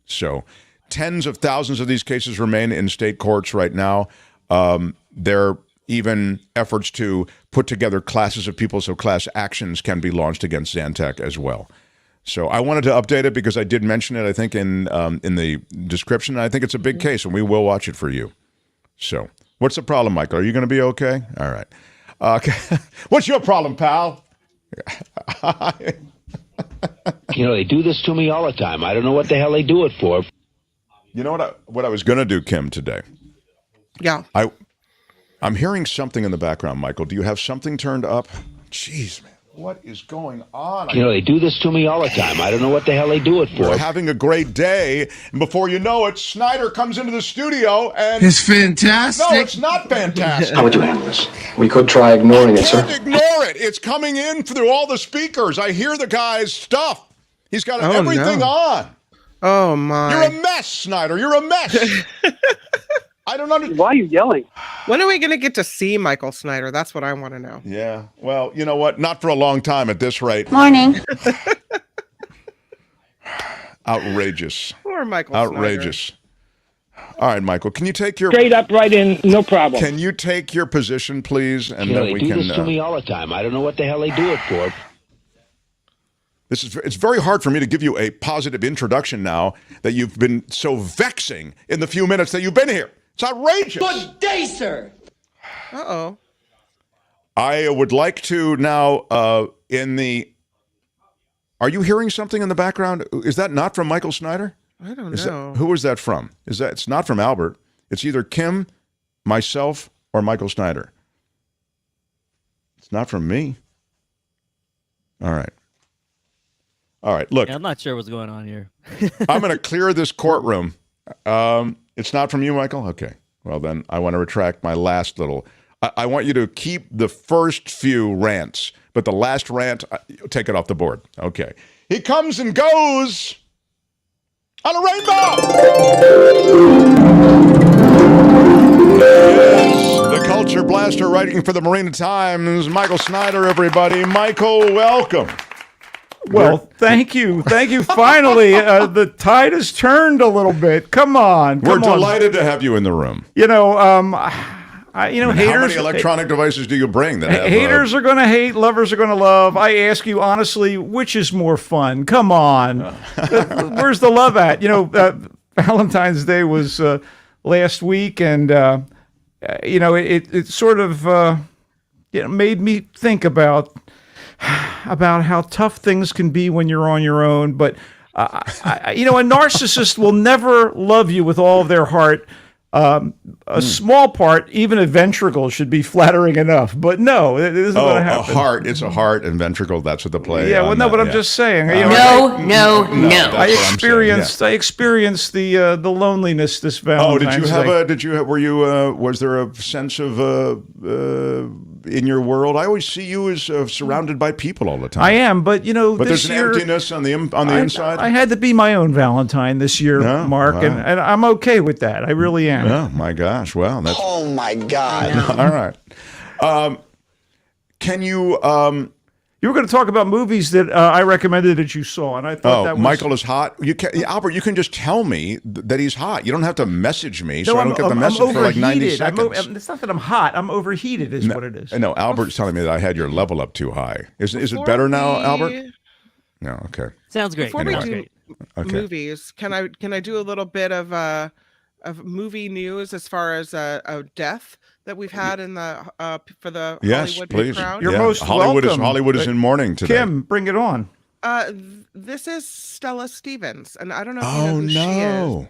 So tens of thousands of these cases remain in state courts right now. There are even efforts to put together classes of people so class actions can be launched against Zantac as well. So I wanted to update it because I did mention it, I think, in the description. I think it's a big case, and we will watch it for you. So what's the problem, Michael? Are you going to be okay? All right. Okay. What's your problem, pal? You know, they do this to me all the time. I don't know what the hell they do it for. You know what I was going to do, Kim, today? Yeah. I'm hearing something in the background, Michael. Do you have something turned up? Jeez, man. What is going on? You know, they do this to me all the time. I don't know what the hell they do it for. We're having a great day, and before you know it, Snyder comes into the studio and... It's fantastic. No, it's not fantastic. How would you handle this? We could try ignoring it, sir. I can't ignore it. It's coming in through all the speakers. I hear the guy's stuff. He's got everything on. Oh, my. You're a mess, Snyder. You're a mess. I don't understand. Why are you yelling? When are we going to get to see Michael Snyder? That's what I want to know. Yeah. Well, you know what? Not for a long time at this rate. Morning. Outrageous. Poor Michael Outrageous. Snyder. All right, Michael, can you take your... Straight up right in, no problem. Can you take your position, please? And then they we do can... this to me all the time. I don't know what the hell they do it for. It's very hard for me to give you a positive introduction now that you've been so vexing in the few minutes that you've been here. It's outrageous. Good day, sir. Uh-oh. I would like to now, Are you hearing something in the background? Is that not from Michael Snyder? I don't know. Who is that from? It's not from Albert. It's either Kim, myself, or Michael Snyder. It's not from me. All right. Look. Yeah, I'm not sure what's going on here. I'm going to clear this courtroom. It's not from you, Michael? Okay. Well, then I want to retract my last little... I want you to keep the first few rants, but the last rant, take it off the board. Okay. He comes and goes on a rainbow! Yes, the culture blaster writing for the Marina Times, Michael Snyder, everybody. Michael, welcome. Well, thank you. Thank you. Finally, the tide has turned a little bit. Come on. We're delighted to have you in the room. Haters. How many electronic devices do you bring that have, haters are going to hate, lovers are going to love. I ask you honestly, which is more fun? Come on. Where's the love at? Valentine's Day was last week, and it sort of made me think about how tough things can be when you're on your own. But a narcissist will never love you with all of their heart. A small part, even a ventricle, should be flattering enough. But no, it isn't going to happen. A heart. It's a heart and ventricle. That's what the play. Yeah, well, no, but I'm just saying. No. I experienced the loneliness this Valentine's Day. Was there a sense of in your world? I always see you as surrounded by people all the time. I am, but But there's an emptiness on the inside. I had to be my own Valentine this year, Mark, and I'm okay with that. I really am. Oh my gosh! Well, that's... Oh my God! All right. Can you? You were going to talk about movies that I recommended that you saw, and I thought that was... Michael is hot. Albert, you can just tell me that he's hot. You don't have to message me, so I don't get the message for like 90 seconds. It's not that I'm hot. I'm overheated is what it is. No, Albert's telling me that I had your level up too high. Is it better now, Albert? No, okay. Sounds great. Before we do movies, can I do a little bit of movie news as far as a death that we've had in the for the Hollywood please. crowd? You're most welcome. Hollywood is in mourning today. Kim, bring it on. This is Stella Stevens, and I don't know if you know who she is.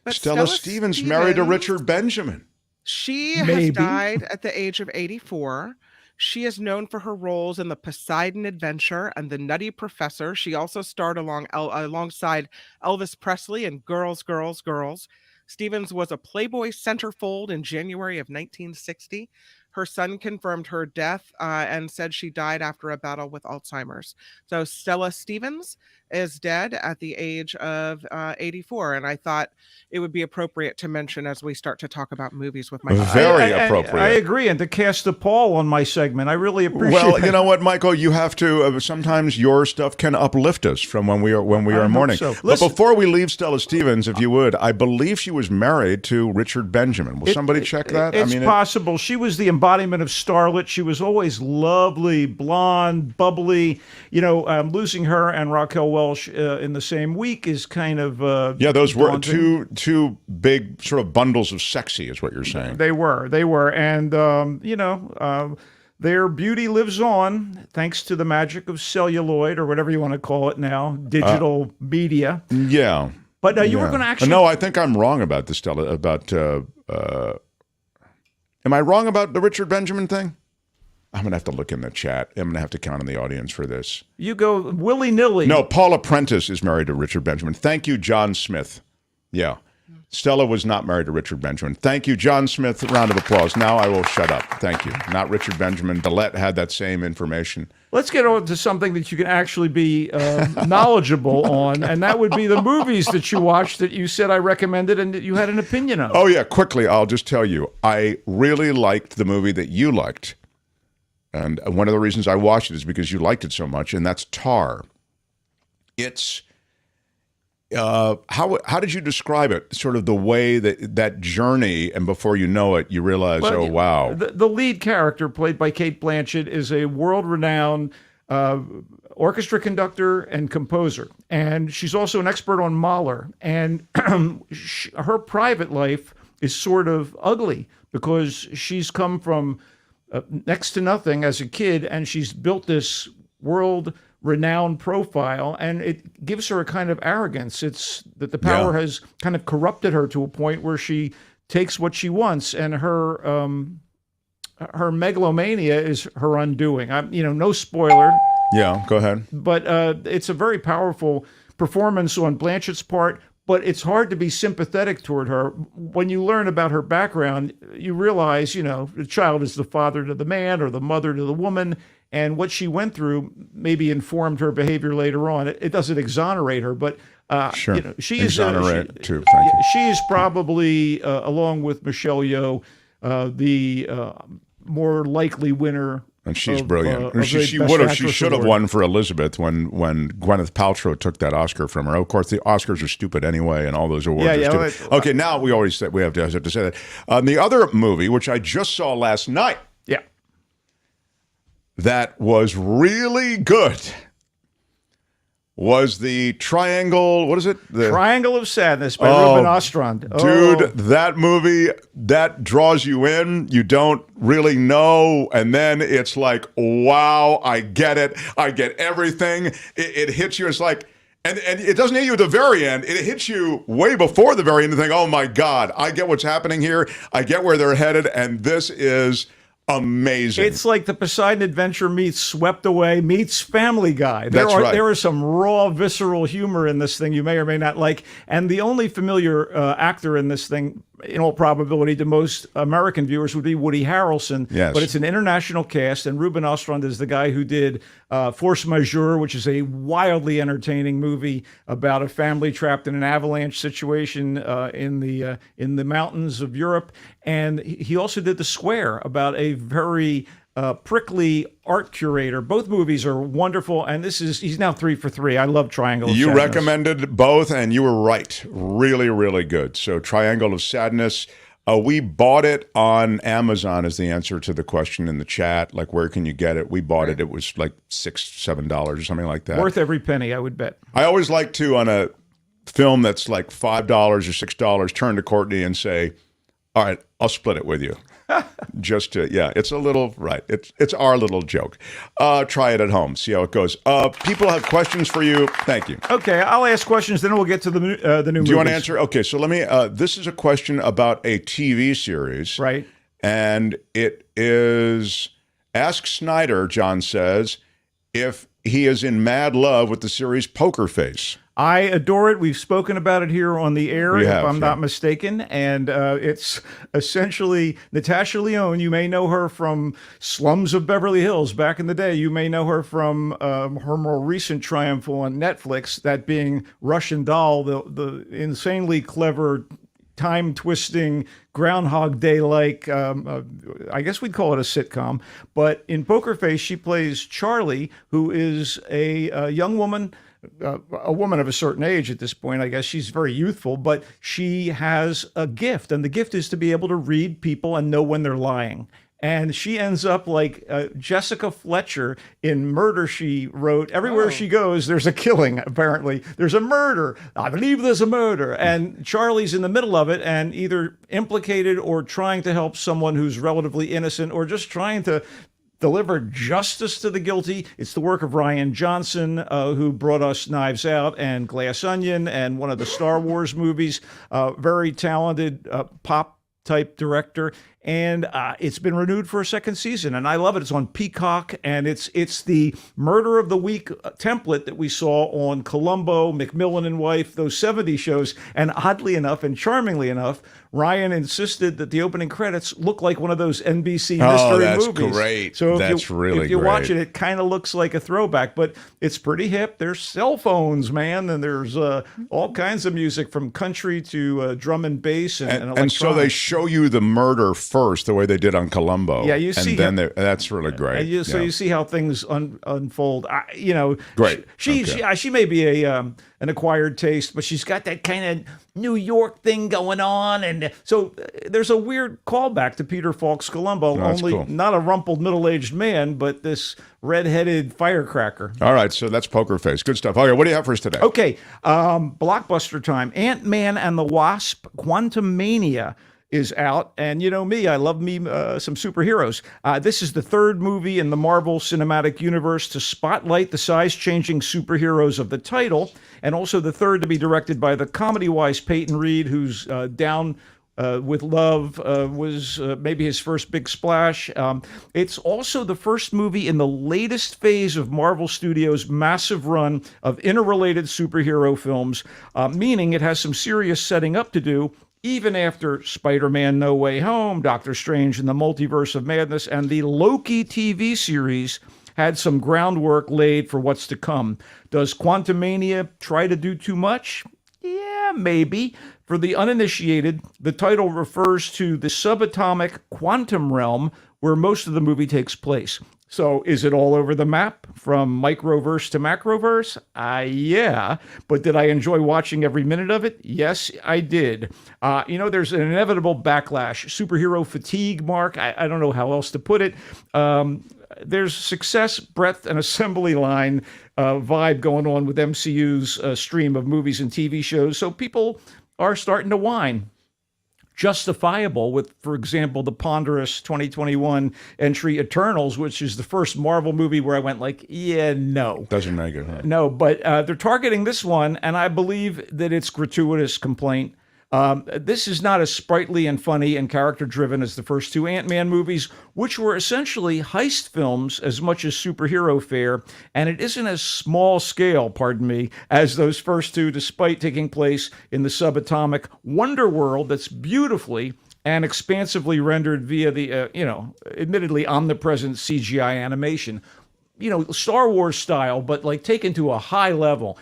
But Stella Stevens married to Richard Benjamin. She has died at the age of 84. She is known for her roles in The Poseidon Adventure and The Nutty Professor. She also starred alongside Elvis Presley in Girls, Girls, Girls. Stevens was a Playboy centerfold in January of 1960. Her son confirmed her death and said she died after a battle with Alzheimer's. So Stella Stevens is dead at the age of 84. And I thought it would be appropriate to mention as we start to talk about movies with my Very appropriate. I agree. And to cast a pall on my segment, I really appreciate it. Well, you know what, Michael? You have to, sometimes your stuff can uplift us from when we are in mourning. So. But before we leave Stella Stevens, if you would, I believe she was married to Richard Benjamin. Will somebody check that? It's possible. She was the embodiment of starlet. She was always lovely, blonde, bubbly. Losing her and Raquel Welch in the same week is kind of those were daunting. two big sort of bundles of sexy, is what you're saying. They were, and their beauty lives on thanks to the magic of celluloid or whatever you want to call it now, digital media. Yeah, but you were going to actually. No, I think I'm wrong about this, Stella. Am I wrong about the Richard Benjamin thing? I'm going to have to look in the chat. I'm going to have to count on the audience for this. You go willy-nilly. No, Paula Prentice is married to Richard Benjamin. Thank you, John Smith. Yeah. Stella was not married to Richard Benjamin. Thank you, John Smith. Round of applause. Now I will shut up. Thank you. Not Richard Benjamin. Dillette had that same information. Let's get on to something that you can actually be knowledgeable on, and that would be the movies that you watched that you said I recommended and that you had an opinion on. Oh, yeah. Quickly, I'll just tell you. I really liked the movie that you liked. And one of the reasons I watched it is because you liked it so much, and that's Tar. It's How did you describe it? Sort of the way that journey, and before you know it, you realize, oh wow. The lead character, played by Cate Blanchett, is a world-renowned orchestra conductor and composer, and she's also an expert on Mahler. And her private life is sort of ugly because she's come from next to nothing as a kid, and she's built this world-renowned profile, and it gives her a kind of arrogance. It's that the power has kind of corrupted her to a point where she takes what she wants, and her megalomania is her undoing. No spoiler. Yeah, go ahead. But it's a very powerful performance on Blanchett's part, but it's hard to be sympathetic toward her. When you learn about her background, you realize, the child is the father to the man or the mother to the woman, and what she went through maybe informed her behavior later on. It doesn't exonerate her, but sure. She is too. Thank you. She is probably, along with Michelle Yeoh, the more likely winner. And she's brilliant. She should have won for Elizabeth when Gwyneth Paltrow took that Oscar from her. Of course, the Oscars are stupid anyway, and all those awards are stupid. Okay, now we always say we have to say that. The other movie, which I just saw last night, that was really good, was the Triangle. What is it? The Triangle of Sadness by Ruben Ostrand. Dude, that movie, that draws you in. You don't really know, and then it's like, wow, I get it. I get everything. It hits you. It's like, and it doesn't hit you at the very end. It hits you way before the very end. You think, oh my God, I get what's happening here. I get where they're headed, and this is amazing. It's like the Poseidon Adventure meets Swept Away meets Family Guy. There is some raw, visceral humor in this thing you may or may not like. And the only familiar actor in this thing, in all probability, to most American viewers would be Woody Harrelson. Yes. But it's an international cast, and Ruben Ostrand is the guy who did Force Majeure, which is a wildly entertaining movie about a family trapped in an avalanche situation in the mountains of Europe. And he also did The Square, about a very prickly art curator. Both movies are wonderful, and he's now 3 for 3. I love Triangle of Sadness. You recommended both, and you were right. Really, really good. So Triangle of Sadness, we bought it on Amazon is the answer to the question in the chat. Like, where can you get it? We bought it. It was like $6, $7 or something like that. Worth every penny, I would bet. I always like to, on a film that's like $5 or $6, turn to Courtney and say, all right, I'll split it with you. Just to, it's a little, right. It's our little joke. Try it at home. See how it goes. People have questions for you. Thank you. Okay, I'll ask questions, then we'll get to the new movies. Do you want to answer? Okay, so let me, this is a question about a TV series. Right. And it is, ask Snyder, John says, if he is in mad love with the series Poker Face. I adore it. We've spoken about it here on the air, if I'm not mistaken. And it's essentially Natasha Lyonne. You may know her from Slums of Beverly Hills back in the day. You may know her from her more recent triumph on Netflix, that being Russian Doll, the insanely clever, time-twisting, Groundhog Day-like, I guess we'd call it a sitcom. But in Poker Face, she plays Charlie, who is a young woman, a woman of a certain age at this point. I guess she's very youthful, but she has a gift, and the gift is to be able to read people and know when they're lying. And she ends up like Jessica Fletcher in Murder, She Wrote. Everywhere she goes, there's a killing, apparently. There's a murder. I believe there's a murder. And Charlie's in the middle of it and either implicated or trying to help someone who's relatively innocent, or just trying to deliver justice to the guilty. It's the work of Rian Johnson, who brought us Knives Out and Glass Onion and one of the Star Wars movies. Very talented pop-type director. And it's been renewed for a second season, and I love it. It's on Peacock, and it's the Murder of the Week template that we saw on Columbo, Macmillan and Wife, those 70s shows. And oddly enough, and charmingly enough, Ryan insisted that the opening credits look like one of those NBC mystery movies. Oh, that's great. So if you watch it, it kind of looks like a throwback, but it's pretty hip. There's cell phones, man, and there's all kinds of music from country to drum and bass and electronic. And so they show you the murder first, the way they did on Columbo. Yeah, you see, and then that's really great. And you see how things unfold. Great. She may be an acquired taste, but she's got that kind of New York thing going on, and so there's a weird callback to Peter Falk's Columbo. Cool. Not a rumpled middle-aged man, but this red-headed firecracker. All right, so that's Poker Face. Good stuff. Okay, what do you have for us today? Okay, blockbuster time. Ant-Man and the Wasp: Quantumania is out, and you know me, I love me some superheroes. This is the third movie in the Marvel Cinematic Universe to spotlight the size-changing superheroes of the title, and also the third to be directed by the comedy-wise Peyton Reed, who's down with Love was maybe his first big splash. It's also the first movie in the latest phase of Marvel Studios' massive run of interrelated superhero films, meaning it has some serious setting up to do, even after Spider-Man No Way Home, Doctor Strange and the Multiverse of Madness, and the Loki TV series had some groundwork laid for what's to come. Does Quantumania try to do too much? Yeah, maybe. For the uninitiated, the title refers to the subatomic quantum realm where most of the movie takes place. So is it all over the map from microverse to macroverse? Yeah. But did I enjoy watching every minute of it? Yes, I did. There's an inevitable backlash. Superhero fatigue, Mark. I don't know how else to put it. There's success, breadth, and assembly line vibe going on with MCU's stream of movies and TV shows. So people are starting to whine. Justifiable with, for example, the ponderous 2021 entry Eternals, which is the first Marvel movie where I went like, yeah, no. Doesn't make it. Huh? No, but they're targeting this one, and I believe that it's gratuitous complaint. This is not as sprightly and funny and character-driven as the first two Ant-Man movies, which were essentially heist films as much as superhero fare, and it isn't as small-scale, as those first two, despite taking place in the subatomic wonder world that's beautifully and expansively rendered via the, admittedly omnipresent CGI animation. Star Wars style, but like taken to a high level.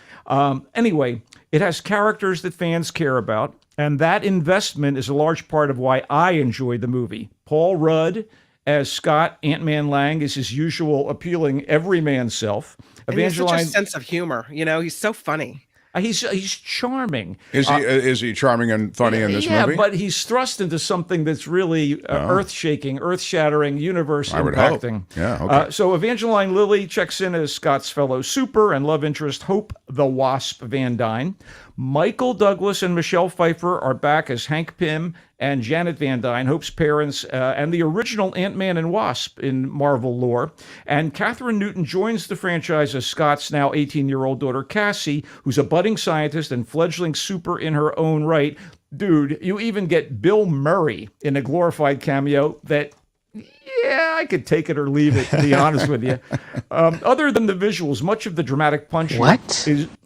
Anyway, it has characters that fans care about, and that investment is a large part of why I enjoyed the movie. Paul Rudd as Scott Ant-Man Lang is his usual appealing everyman self. And he has such a sense of humor. He's so funny. He's charming. Is he charming and funny in this movie? Yeah, but he's thrust into something that's really earth-shaking, earth-shattering, universe-impacting. Yeah, okay. So Evangeline Lilly checks in as Scott's fellow super and love interest Hope the Wasp Van Dyne. Michael Douglas and Michelle Pfeiffer are back as Hank Pym and Janet Van Dyne, Hope's parents, and the original Ant-Man and Wasp in Marvel lore. And Catherine Newton joins the franchise as Scott's now 18-year-old daughter, Cassie, who's a budding scientist and fledgling super in her own right. Dude, you even get Bill Murray in a glorified cameo that... yeah, I could take it or leave it, to be honest with you. Other than the visuals, much of the dramatic punching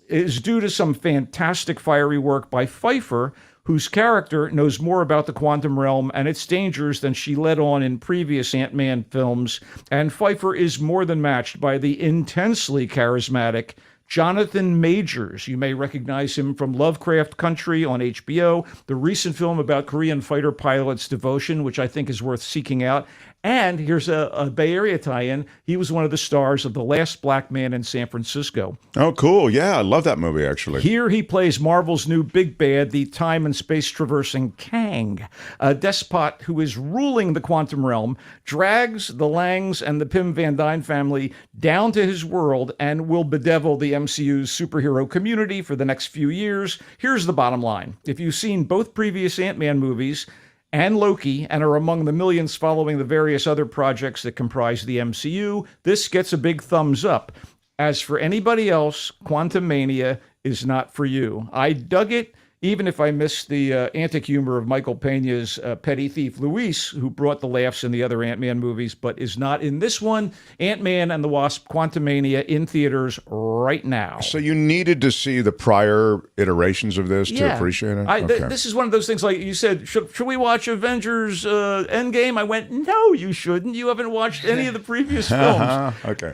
is due to some fantastic fiery work by Pfeiffer, whose character knows more about the quantum realm and its dangers than she let on in previous Ant-Man films. And Pfeiffer is more than matched by the intensely charismatic Jonathan Majors. You may recognize him from Lovecraft Country on HBO, the recent film about Korean fighter pilots' devotion, which I think is worth seeking out. And here's a Bay Area tie-in. He was one of the stars of The Last Black Man in San Francisco. Oh, cool. Yeah, I love that movie, actually. Here he plays Marvel's new big bad, the time and space traversing Kang, a despot who is ruling the quantum realm, drags the Langs and the Pym Van Dyne family down to his world, and will bedevil the MCU's superhero community for the next few years. Here's the bottom line. If you've seen both previous Ant-Man movies and Loki, and are among the millions following the various other projects that comprise the MCU, this gets a big thumbs up. As for anybody else, Quantumania is not for you. I dug it, even if I missed the antic humor of Michael Peña's petty thief Luis, who brought the laughs in the other Ant-Man movies, but is not in this one. Ant-Man and the Wasp: Quantumania in theaters right now. So you needed to see the prior iterations of this to appreciate it? This is one of those things, like you said, should we watch Avengers Endgame? I went, no, you shouldn't. You haven't watched any of the previous films. Okay.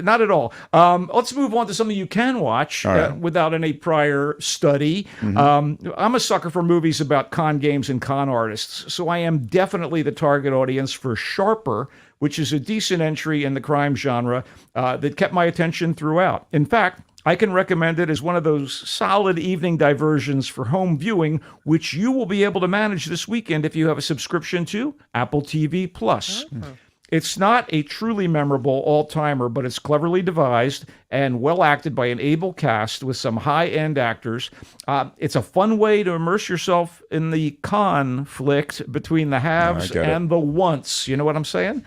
Not at all. Let's move on to something you can watch without any prior study. I'm a sucker for movies about con games and con artists, so I am definitely the target audience for Sharper, which is a decent entry in the crime genre that kept my attention throughout. In fact, I can recommend it as one of those solid evening diversions for home viewing, which you will be able to manage this weekend if you have a subscription to Apple TV Plus. It's not a truly memorable all-timer, but it's cleverly devised and well acted by an able cast with some high-end actors. It's a fun way to immerse yourself in the conflict between the haves and the wants. You know what I'm saying?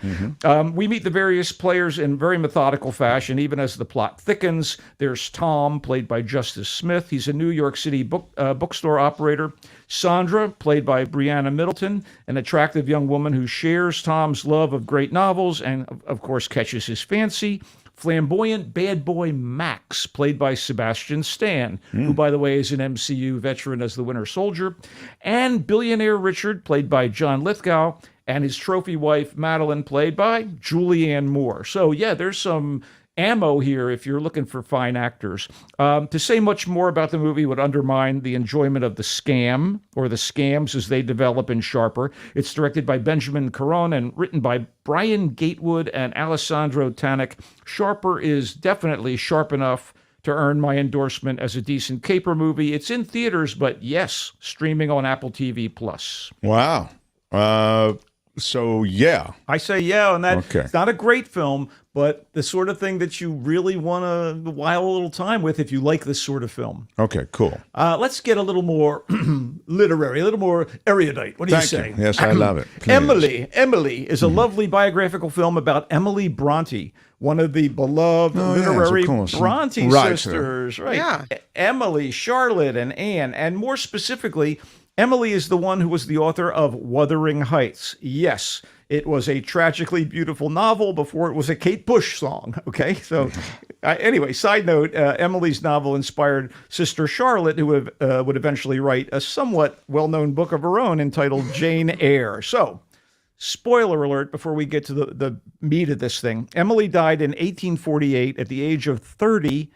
We meet the various players in very methodical fashion, even as the plot thickens. There's Tom, played by Justice Smith. He's a New York City bookstore operator. Sandra, played by Brianna Middleton, an attractive young woman who shares Tom's love of great novels and, of course, catches his fancy. Flamboyant bad boy Max, played by Sebastian Stan, who, by the way, is an MCU veteran as the Winter Soldier. And billionaire Richard, played by John Lithgow, and his trophy wife, Madeline, played by Julianne Moore. So, yeah, there's some ammo here if you're looking for fine actors. To say much more about the movie would undermine the enjoyment of the scam, or the scams as they develop in Sharper. It's directed by Benjamin Caron and written by Brian Gatewood and Alessandro Tannic. Sharper is definitely sharp enough to earn my endorsement as a decent caper movie. It's in theaters, but yes, streaming on Apple TV Plus. Wow. So, yeah. I say yeah, and it's not a great film, but the sort of thing that you really want to while a little time with if you like this sort of film. Okay, cool. Let's get a little more literary, a little more erudite. What do you say? You. Yes, I love it. Please. Emily is a lovely biographical film about Emily Bronte, one of the beloved literary Bronte sisters. Right. Yeah. Emily, Charlotte, and Anne, and more specifically, Emily is the one who was the author of Wuthering Heights. Yes, it was a tragically beautiful novel before it was a Kate Bush song. Okay, so anyway, side note, Emily's novel inspired sister Charlotte, who would eventually write a somewhat well-known book of her own entitled Jane Eyre. So, spoiler alert before we get to the meat of this thing. Emily died in 1848 at the age of 30,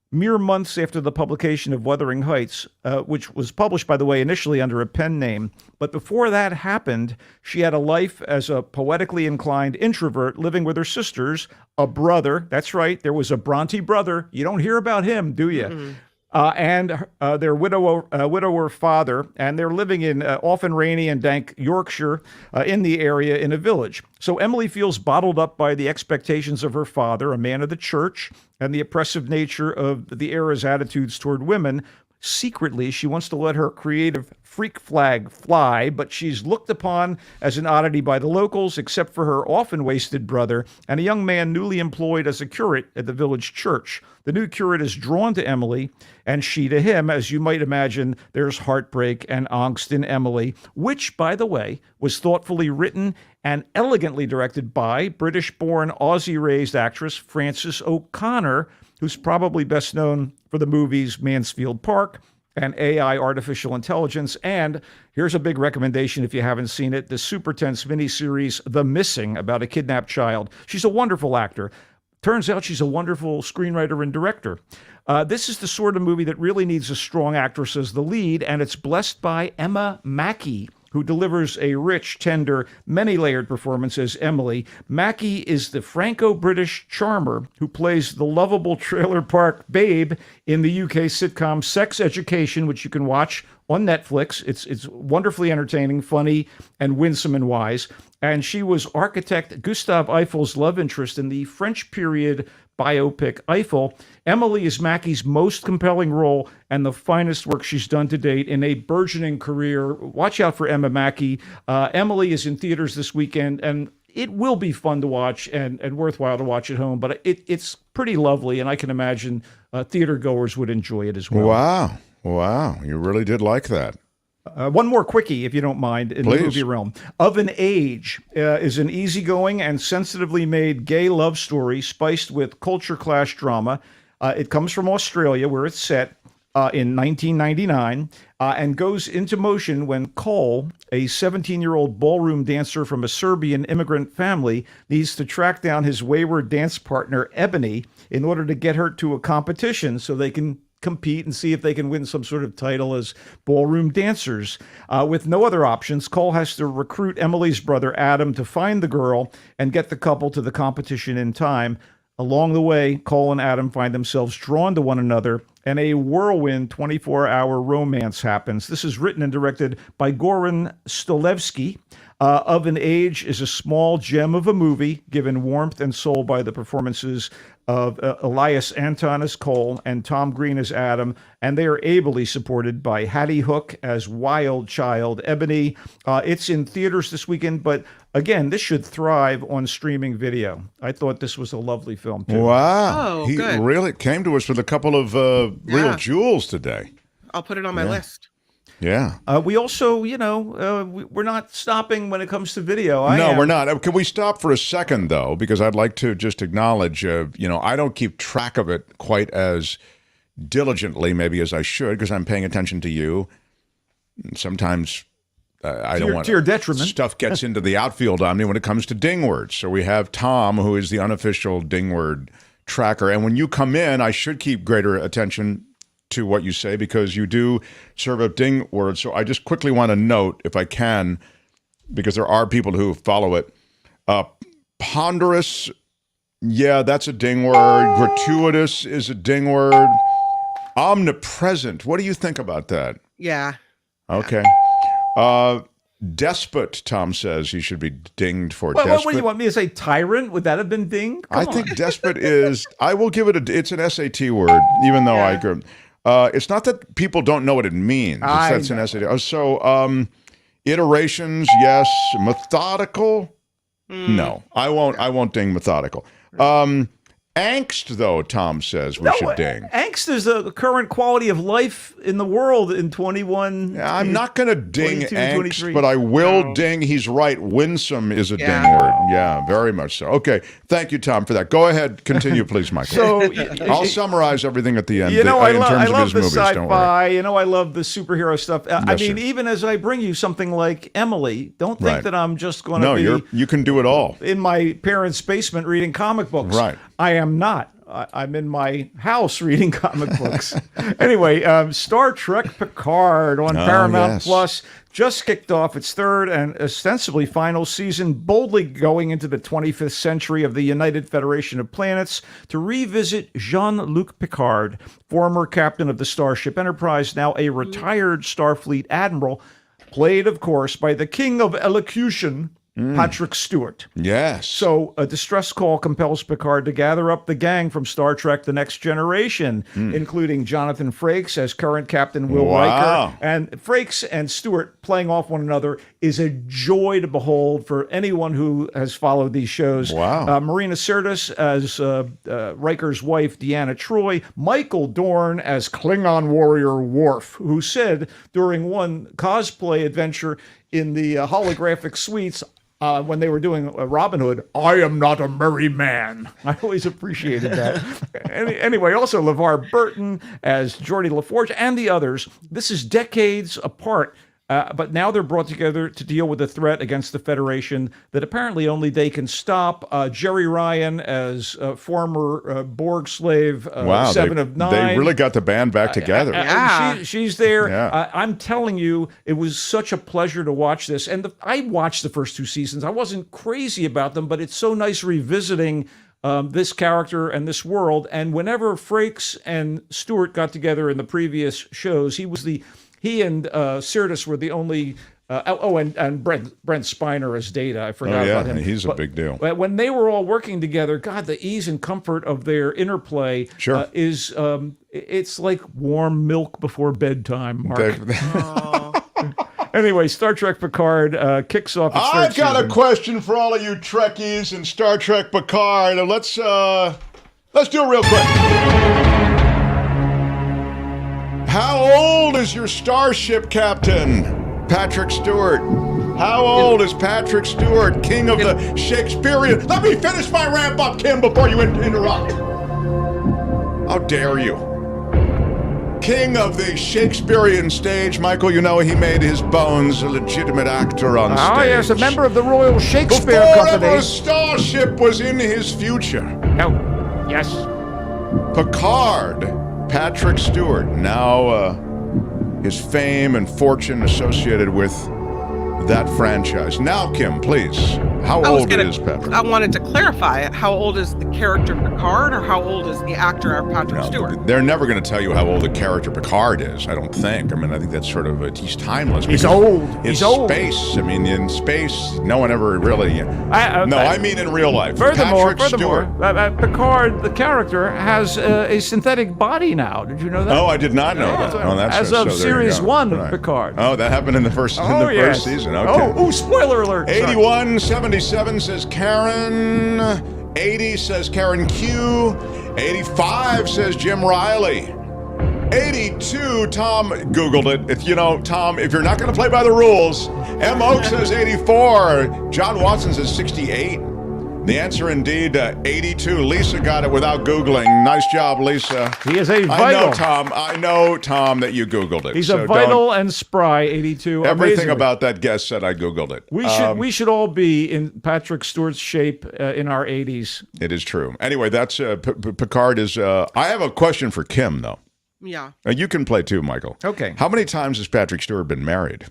mere months after the publication of Wuthering Heights, which was published, by the way, initially under a pen name. But before that happened, she had a life as a poetically inclined introvert living with her sisters, a brother. That's right, there was a Bronte brother. You don't hear about him, do you? Mm-hmm. And their widower father, and they're living in often rainy and dank Yorkshire in the area in a village. So Emily feels bottled up by the expectations of her father, a man of the church, and the oppressive nature of the era's attitudes toward women. Secretly, she wants to let her creative freak flag fly, but she's looked upon as an oddity by the locals, except for her often wasted brother and a young man newly employed as a curate at the village church. The new curate is drawn to Emily, and she to him. As you might imagine, there's heartbreak and angst in Emily, which, by the way, was thoughtfully written and elegantly directed by British-born, Aussie-raised actress Frances O'Connor, who's probably best known for the movies Mansfield Park and AI Artificial Intelligence. And here's a big recommendation if you haven't seen it, the super tense miniseries The Missing, about a kidnapped child. She's a wonderful actor. Turns out she's a wonderful screenwriter and director. This is the sort of movie that really needs a strong actress as the lead, and it's blessed by Emma Mackey, who delivers a rich, tender, many-layered performance as Emily. Mackey is the Franco-British charmer who plays the lovable trailer park babe in the UK sitcom Sex Education, which you can watch on Netflix. It's wonderfully entertaining, funny, and winsome and wise. And she was architect Gustave Eiffel's love interest in the French period biopic Eiffel. Emily is Mackey's most compelling role and the finest work she's done to date in a burgeoning career. Watch out for Emma Mackey. Emily is in theaters this weekend, and it will be fun to watch and worthwhile to watch at home, but it's pretty lovely, and I can imagine theater goers would enjoy it as well. Wow. You really did like that. One more quickie, if you don't mind, in the movie realm. Of an Age is an easygoing and sensitively made gay love story spiced with culture clash drama. It comes from Australia, where it's set in 1999, and goes into motion when Cole, a 17-year-old ballroom dancer from a Serbian immigrant family, needs to track down his wayward dance partner, Ebony, in order to get her to a competition so they can compete and see if they can win some sort of title as ballroom dancers. With no other options, Cole has to recruit Emily's brother Adam to find the girl and get the couple to the competition in time. Along the way, Cole and Adam find themselves drawn to one another, and a whirlwind 24-hour romance happens. This is written and directed by Goran Stolevsky. Of an Age is a small gem of a movie, given warmth and soul by the performances of Elias Anton as Cole and Tom Green as Adam, and they are ably supported by Hattie Hook as wild child Ebony. It's in theaters this weekend, but again, this should thrive on streaming video. I thought this was a lovely film, too. Wow. Oh, he good. really came to us with a couple of real jewels today. I'll put it on my list. Yeah. We also, we're not stopping when it comes to video. We're not. Can we stop for a second, though? Because I'd like to just acknowledge, I don't keep track of it quite as diligently maybe as I should, because I'm paying attention to you. Sometimes I don't want to your detriment. Stuff gets into the outfield on me when it comes to ding words. So we have Tom, who is the unofficial ding word tracker. And when you come in, I should keep greater attention to what you say, because you do serve up ding words. So I just quickly want to note, if I can, because there are people who follow it, ponderous, yeah, that's a ding word. Gratuitous is a ding word. Omnipresent, what do you think about that? Yeah. Okay. Despot, Tom says he should be dinged for What despot. do you want me to say? Tyrant? Would that have been dinged? I think despot is, I will give it it's an SAT word, even though I agree. It's not that people don't know what it means. That's an SAT. So, iterations, yes. Methodical? No. I won't ding methodical. Angst, though, Tom says we should ding. Angst is the current quality of life in the world in 21. Yeah, I'm not going to ding 22, angst, 23. but I will ding. He's right. Winsome is a ding word. Yeah, very much so. Okay. Thank you, Tom, for that. Go ahead. Continue, please, Michael. So I'll summarize everything at the end. I terms love of the his movies, don't worry. sci-fi. I love the superhero stuff. I Yes, mean, sir. even as I bring you something like Emily, don't think Right. that I'm just going to be you can do it all. in my parents' basement reading comic books. Right. I am not. I'm in my house reading comic books. Anyway, Star Trek Picard on Paramount Plus just kicked off its third and ostensibly final season, boldly going into the 25th century of the United Federation of Planets to revisit Jean-Luc Picard, former captain of the Starship Enterprise, now a retired Starfleet admiral, played, of course, by the king of elocution, Patrick Stewart. Yes. So a distress call compels Picard to gather up the gang from Star Trek The Next Generation, including Jonathan Frakes as current Captain Will Riker. And Frakes and Stewart playing off one another is a joy to behold for anyone who has followed these shows. Wow. Marina Sirtis as Riker's wife, Deanna Troi. Michael Dorn as Klingon warrior Worf, who said during one cosplay adventure in the holographic suites, when they were doing Robin Hood, I am not a merry man. I always appreciated that. Anyway, also LeVar Burton as Geordi LaForge and the others. This is decades apart, but now they're brought together to deal with a threat against the Federation that apparently only they can stop. Jerry Ryan as former Borg slave, Seven of Nine. They really got the band back together. She's there. Yeah. I'm telling you, it was such a pleasure to watch this. And I watched the first two seasons. I wasn't crazy about them, but it's so nice revisiting this character and this world. And whenever Frakes and Stewart got together in the previous shows, he and Sirtis were the only. And Brent Spiner as Data. I forgot about him. He's a big deal. But when they were all working together, God, the ease and comfort of their interplay is it's like warm milk before bedtime, Mark. Anyway, Star Trek Picard kicks off its third I've got season. a question for all of you Trekkies and Star Trek Picard. Let's do it real quick. How old is your starship captain, Patrick Stewart? How old is Patrick Stewart, king of the Shakespearean? Let me finish my ramp up, Kim, before you interrupt. How dare you? King of the Shakespearean stage, Michael, you know he made his bones a legitimate actor on stage. Oh, yes, a member of the Royal Shakespeare Before Company. ever Starship was in his future. Oh, yes. Picard Patrick Stewart, now his fame and fortune associated with that franchise. Now, Kim, please, how old is Patrick? I wanted to clarify, how old is the character Picard, or how old is the actor Patrick Stewart? They're never going to tell you how old the character Picard is, I don't think. I mean, I think that's sort of, he's timeless. He's old. He's old. Space. I mean, in space, no one ever really... I mean in real life. Furthermore, Stewart. Picard, the character, has a synthetic body now. Did you know that? Oh, I did not know that. Oh, that's As of Series 1 of Picard. Oh, that happened in the first season. Okay. Oh, spoiler alert. 8177 says Karen. 80 says Karen Q. 85 says Jim Riley. 82, Tom Googled it. Tom, if you're not going to play by the rules, M. Oak says 84. John Watson says 68. The answer indeed, 82. Lisa got it without Googling. Nice job, Lisa. He is a vital. I know, Tom, that you Googled it. He's a vital and spry 82. Everything Amazingly. about that guest said I Googled it. We should all be in Patrick Stewart's shape in our 80s. It is true. Anyway, that's Picard is. I have a question for Kim, though. Yeah. You can play too, Michael. Okay. How many times has Patrick Stewart been married?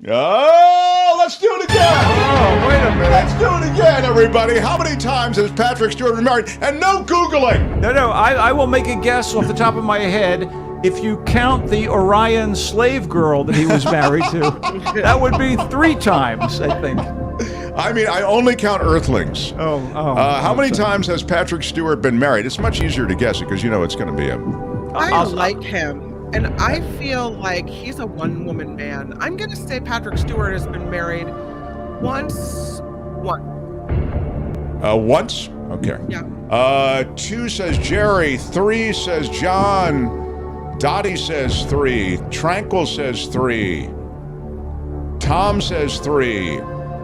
Oh, let's do it again. Oh, wait a minute. Let's do it again, everybody. How many times has Patrick Stewart been married? And no Googling. No, I will make a guess off the top of my head. If you count the Orion slave girl that he was married to, that would be 3 times, I think. I mean, I only count Earthlings. How many times has Patrick Stewart been married? It's much easier to guess it because you know it's going to be him. I like him. And I feel like he's a one-woman man. I'm going to say Patrick Stewart has been married once. Once? Okay. Yeah. 2 says Jerry. 3 says John. Dottie says 3. Tranquil says 3. Tom says 3.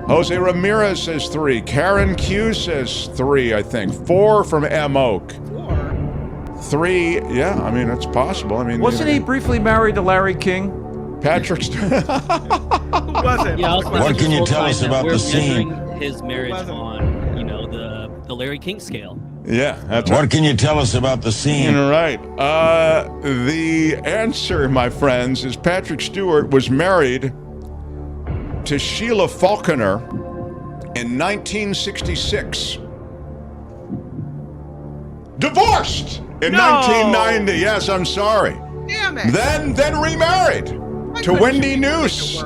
Jose Ramirez says 3. Karen Q says 3, I think. 4 from M. Oak. 3, yeah, I mean, it's possible. I mean, wasn't he briefly married to Larry King? Patrick Stewart. Who wasn't? Yeah, What can you tell us about the scene? His marriage on, the Larry King scale. Yeah, that's What can you tell us about the scene? Right. The answer, my friends, is Patrick Stewart was married to Sheila Faulkner in 1966. Divorced in 1990. Yes, I'm sorry. Damn it. Then remarried to Wendy Noose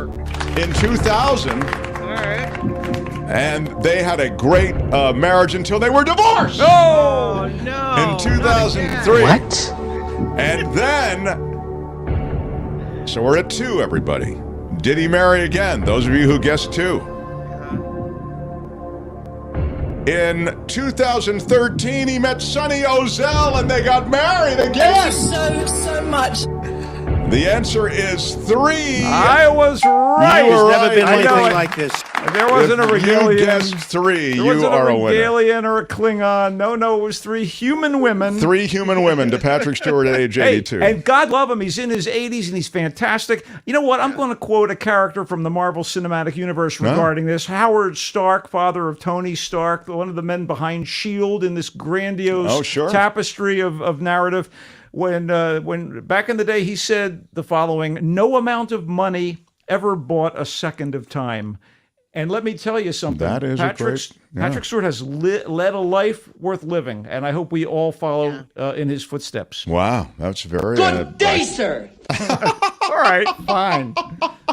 in 2000. All right. And they had a great marriage until they were divorced. Oh, no. In 2003. What? And then, so we're at 2, everybody. Did he marry again? Those of you who guessed 2. In 2013, he met Sonny Ozell and they got married again. Thank you so much. The answer is 3. I was right. You were Never been right. anything like this. There wasn't a If Regalian. you guessed 3, There you wasn't are a a winner. Regalian or a Klingon. No, it was 3 human women. 3 human women to Patrick Stewart at age 82. And God love him, he's in his 80s and he's fantastic. You know what? I'm going to quote a character from the Marvel Cinematic Universe regarding this. Howard Stark, father of Tony Stark, one of the men behind S.H.I.E.L.D. in this grandiose tapestry of narrative. When back in the day, he said the following: "No amount of money ever bought a second of time." And let me tell you something. That is Patrick Stewart has led a life worth living, and I hope we all follow in his footsteps. Wow, that's very Good day, sir. All right, fine.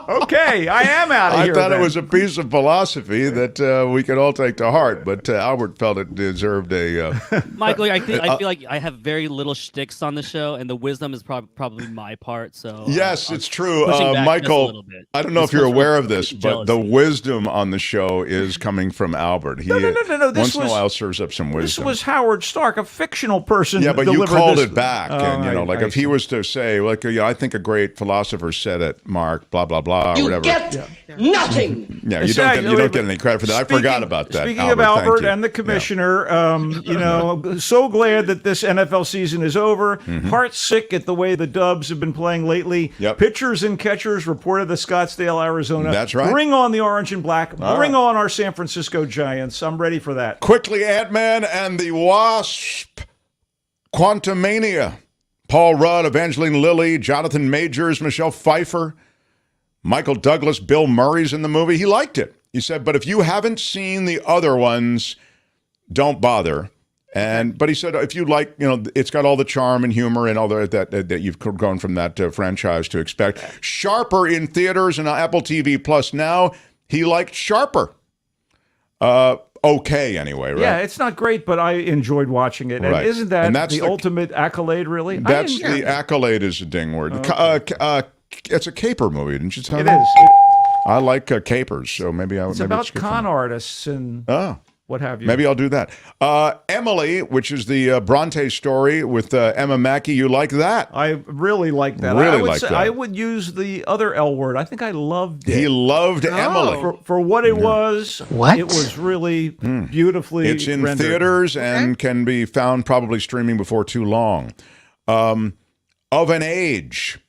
Okay, I am out of I here. thought then. it was a piece of philosophy that we could all take to heart, but Albert felt it deserved a... Michael, I feel like I have very little shticks on the show, and the wisdom is probably my part. So Yes, it's true. pushing back just a Michael, little bit. I don't know This if you're comes from aware of this, but jealousy. the wisdom on the show is coming from Albert. He No. once in a while serves up some This wisdom. was Howard Stark, a fictional person. Yeah, but you delivered called this. it back, and if he was to say, like, I think a great philosopher said it, Mark, blah blah blah, or You whatever. get nothing. Yeah, you don't get any credit for that. I forgot about that. Speaking of thank Albert you. and the commissioner, so glad that this NFL season is over. Mm-hmm. Heart sick at the way the Dubs have been playing lately. Yep. Pitchers and catchers reported to Scottsdale, Arizona. That's right. Bring on the orange and black. All Bring right. on our San Francisco Giants. I'm ready for that. Quickly, Ant-Man and the Wasp. Quantumania. Paul Rudd, Evangeline Lilly, Jonathan Majors, Michelle Pfeiffer, Michael Douglas, Bill Murray's in the movie. He liked it. He said, but if you haven't seen the other ones, don't bother. But he said, if you like, it's got all the charm and humor and all that you've grown from that franchise to expect. Sharper in theaters and Apple TV Plus now. He liked Sharper. Okay, anyway, right? Yeah, it's not great, but I enjoyed watching it. Right. And isn't that the ultimate accolade, really? That's the accolade is a ding word. It's a caper movie, didn't you tell me? It is. I like capers, so maybe I would. It's about con artists and what have you. Maybe I'll do that. Emily, which is the Bronte story with Emma Mackey. You like that? I really like that. I would use the other L word. I think I loved it. He loved Emily. For what it was. What? It was really beautifully It's in rendered. theaters and can be found probably streaming before too long. Of an Age.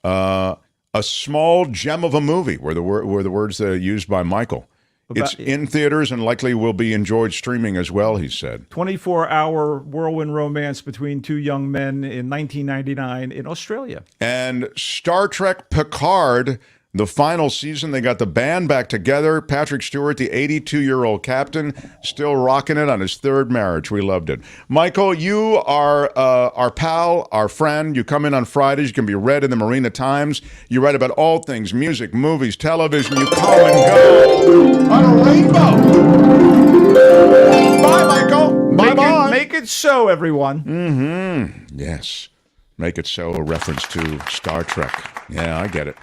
A small gem of a movie were the words that are used by Michael. It's in theaters and likely will be enjoyed streaming as well, he said. 24-hour whirlwind romance between two young men in 1999 in Australia. And Star Trek Picard, the final season, they got the band back together. Patrick Stewart, the 82-year-old captain, still rocking it on his third marriage. We loved it. Michael, you are our pal, our friend. You come in on Fridays. You can be read in the Marina Times. You write about all things, music, movies, television. You come and go on a rainbow. Bye, Michael. Bye-bye. Make it so, everyone. Mm-hmm. Yes. Make it so, a reference to Star Trek. Yeah, I get it.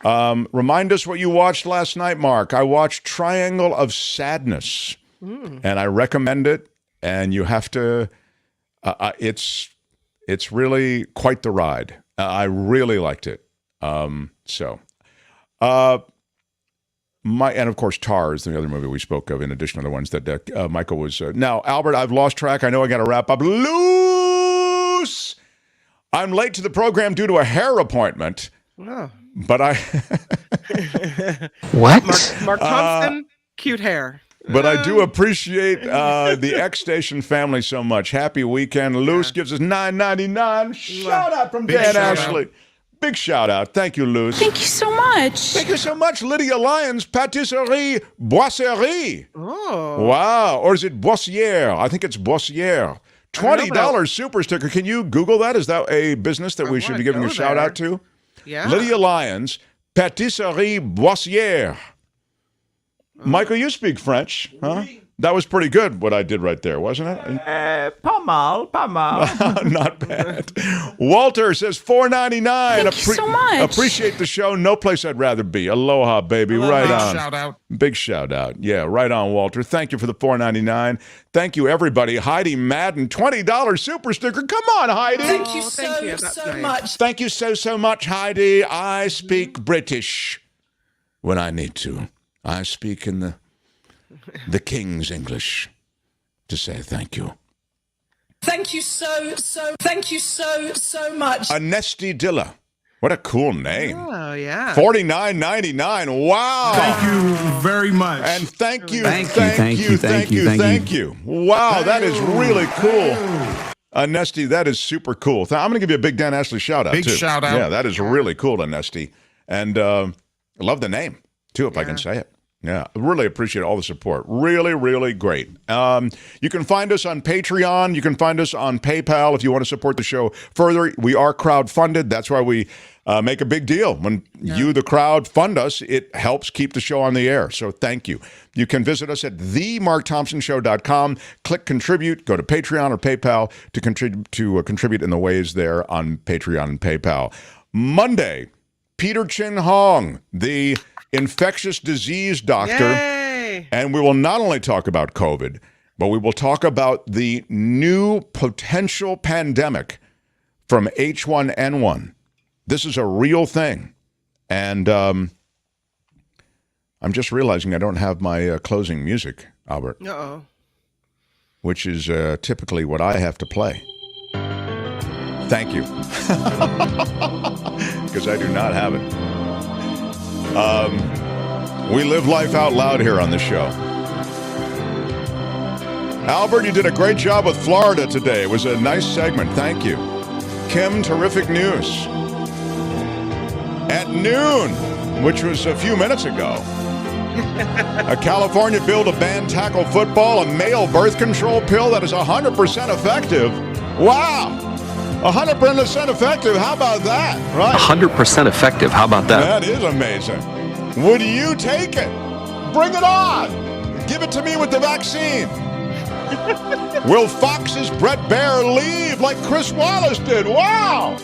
Remind us what you watched last night, Mark. I watched Triangle of Sadness, and I recommend it. And you have to. It's really quite the ride. I really liked it. And of course, Tar is the other movie we spoke of, in addition to the ones that Michael was. Now, Albert, I've lost track. I know I got to wrap up. Loose. I'm late to the program due to a hair appointment. Oh. But I What? Mark Thompson, cute hair. But I do appreciate the X Station family so much. Happy weekend. Luce gives us $9.99. Shout out from Dan Ashley. Big shout out. Thank you, Luce. Thank you so much. Thank you so much, Lydia Lyons, Patisserie Boisserie. Oh. Wow. Or is it Boissiere? I think it's Boissiere. $20 super sticker. Can you Google that? Is that a business that we should be giving a shout out to? Yeah. Lydia Lyons, Patisserie Boissiere. Michael, you speak French, huh? That was pretty good, what I did right there, wasn't it? Pas mal. Not bad. Walter says $4.99. Thank you so much. Appreciate the show. No place I'd rather be. Aloha, baby. Right on. Shout out. Big shout out. Yeah, right on, Walter. Thank you for the $4.99. Thank you, everybody. Heidi Madden, $20 super sticker. Come on, Heidi. Thank you so much. Thank you so much, Heidi. I speak British when I need to. I speak in the King's English to say thank you. Thank you so much. Anesti Dilla. What a cool name. Oh, yeah. $49.99. Wow. Thank you very much. And thank you. Thank you. Wow, that is really cool. Anesti, that is super cool. I'm going to give you a big Dan Ashley shout out, Big too. shout out. Yeah, that is really cool, Anesti. And I love the name, too, if I can say it. Yeah, really appreciate all the support. Really, really great. You can find us on Patreon. You can find us on PayPal if you want to support the show further. We are crowd-funded. That's why we make a big deal. When you, the crowd, fund us, it helps keep the show on the air. So thank you. You can visit us at themarkthompsonshow.com. Click Contribute. Go to Patreon or PayPal to contribute in the ways there on Patreon and PayPal. Monday, Peter Chin Hong, the infectious disease doctor. Yay! And we will not only talk about COVID, but we will talk about the new potential pandemic from H1N1. This is a real thing. And I'm just realizing I don't have my closing music, Albert. Uh-oh. Which is typically what I have to play. Thank you. Because I do not have it. We live life out loud here on the show. Albert, you did a great job with Florida today. It was a nice segment. Thank you. Kim, terrific news. At noon, which was a few minutes ago, a California bill to ban tackle football, a male birth control pill that is 100% effective. Wow! 100% effective. How about that? Right? 100% effective. How about that? That is amazing. Would you take it? Bring it on. Give it to me with the vaccine. Will Fox's Brett Baer leave like Chris Wallace did? Wow!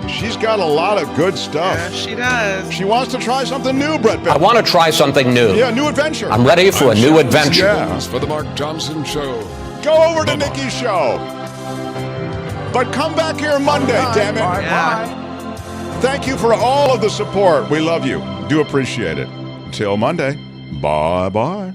She's got a lot of good stuff. Yeah, she does. She wants to try something new, Brett Baer. I want to try something new. Yeah, new adventure. I'm ready for a new adventure. Yeah. For the Mark Thompson Show. Go over to Nikki's show. But come back here Monday, damn it. Yeah. Thank you for all of the support. We love you. Do appreciate it. Until Monday. Bye-bye.